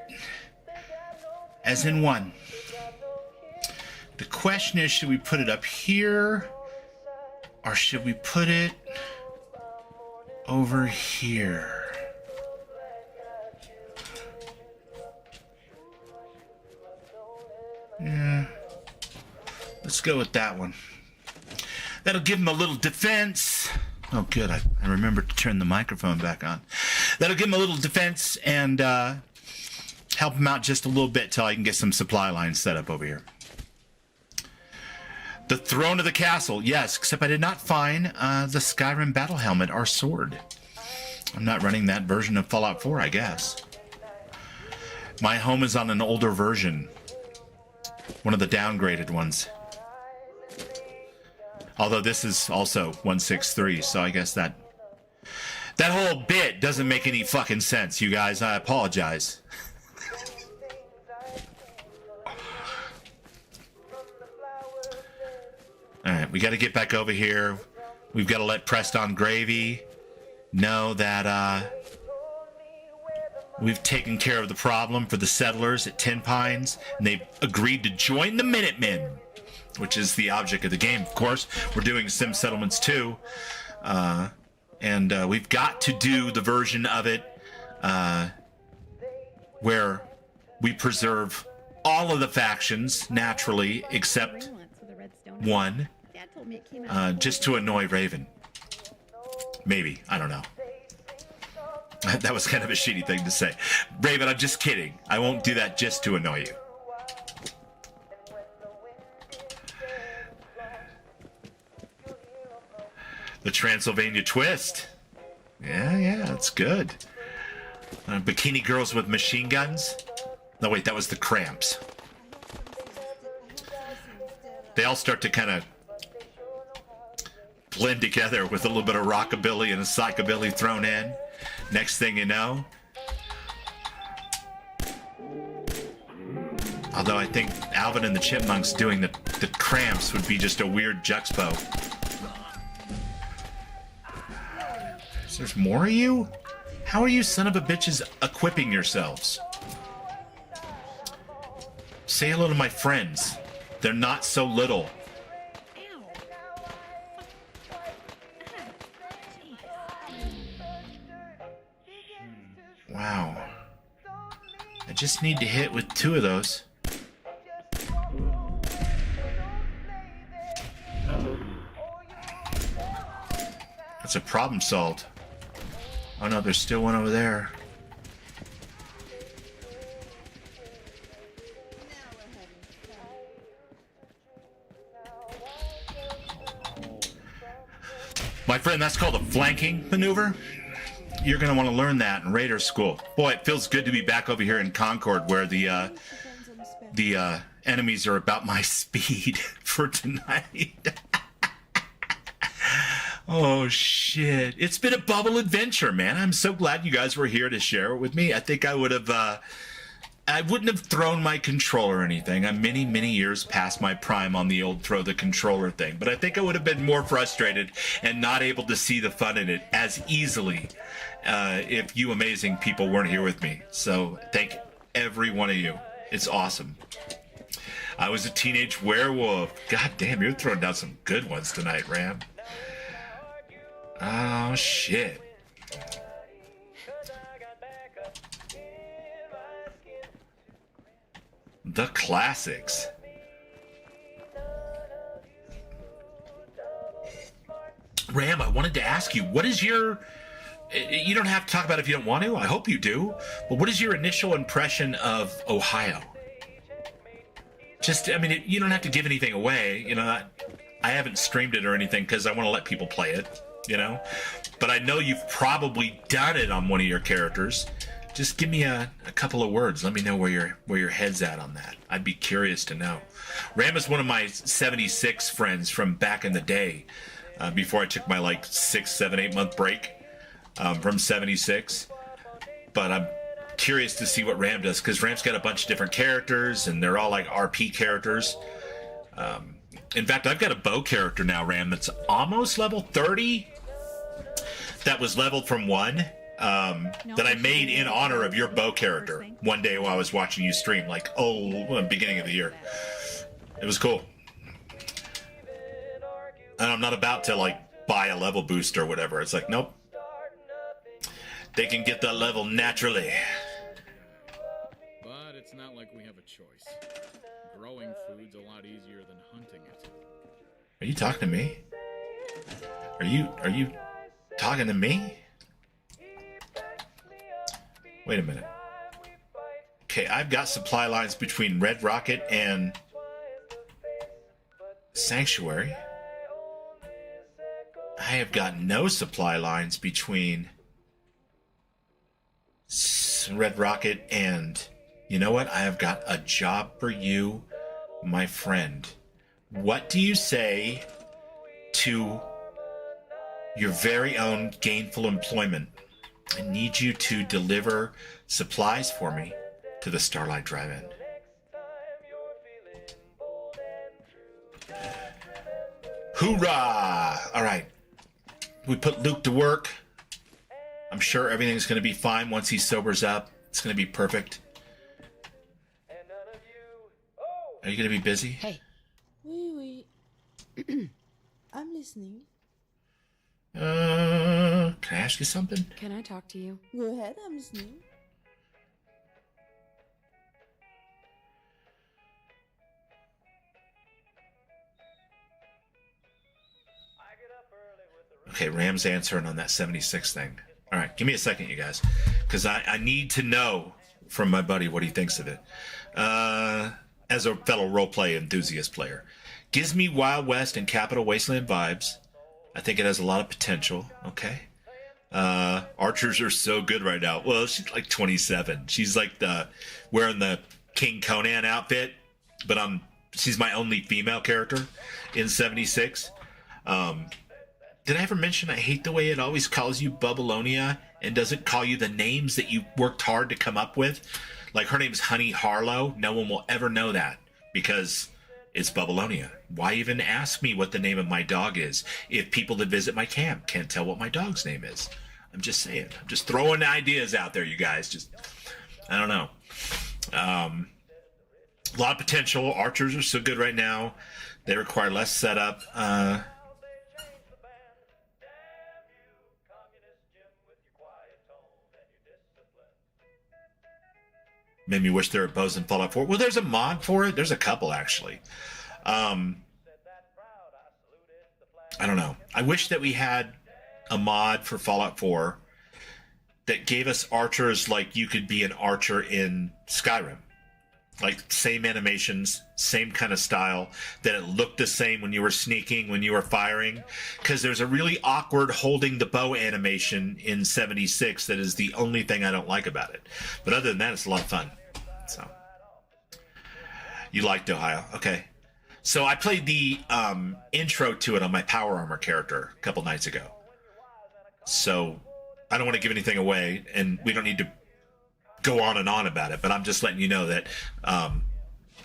As in one. The question is, should we put it up here? Or should we put it over here? Yeah. Let's go with that one. That'll give him a little defense. Oh, good. I remembered to turn the microphone back on. That'll give him a little defense and help him out just a little bit till I can get some supply lines set up over here. The throne of the castle. Yes, except I did not find the Skyrim battle helmet or sword. I'm not running that version of Fallout 4, I guess. My home is on an older version. One of the downgraded ones. Although this is also 163, so I guess that whole bit doesn't make any fucking sense, you guys. I apologize. Alright, we got to get back over here. We've got to let Pressed on Gravy know that we've taken care of the problem for the settlers at Ten Pines, and they've agreed to join the Minutemen, which is the object of the game, of course. We're doing Sim Settlements 2, and we've got to do the version of it where we preserve all of the factions, naturally, except one, just to annoy Raven. Maybe. I don't know. That was kind of a shitty thing to say. Raven, I'm just kidding. I won't do that just to annoy you. The Transylvania twist. Yeah, that's good. Bikini girls with machine guns. No, wait, that was the Cramps. They all start to kind of blend together with a little bit of rockabilly and a psychobilly thrown in. Next thing you know. Although I think Alvin and the Chipmunks doing the Cramps would be just a weird juxtapo. There's more of you? How are you son of a bitches equipping yourselves? Say hello to my friends. They're not so little. Wow. I just need to hit with 2 of those. That's a problem solved. Oh no, there's still one over there. My friend, that's called a flanking maneuver. You're going to want to learn that in Raider School. Boy, it feels good to be back over here in Concord where the enemies are about my speed for tonight. Oh, shit. It's been a bubble adventure, man. I'm so glad you guys were here to share it with me. I think I would have... I wouldn't have thrown my controller or anything. I'm many, many years past my prime on the old throw the controller thing. But I think I would have been more frustrated and not able to see the fun in it as easily if you amazing people weren't here with me. So thank every one of you. It's awesome. I was a teenage werewolf. God damn, you're throwing down some good ones tonight, Ram. Oh, shit. The classics. Ram, I wanted to ask you, what is your... You don't have to talk about it if you don't want to. I hope you do. But what is your initial impression of Ohio? Just, I mean, you don't have to give anything away. You know, I haven't streamed it or anything because I want to let people play it, you know? But I know you've probably done it on one of your characters. Just give me a couple of words. Let me know where your head's at on that. I'd be curious to know. Ram is one of my 76 friends from back in the day. before I took my like 6, 7, 8 month break from 76. But I'm curious to see what Ram does, because Ram's got a bunch of different characters, and they're all like RP characters. In fact, I've got a bow character now, Ram, that's almost level 30. That was leveled from 1. That I made in honor of your bow character one day while I was watching you stream, like, beginning of the year. It was cool. And I'm not about to, like, buy a level boost or whatever. It's like, nope. They can get that level naturally. But it's not like we have a choice. Growing food's a lot easier than hunting it. Are you talking to me? Are you talking to me? Wait a minute. Okay, I've got supply lines between Red Rocket and Sanctuary. I have got no supply lines between Red Rocket and... You know what? I have got a job for you, my friend. What do you say to your very own gainful employment? I need you to deliver supplies for me to the Starlight Drive-In. Hoorah! All right. We put Luke to work. I'm sure everything's going to be fine once he sobers up. It's going to be perfect. Are you going to be busy? Hey. Oui. I'm listening. Can I ask you something? Can I talk to you? Go ahead, I'm listening. Okay, Ram's answering on that 76 thing. All right, give me a second, you guys, because I need to know from my buddy what he thinks of it. As a fellow roleplay enthusiast player, gives me Wild West and Capital Wasteland vibes. I think it has a lot of potential. Okay. Archers are so good right now. Well, she's like 27. She's like wearing the King Conan outfit, but she's my only female character in 76. Did I ever mention I hate the way it always calls you Babylonia and doesn't call you the names that you worked hard to come up with? Like, her name's Honey Harlow. No one will ever know that because it's Babylonia. Why even ask me what the name of my dog is if people that visit my camp can't tell what my dog's name is? I'm just saying. I'm just throwing ideas out there, you guys. Just, I don't know. A lot of potential. Archers are so good right now. They require less setup. Made me wish there were bows in Fallout 4. Well, there's a mod for it. There's a couple, actually. I don't know. I wish that we had a mod for Fallout 4 that gave us archers like you could be an archer in Skyrim. Like, same animations, same kind of style, that it looked the same when you were sneaking, when you were firing. Because there's a really awkward holding the bow animation in 76 that is the only thing I don't like about it. But other than that, it's a lot of fun. So, you liked Ohio. Okay. So I played the intro to it on my Power Armor character a couple nights ago. So I don't want to give anything away, and we don't need to go on and on about it, but I'm just letting you know that I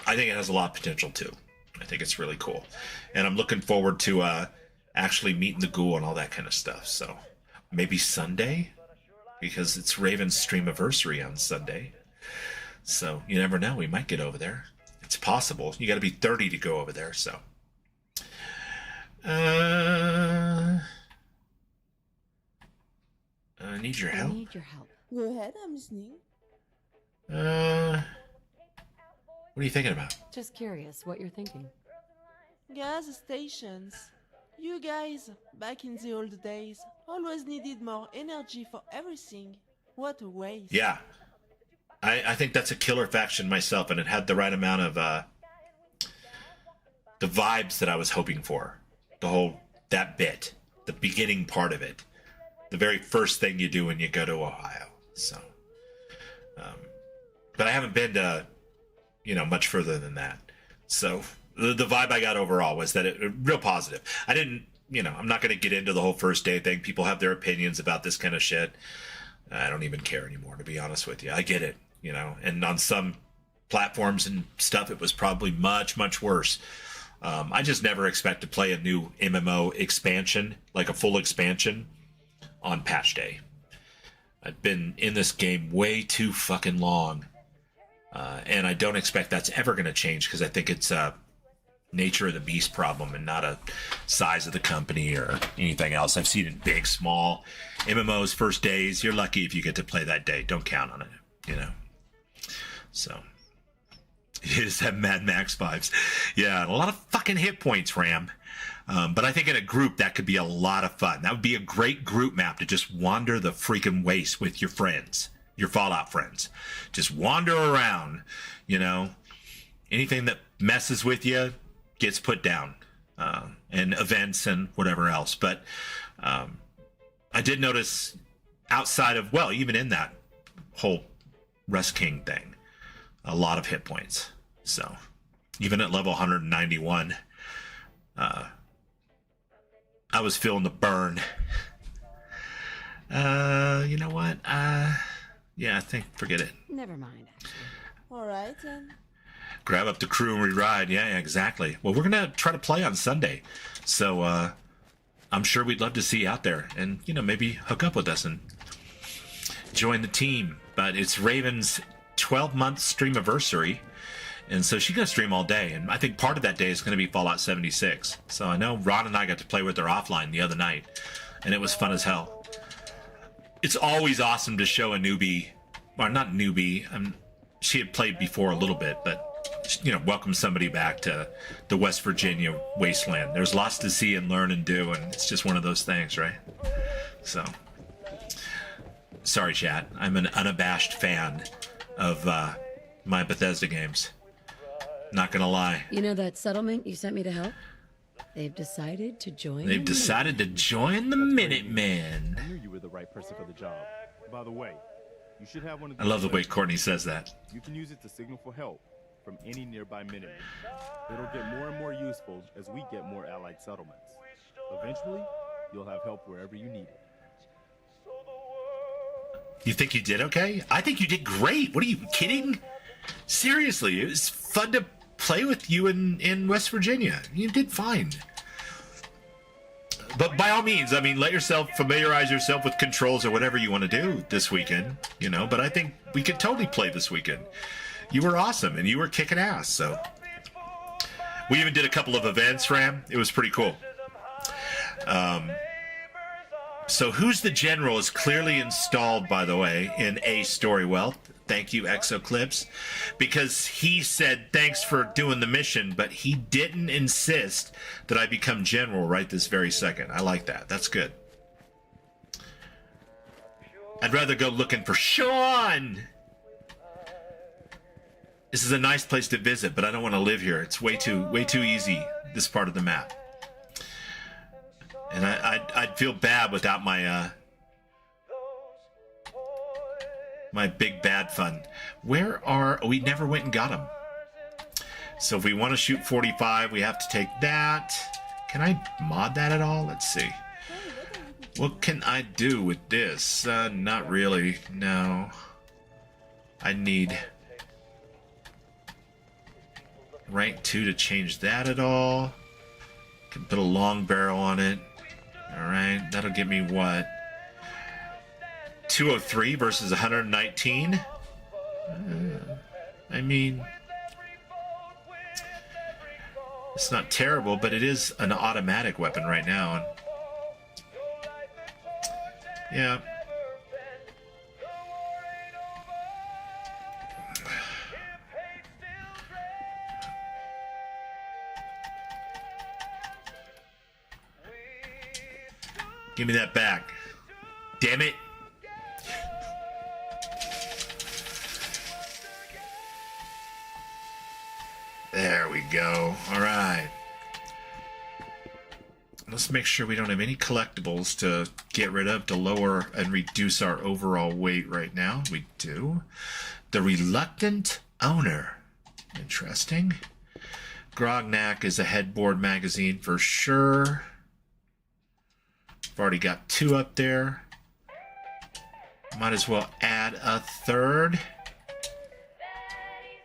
think it has a lot of potential too. I think it's really cool, and I'm looking forward to actually meeting the ghoul and all that kind of stuff. So maybe Sunday, because it's Raven's streamiversary on Sunday. So you never know, we might get over there. It's possible. You got to be 30 to go over there. So I need your help. I need your help. Go ahead, I'm listening. What are you thinking about? Just curious what you're thinking. Gas stations. You guys, back in the old days, always needed more energy for everything. What a waste. Yeah. I think that's a killer faction myself, and it had the right amount of the vibes that I was hoping for. That bit. The beginning part of it. The very first thing you do when you go to Ohio. So, but I haven't been to, much further than that. So the vibe I got overall was that it real positive. I didn't I'm not going to get into the whole first day thing. People have their opinions about this kind of shit. I don't even care anymore, to be honest with you. I get it, and on some platforms and stuff, it was probably much, much worse. I just never expect to play a new MMO expansion, like a full expansion, on patch day. I've been in this game way too fucking long. And I don't expect that's ever going to change, because I think it's a nature of the beast problem and not a size of the company or anything else. I've seen it big, small. MMOs first days, you're lucky if you get to play that day. Don't count on it, So, you just have Mad Max vibes. Yeah, a lot of fucking hit points, Ram. But I think in a group, that could be a lot of fun. That would be a great group map to just wander the freaking waste with your friends. Your Fallout friends. Just wander around, anything that messes with you gets put down, and events and whatever else. But I did notice outside of, even in that whole Rust King thing, a lot of hit points. So even at level 191, I was feeling the burn. You know what? Yeah, I think forget it. Never mind, actually. Alright then. Grab up the crew and re-ride. Yeah, exactly. Well, we're going to try to play on Sunday. So I'm sure we'd love to see you out there and, maybe hook up with us and join the team. But it's Raven's 12-month streamiversary. And so she's going to stream all day. And I think part of that day is going to be Fallout 76. So I know Ron and I got to play with her offline the other night. And it was fun as hell. It's always awesome to show a newbie, or not newbie, she had played before a little bit, but, welcome somebody back to the West Virginia wasteland. There's lots to see and learn and do, and it's just one of those things, right? So, sorry, chat. I'm an unabashed fan of my Bethesda games. Not gonna lie. You know that settlement you sent me to help? They've decided to join. They've decided to join the Minutemen. I knew you were the right person for the job. By the way, you should have one of I love the way Courtney says that. You can use it to signal for help from any nearby Minutemen. It'll get more and more useful as we get more allied settlements. Eventually, you'll have help wherever you need it. You think you did okay? I think you did great. What are you kidding? Seriously, it was fun to play with you in West Virginia. You did fine. But by all means, let yourself familiarize yourself with controls or whatever you want to do this weekend, but I think we could totally play this weekend. You were awesome and you were kicking ass. So we even did a couple of events, Ram. It was pretty cool. So Who's the General is clearly installed, by the way, in A Storywell. Thank you, Exoclips, because he said thanks for doing the mission, but he didn't insist that I become general right this very second. I like that. That's good. I'd rather go looking for Sean. This is a nice place to visit, but I don't want to live here. It's way too easy, this part of the map. And I'd feel bad without my my big bad fun. We never went and got them. So if we want to shoot 45, we have to take that. Can I mod that at all? Let's see. What can I do with this? Not really. No. I need rank 2 to change that at all. Can put a long barrel on it. Alright, that'll give me what? 203 versus 119? It's not terrible, but it is an automatic weapon right now. And yeah. Give me that back. Damn it. There we go. All right. Let's make sure we don't have any collectibles to get rid of to lower and reduce our overall weight right now. We do. The Reluctant Owner. Interesting. Grognak is a headboard magazine for sure. already got 2 up there. Might as well add a 3rd.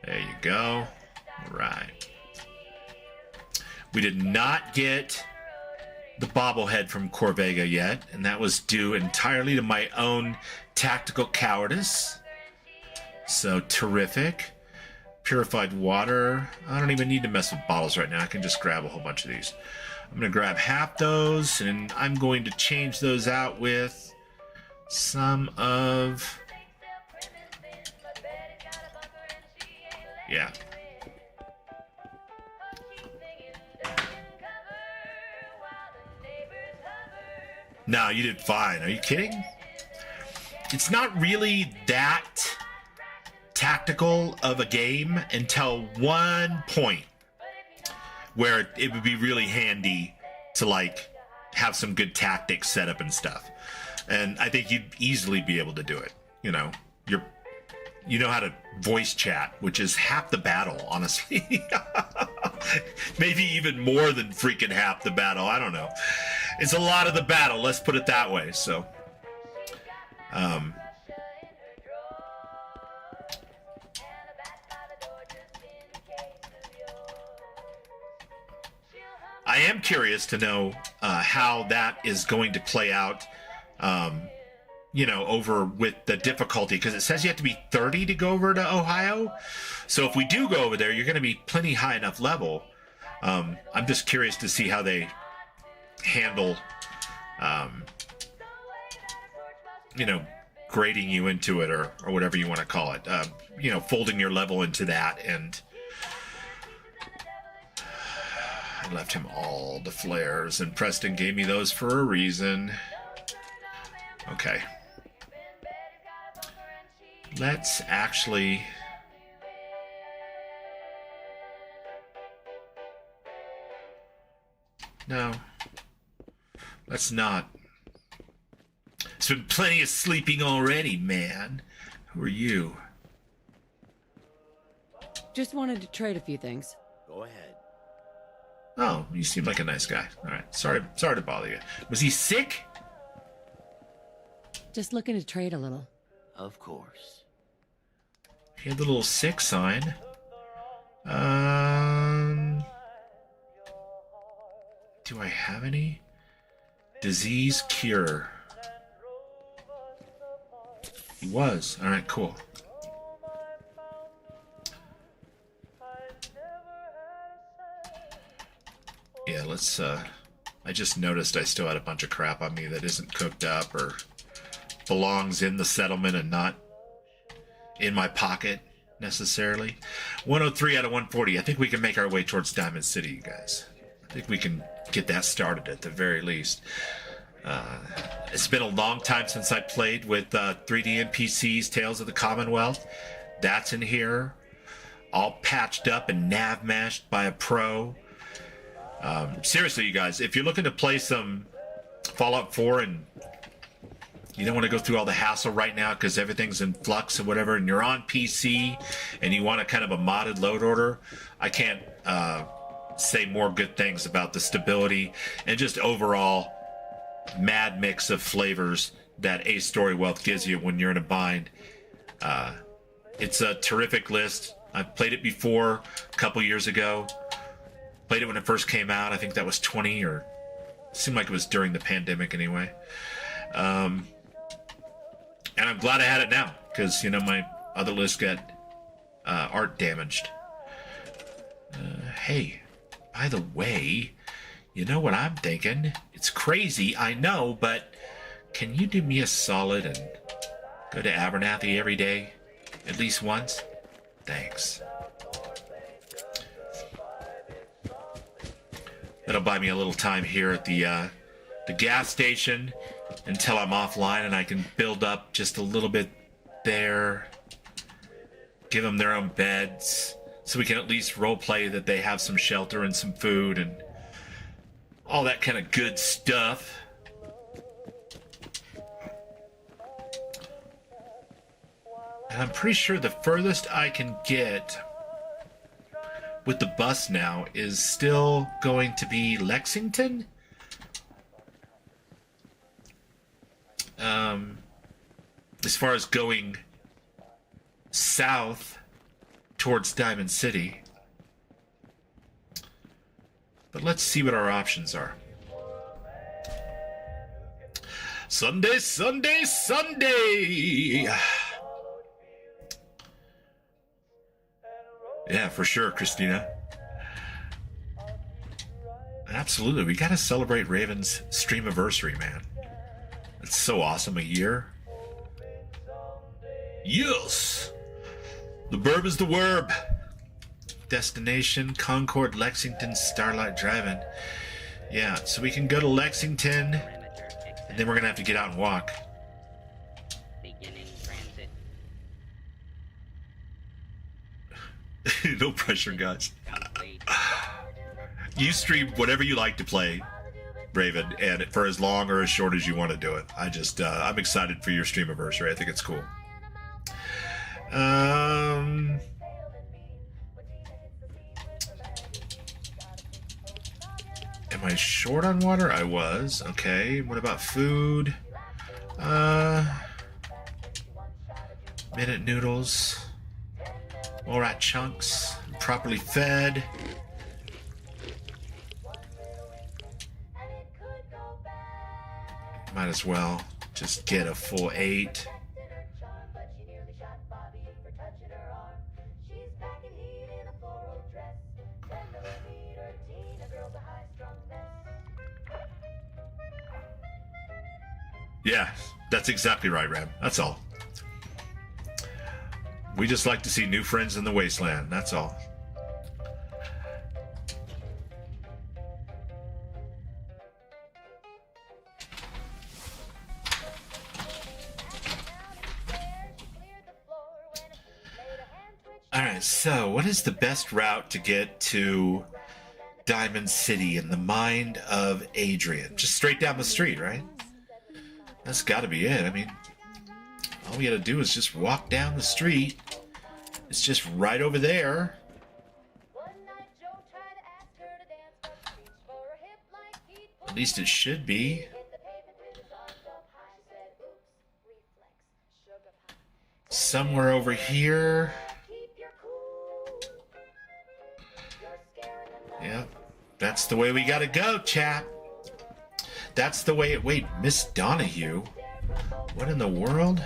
There you go. All right. We did not get the bobblehead from Corvega yet, and that was due entirely to my own tactical cowardice. So terrific. Purified water. I don't even need to mess with bottles right now. I can just grab a whole bunch of these. I'm going to grab half those, and I'm going to change those out with some of... Yeah. No, you did fine. Are you kidding? It's not really that tactical of a game until one point where it would be really handy to like have some good tactics set up and stuff. And I think you'd easily be able to do it. You know, you know how to voice chat, which is half the battle, honestly. Maybe even more than freaking half the battle. I don't know. It's a lot of the battle, let's put it that way. So, I am curious to know how that is going to play out, you know, over with the difficulty, because it says you have to be 30 to go over to Ohio. So if we do go over there, you're going to be plenty high enough level. I'm just curious to see how they handle, you know, grading you into it or whatever you want to call it. You know, folding your level into that. And I left him all the flares, and Preston gave me those for a reason. Okay. Let's actually... No. Let's not. It's been plenty of sleeping already, man. Who are you? Just wanted to trade a few things. Go ahead. Oh, you seem like a nice guy. All right. Sorry to bother you. Was he sick? Just looking to trade a little. Of course. He had the little sick sign. Do I have any? Disease cure. He was. All right, cool. Yeah, let's, I just noticed I still had a bunch of crap on me that isn't cooked up or belongs in the settlement and not in my pocket necessarily. 103 out of 140. I think we can make our way towards Diamond City, you guys. I think we can get that started at the very least. It's been a long time since I played with 3D NPCs, Tales of the Commonwealth. That's in here. All patched up and nav mashed by a pro. Seriously, you guys, if you're looking to play some Fallout 4 and you don't want to go through all the hassle right now because everything's in flux or whatever, and you're on PC and you want a kind of a modded load order, I can't say more good things about the stability and just overall mad mix of flavors that Ace Story Wealth gives you when you're in a bind. It's a terrific list. I've played it before a couple years ago. Played it when it first came out. I think that was 20 or it seemed like it was during the pandemic anyway. And I'm glad I had it now because, you know, my other list got art damaged. Hey, by the way, you know what I'm thinking? It's crazy, I know, but can you do me a solid and go to Abernathy every day? At least once? Thanks. That'll buy me a little time here at the gas station until I'm offline and I can build up just a little bit there. Give them their own beds so we can at least roleplay that they have some shelter and some food and all that kind of good stuff. And I'm pretty sure the furthest I can get with the bus now is still going to be Lexington. as far as going south towards Diamond City. But let's see what our options are. Sunday, Sunday, Sunday! Yeah, for sure, Christina. Absolutely, we gotta celebrate Raven's streamiversary, man. It's so awesome, a year. Yes! The burb is the verb. Destination, Concord, Lexington, Starlight Drive-In. Yeah, so we can go to Lexington, and then we're gonna have to get out and walk. Beginning transit. No pressure, guys. You stream whatever you like to play, Raven, and for as long or as short as you want to do it. I'm excited for your streamiversary. I think it's cool. Am I short on water? I was. Okay. What about food? Minute noodles. All right, chunks. Properly fed. Might as well just get a full 8. Yeah, that's exactly right, Ram. That's all. We just like to see new friends in the wasteland. That's all. Alright, so what is the best route to get to Diamond City in the mind of Adrian? Just straight down the street, right? That's gotta be it. I mean, all we gotta do is just walk down the street. It's just right over there. At least it should be. Somewhere over here. Yep, that's the way we gotta go, chap. That's the way it... Wait, Miss Donahue? What in the world?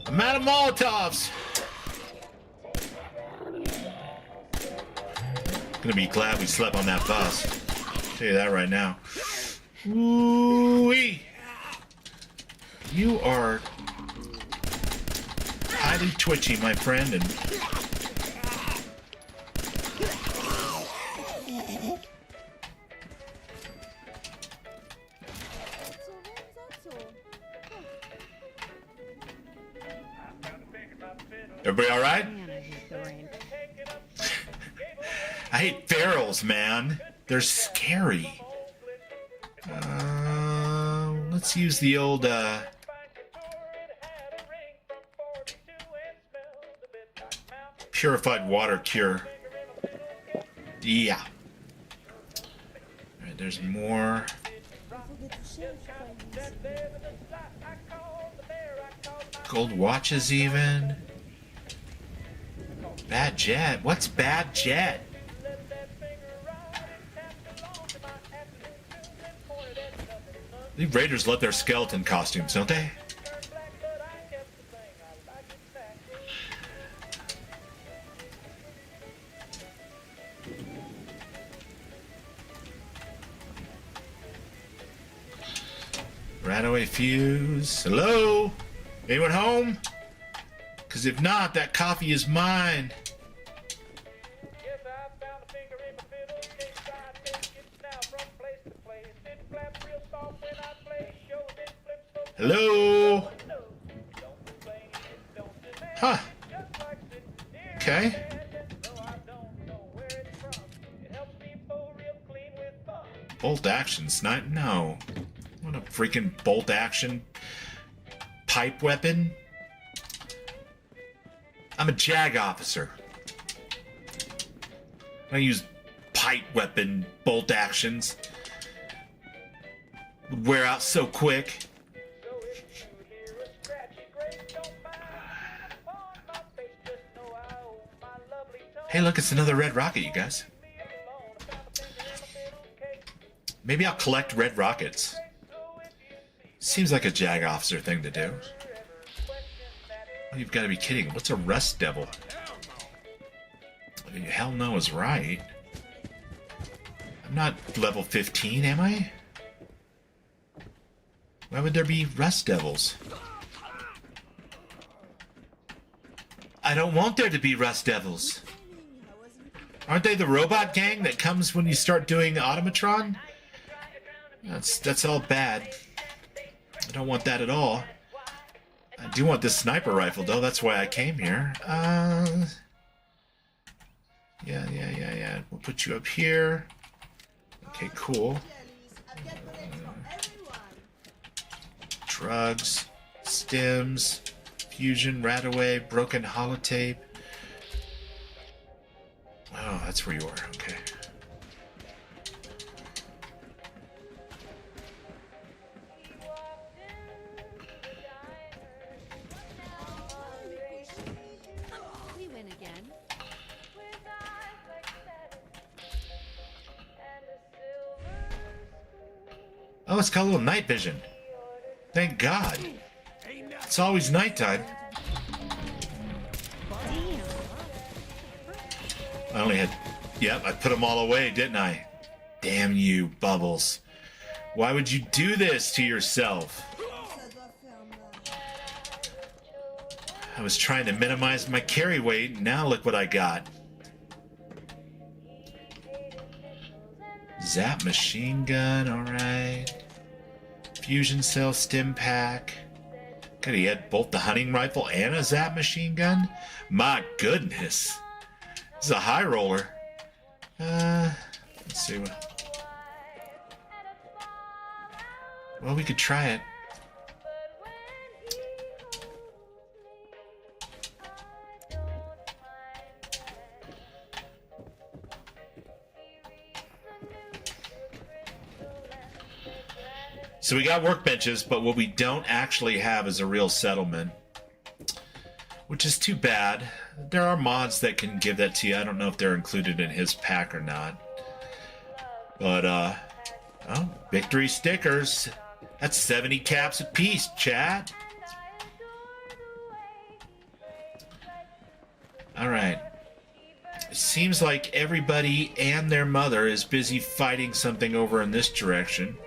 I'm out of Molotovs! Gonna be glad we slept on that bus. I'll tell you that right now. Ooh-wee! You are highly twitchy, my friend, and everybody all right? I hate ferals, man. They're scary. Let's use the old purified water cure. Yeah. Alright, there's more. Gold watches even. Bad jet. What's bad jet? The Raiders love their skeleton costumes, don't they? Radaway fuse. Hello? Anyone home? Because if not, that coffee is mine. Hello? Huh. Okay. Bolt action snipe? No. What a freaking bolt action pipe weapon. I'm a JAG officer. I use pipe weapon bolt actions. Would wear out so quick. Hey, look, it's another red rocket, you guys. Maybe I'll collect red rockets. Seems like a JAG officer thing to do. Oh, you've got to be kidding. What's a rust devil? Hell no is right. I'm not level 15, am I? Why would there be rust devils? I don't want there to be rust devils. Aren't they the robot gang that comes when you start doing automatron? That's all bad. I don't want that at all. I do want this sniper rifle, though. That's why I came here. Yeah. We'll put you up here. Okay, cool. Drugs, stims, fusion, rataway, broken holotape. Oh, that's where you are. Okay. We win again. Oh, it's got a little night vision. Thank God. It's always nighttime. I only had... Yep, I put them all away, didn't I? Damn you, Bubbles. Why would you do this to yourself? I was trying to minimize my carry weight, and now look what I got. Zap machine gun, alright. Fusion cell stim pack. God, he had both the hunting rifle and a zap machine gun? My goodness. This is a high roller. Let's see what... Well, we could try it. So we got workbenches, but what we don't actually have is a real settlement, which is too bad. There are mods that can give that to you. I don't know if they're included in his pack or not. But, oh, victory stickers. That's 70 caps apiece, chat. Alright. It seems like everybody and their mother is busy fighting something over in this direction.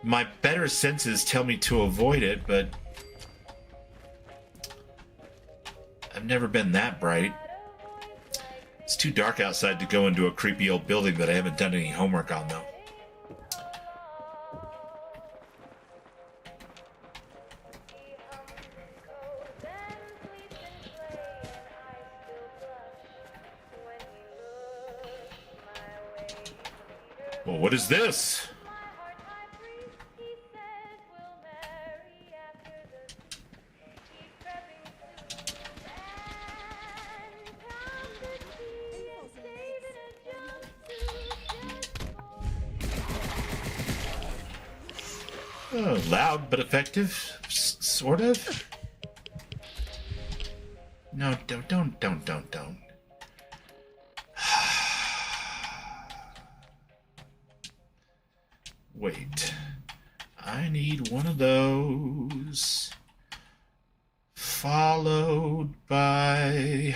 My better senses tell me to avoid it, but I've never been that bright. It's too dark outside to go into a creepy old building that I haven't done any homework on, though. Well, what is this? Oh, loud but effective, sort of. No, don't. Wait. I need one of those. Followed by...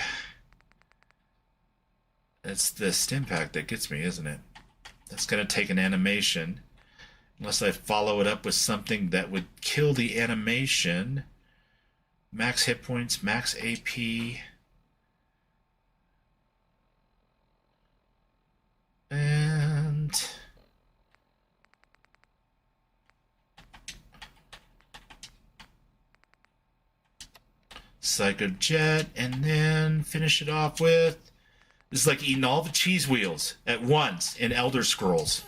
It's the stim pack that gets me, isn't it? That's going to take an animation. Unless I follow it up with something that would kill the animation. Max hit points, max AP. And... Psycho Jet, and then finish it off with... This is like eating all the cheese wheels at once in Elder Scrolls.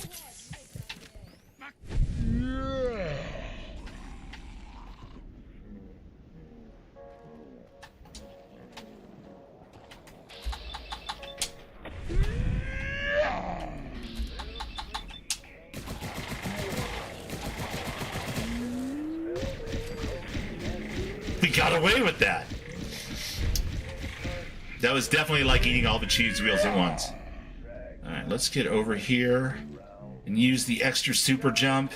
got away with that. That was definitely like eating all the cheese wheels at once. Alright, let's get over here and use the extra super jump.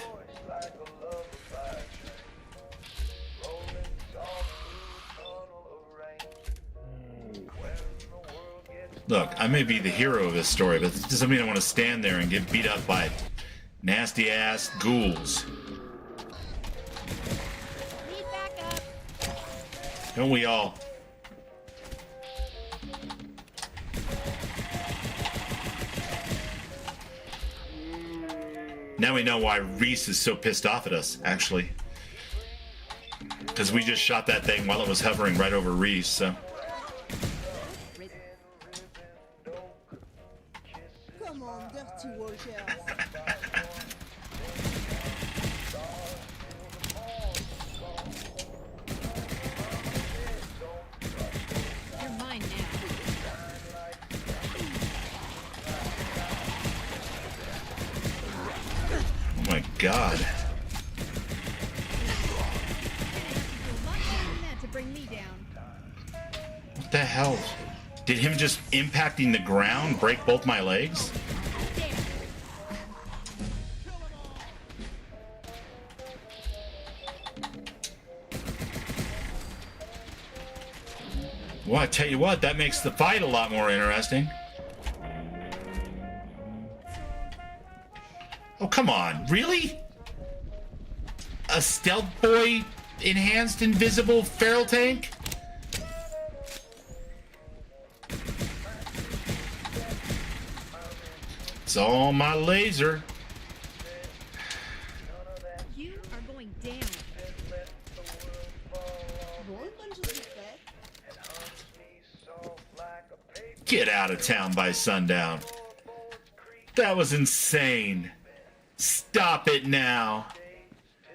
Look, I may be the hero of this story, but it doesn't mean I want to stand there and get beat up by nasty-ass ghouls. Don't we all? Now we know why Reese is so pissed off at us, actually. Because we just shot that thing while it was hovering right over Reese, so... Come on, dirty warriors. You're mine now. Oh my god. To bring me down. What the hell? Did him just impacting the ground break both my legs? Well, I tell you what, that makes the fight a lot more interesting. Oh, come on. Really? A stealth boy enhanced invisible feral tank? It's all my laser. You are going down. Get out of town by sundown. That was insane. Stop it now.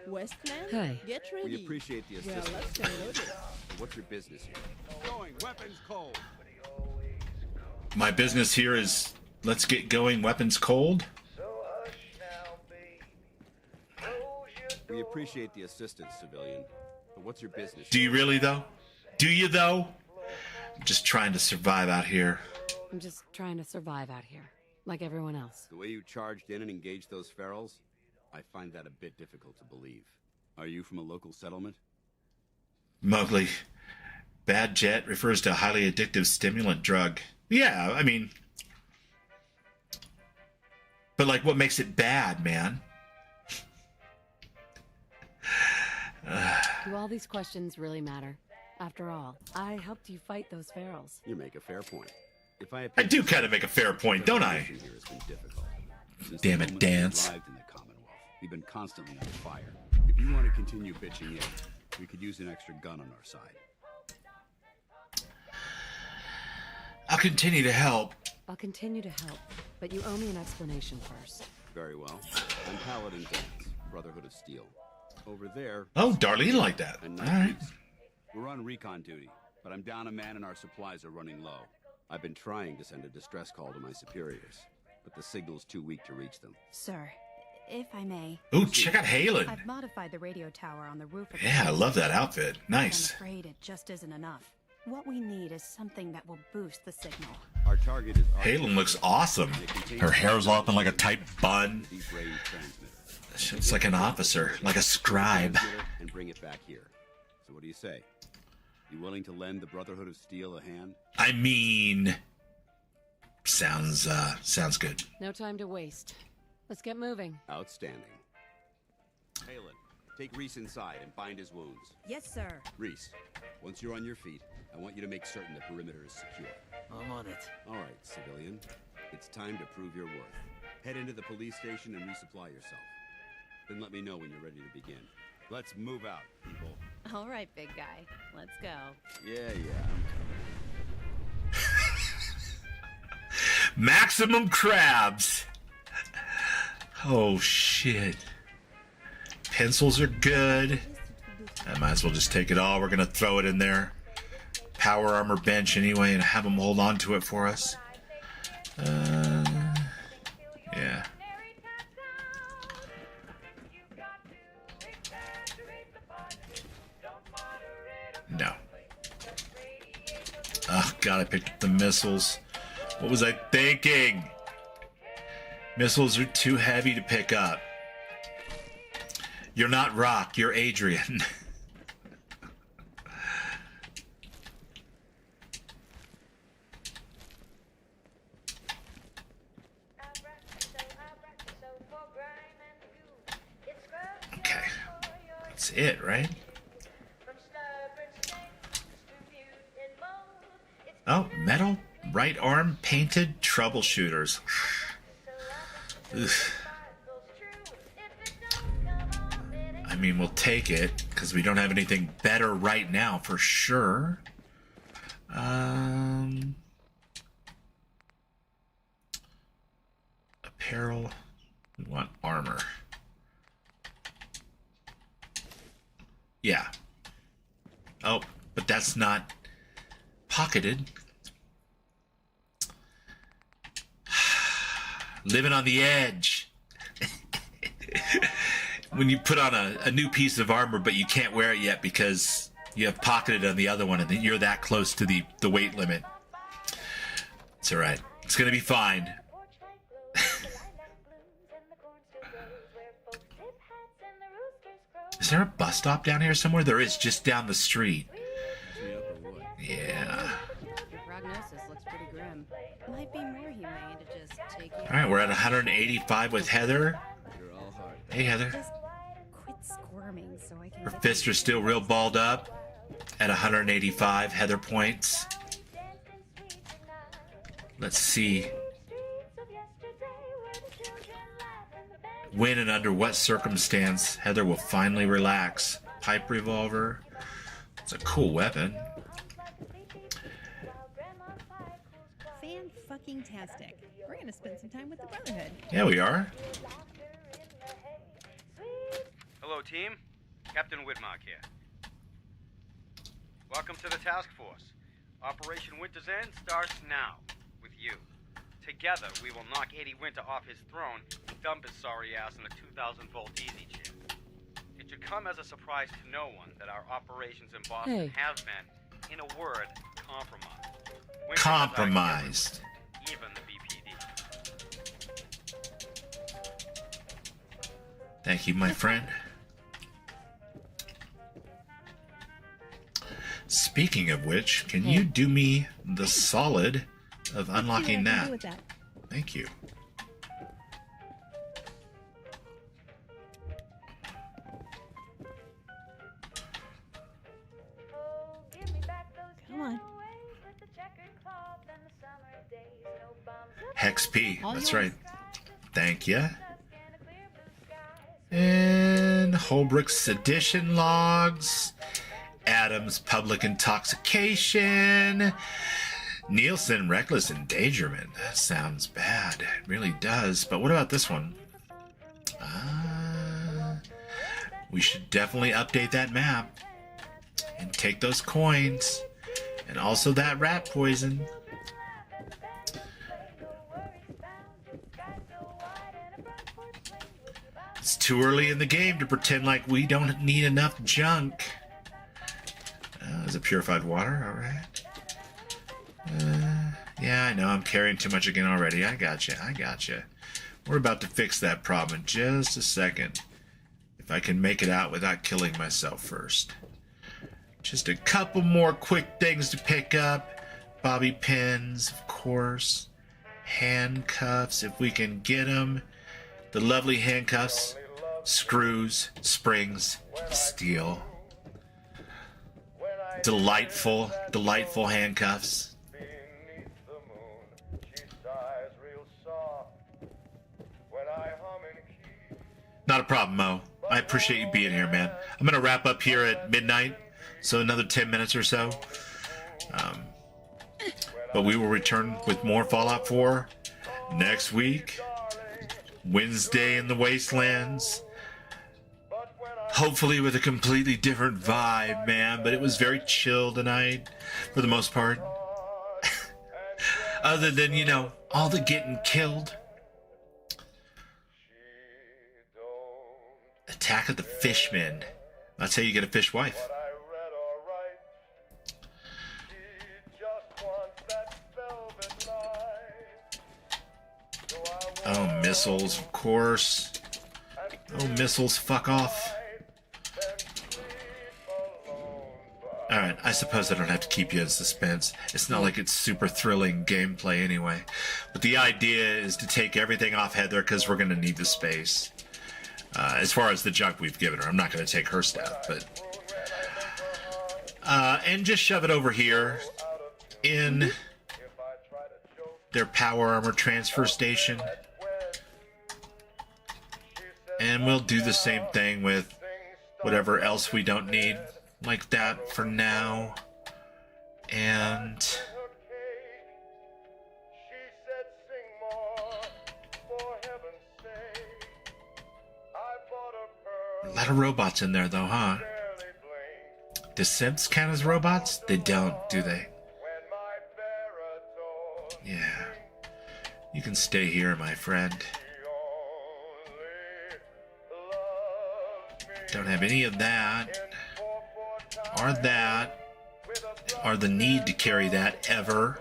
Westman, Hey. get ready. We appreciate the Well, assistance. let's get loaded. What's your business here? Going, weapons cold. My business here is let's get going weapons cold. We appreciate the assistance, civilian. But what's your business? Do you really, though? Do you, though? I'm just trying to survive out here. I'm just trying to survive out here, like everyone else. The way you charged in and engaged those ferals, I find that a bit difficult to believe. Are you from a local settlement? Mowgli, bad jet refers to a highly addictive stimulant drug. Yeah, I mean... But, like, what makes it bad, man? Do all these questions really matter? After all, I helped you fight those ferals. You make a fair point. If I do kind of make a fair point, don't I? Here has been difficult. Since Damn the it, moment we Dance. arrived in the Commonwealth, we've been constantly under fire. If you want to continue bitching in, we could use an extra gun on our side. I'll continue to help. I'll continue to help, but you owe me an explanation first. Very well. I'm Paladin Dance, Brotherhood of Steel. Over there... Oh, Darlene like that. And All right. We're on recon duty, but I'm down a man and our supplies are running low. I've been trying to send a distress call to my superiors, but the signal's too weak to reach them. Sir, if I may. Ooh, check out Halen. I've modified the radio tower on the roof of Yeah, I the love that outfit. Nice. I'm afraid it just isn't enough. What we need is something that will boost the signal. Our target is... Halen looks awesome. Her hair's all up in like a tight bun. Deep range transmitter. She looks like an officer, like a scribe. And bring it back here. So what do you say? You willing to lend the Brotherhood of Steel a hand? I mean... Sounds good. No time to waste. Let's get moving. Outstanding. Halen, take Reese inside and bind his wounds. Yes, sir. Reese, once you're on your feet, I want you to make certain the perimeter is secure. I'm on it. All right, civilian. It's time to prove your worth. Head into the police station and resupply yourself. Then let me know when you're ready to begin. Let's move out, people. All right, big guy. Let's go. Yeah. Maximum crabs. Oh, shit. Pencils are good. I might as well just take it all. We're going to throw it in there. Power armor bench anyway and have them hold on to it for us. Yeah. No. Oh, God, I picked up the missiles. What was I thinking? Missiles are too heavy to pick up. You're not Rock, you're Adrian. Okay. That's it, right? Oh, metal right arm painted troubleshooters. Ugh. I mean, we'll take it because we don't have anything better right now for sure. Apparel. We want armor. Yeah. Oh, but that's not pocketed. Living on the edge. When you put on a new piece of armor, but you can't wear it yet because you have pocketed on the other one, and you're that close to the weight limit. It's all right. It's going to be fine. Is there a bus stop down here somewhere? There is, just down the street. Yeah. Your prognosis looks pretty grim. Might be more humane to just take you. All right, we're at 185 with Heather. Hey, Heather. Just quit squirming so I can. Her fists are still real balled up at 185 Heather points. Let's see. When and under what circumstance Heather will finally relax. Pipe revolver. It's a cool weapon. Fan-fucking-tastic. We're gonna spend some time with the Brotherhood. Yeah, we are. Hello, team. Captain Widmark here. Welcome to the task force. Operation Winter's End starts now with you. Together, we will knock Eddie Winter off his throne and dump his sorry ass in a 2,000-volt easy chair. It should come as a surprise to no one that our operations in Boston have been, in a word, compromised. Winter Compromised. Even the BPD. Thank you, my friend. Speaking of which, can you do me the solid of unlocking that? Thank you. Come on. Hex P. That's right. Thank you. And Holbrook's sedition logs. Adams public intoxication. Nielsen reckless endangerment. That sounds bad. It really does. But what about this one? We should definitely update that map. And take those coins. And also that rat poison. It's too early in the game to pretend like we don't need enough junk. There's a purified water, alright. Yeah, I know, I'm carrying too much again already. I gotcha. We're about to fix that problem in just a second. If I can make it out without killing myself first. Just a couple more quick things to pick up. Bobby pins, of course. Handcuffs, if we can get them. The lovely handcuffs. Screws, springs, steel. Delightful handcuffs. Not a problem, Mo. I appreciate you being here, man. I'm going to wrap up here at midnight, so another 10 minutes or so. But we will return with more Fallout 4 next week. Wednesday in the Wastelands. Hopefully with a completely different vibe, man. But it was very chill tonight, for the most part. Other than, you know, all the getting killed. Attack of the Fishmen. That's how you get a fish wife. Oh, missiles, of course. Oh, missiles, fuck off. Alright, I suppose I don't have to keep you in suspense. It's not like it's super thrilling gameplay anyway. But the idea is to take everything off Heather because we're going to need the space. As far as the junk we've given her. I'm not going to take her stuff, but... and just shove it over here in their power armor transfer station. And we'll do the same thing with whatever else we don't need. Like that for now. And a lot of robots in there though, huh? Do Simps count as robots? They don't, do they? Yeah. You can stay here, my friend. Don't have any of that. Or that, or the need to carry that ever.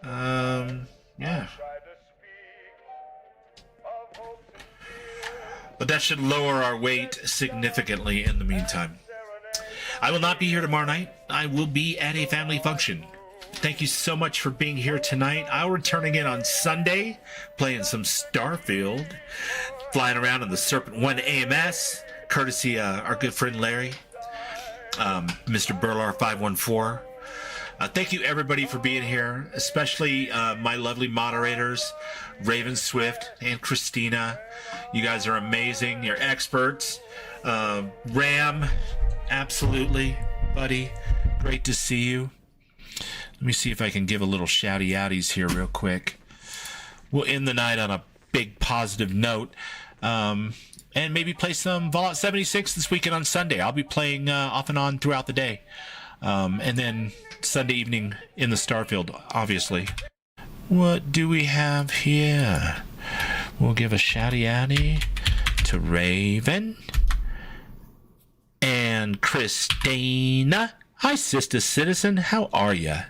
Yeah. But that should lower our weight significantly in the meantime. I will not be here tomorrow night. I will be at a family function. Thank you so much for being here tonight. I'll returning in on Sunday, playing some Starfield, flying around in the Serpent 1 AMS, courtesy our good friend Larry. Mr. Burlar 514. Thank you everybody for being here, especially my lovely moderators, Raven Swift and Christina. You guys are amazing. You're experts. Ram, absolutely, buddy. Great to see you. Let me see if I can give a little shouty outies here real quick. We'll end the night on a big positive note. And maybe play some Fallout 76 this weekend on Sunday. I'll be playing off and on throughout the day. And then Sunday evening in the Starfield, obviously. What do we have here? We'll give a shouty-outy to Raven. And Christina. Hi, Sister Citizen. How are ya?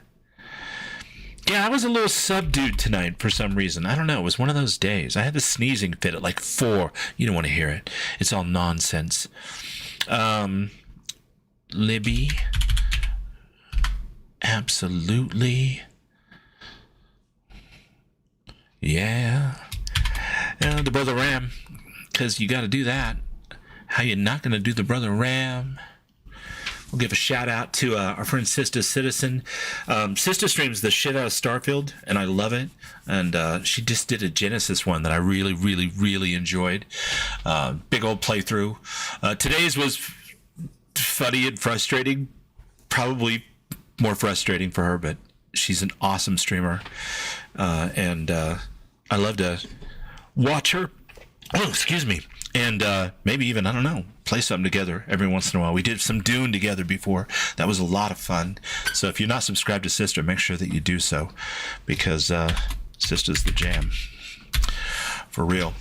Yeah, I was a little subdued tonight for some reason. I don't know. It was one of those days. I had the sneezing fit at like 4. You don't want to hear it. It's all nonsense. Libby. Absolutely. Yeah. And the Brother Ram. Because you got to do that. How you not going to do the Brother Ram? We'll give a shout out to our friend Sister Citizen. Sister streams the shit out of Starfield, and I love it. And she just did a Genesis one that I really, really, really enjoyed. Big old playthrough. Today's was funny and frustrating. Probably more frustrating for her, but she's an awesome streamer. And I love to watch her. Oh, excuse me. And maybe even, I don't know, play something together every once in a while. We did some Dune together before. That was a lot of fun. So if you're not subscribed to Sister, make sure that you do so. Because Sister's the jam. For real.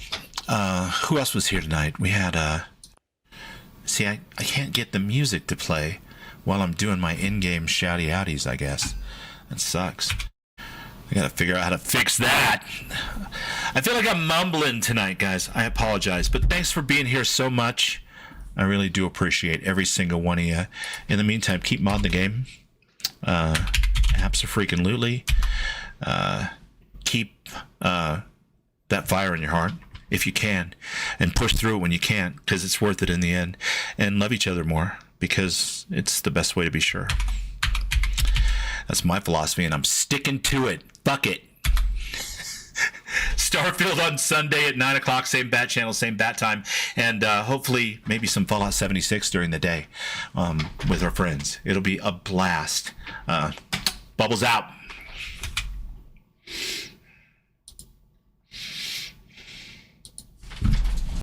Who else was here tonight? We had... See, I can't get the music to play while I'm doing my in-game shouty-outies, I guess. That sucks. I gotta figure out how to fix that. I feel like I'm mumbling tonight, guys. I apologize, but thanks for being here so much. I really do appreciate every single one of you. In the meantime, keep modding the game. Abso-freaking-lutely. Keep that fire in your heart, if you can, and push through it when you can't, because it's worth it in the end. And love each other more, because it's the best way to be sure. That's my philosophy, and I'm sticking to it. Fuck it. Starfield on Sunday at 9 o'clock, same bat channel, same bat time, and hopefully maybe some Fallout 76 during the day with our friends. It'll be a blast. Bubbles out.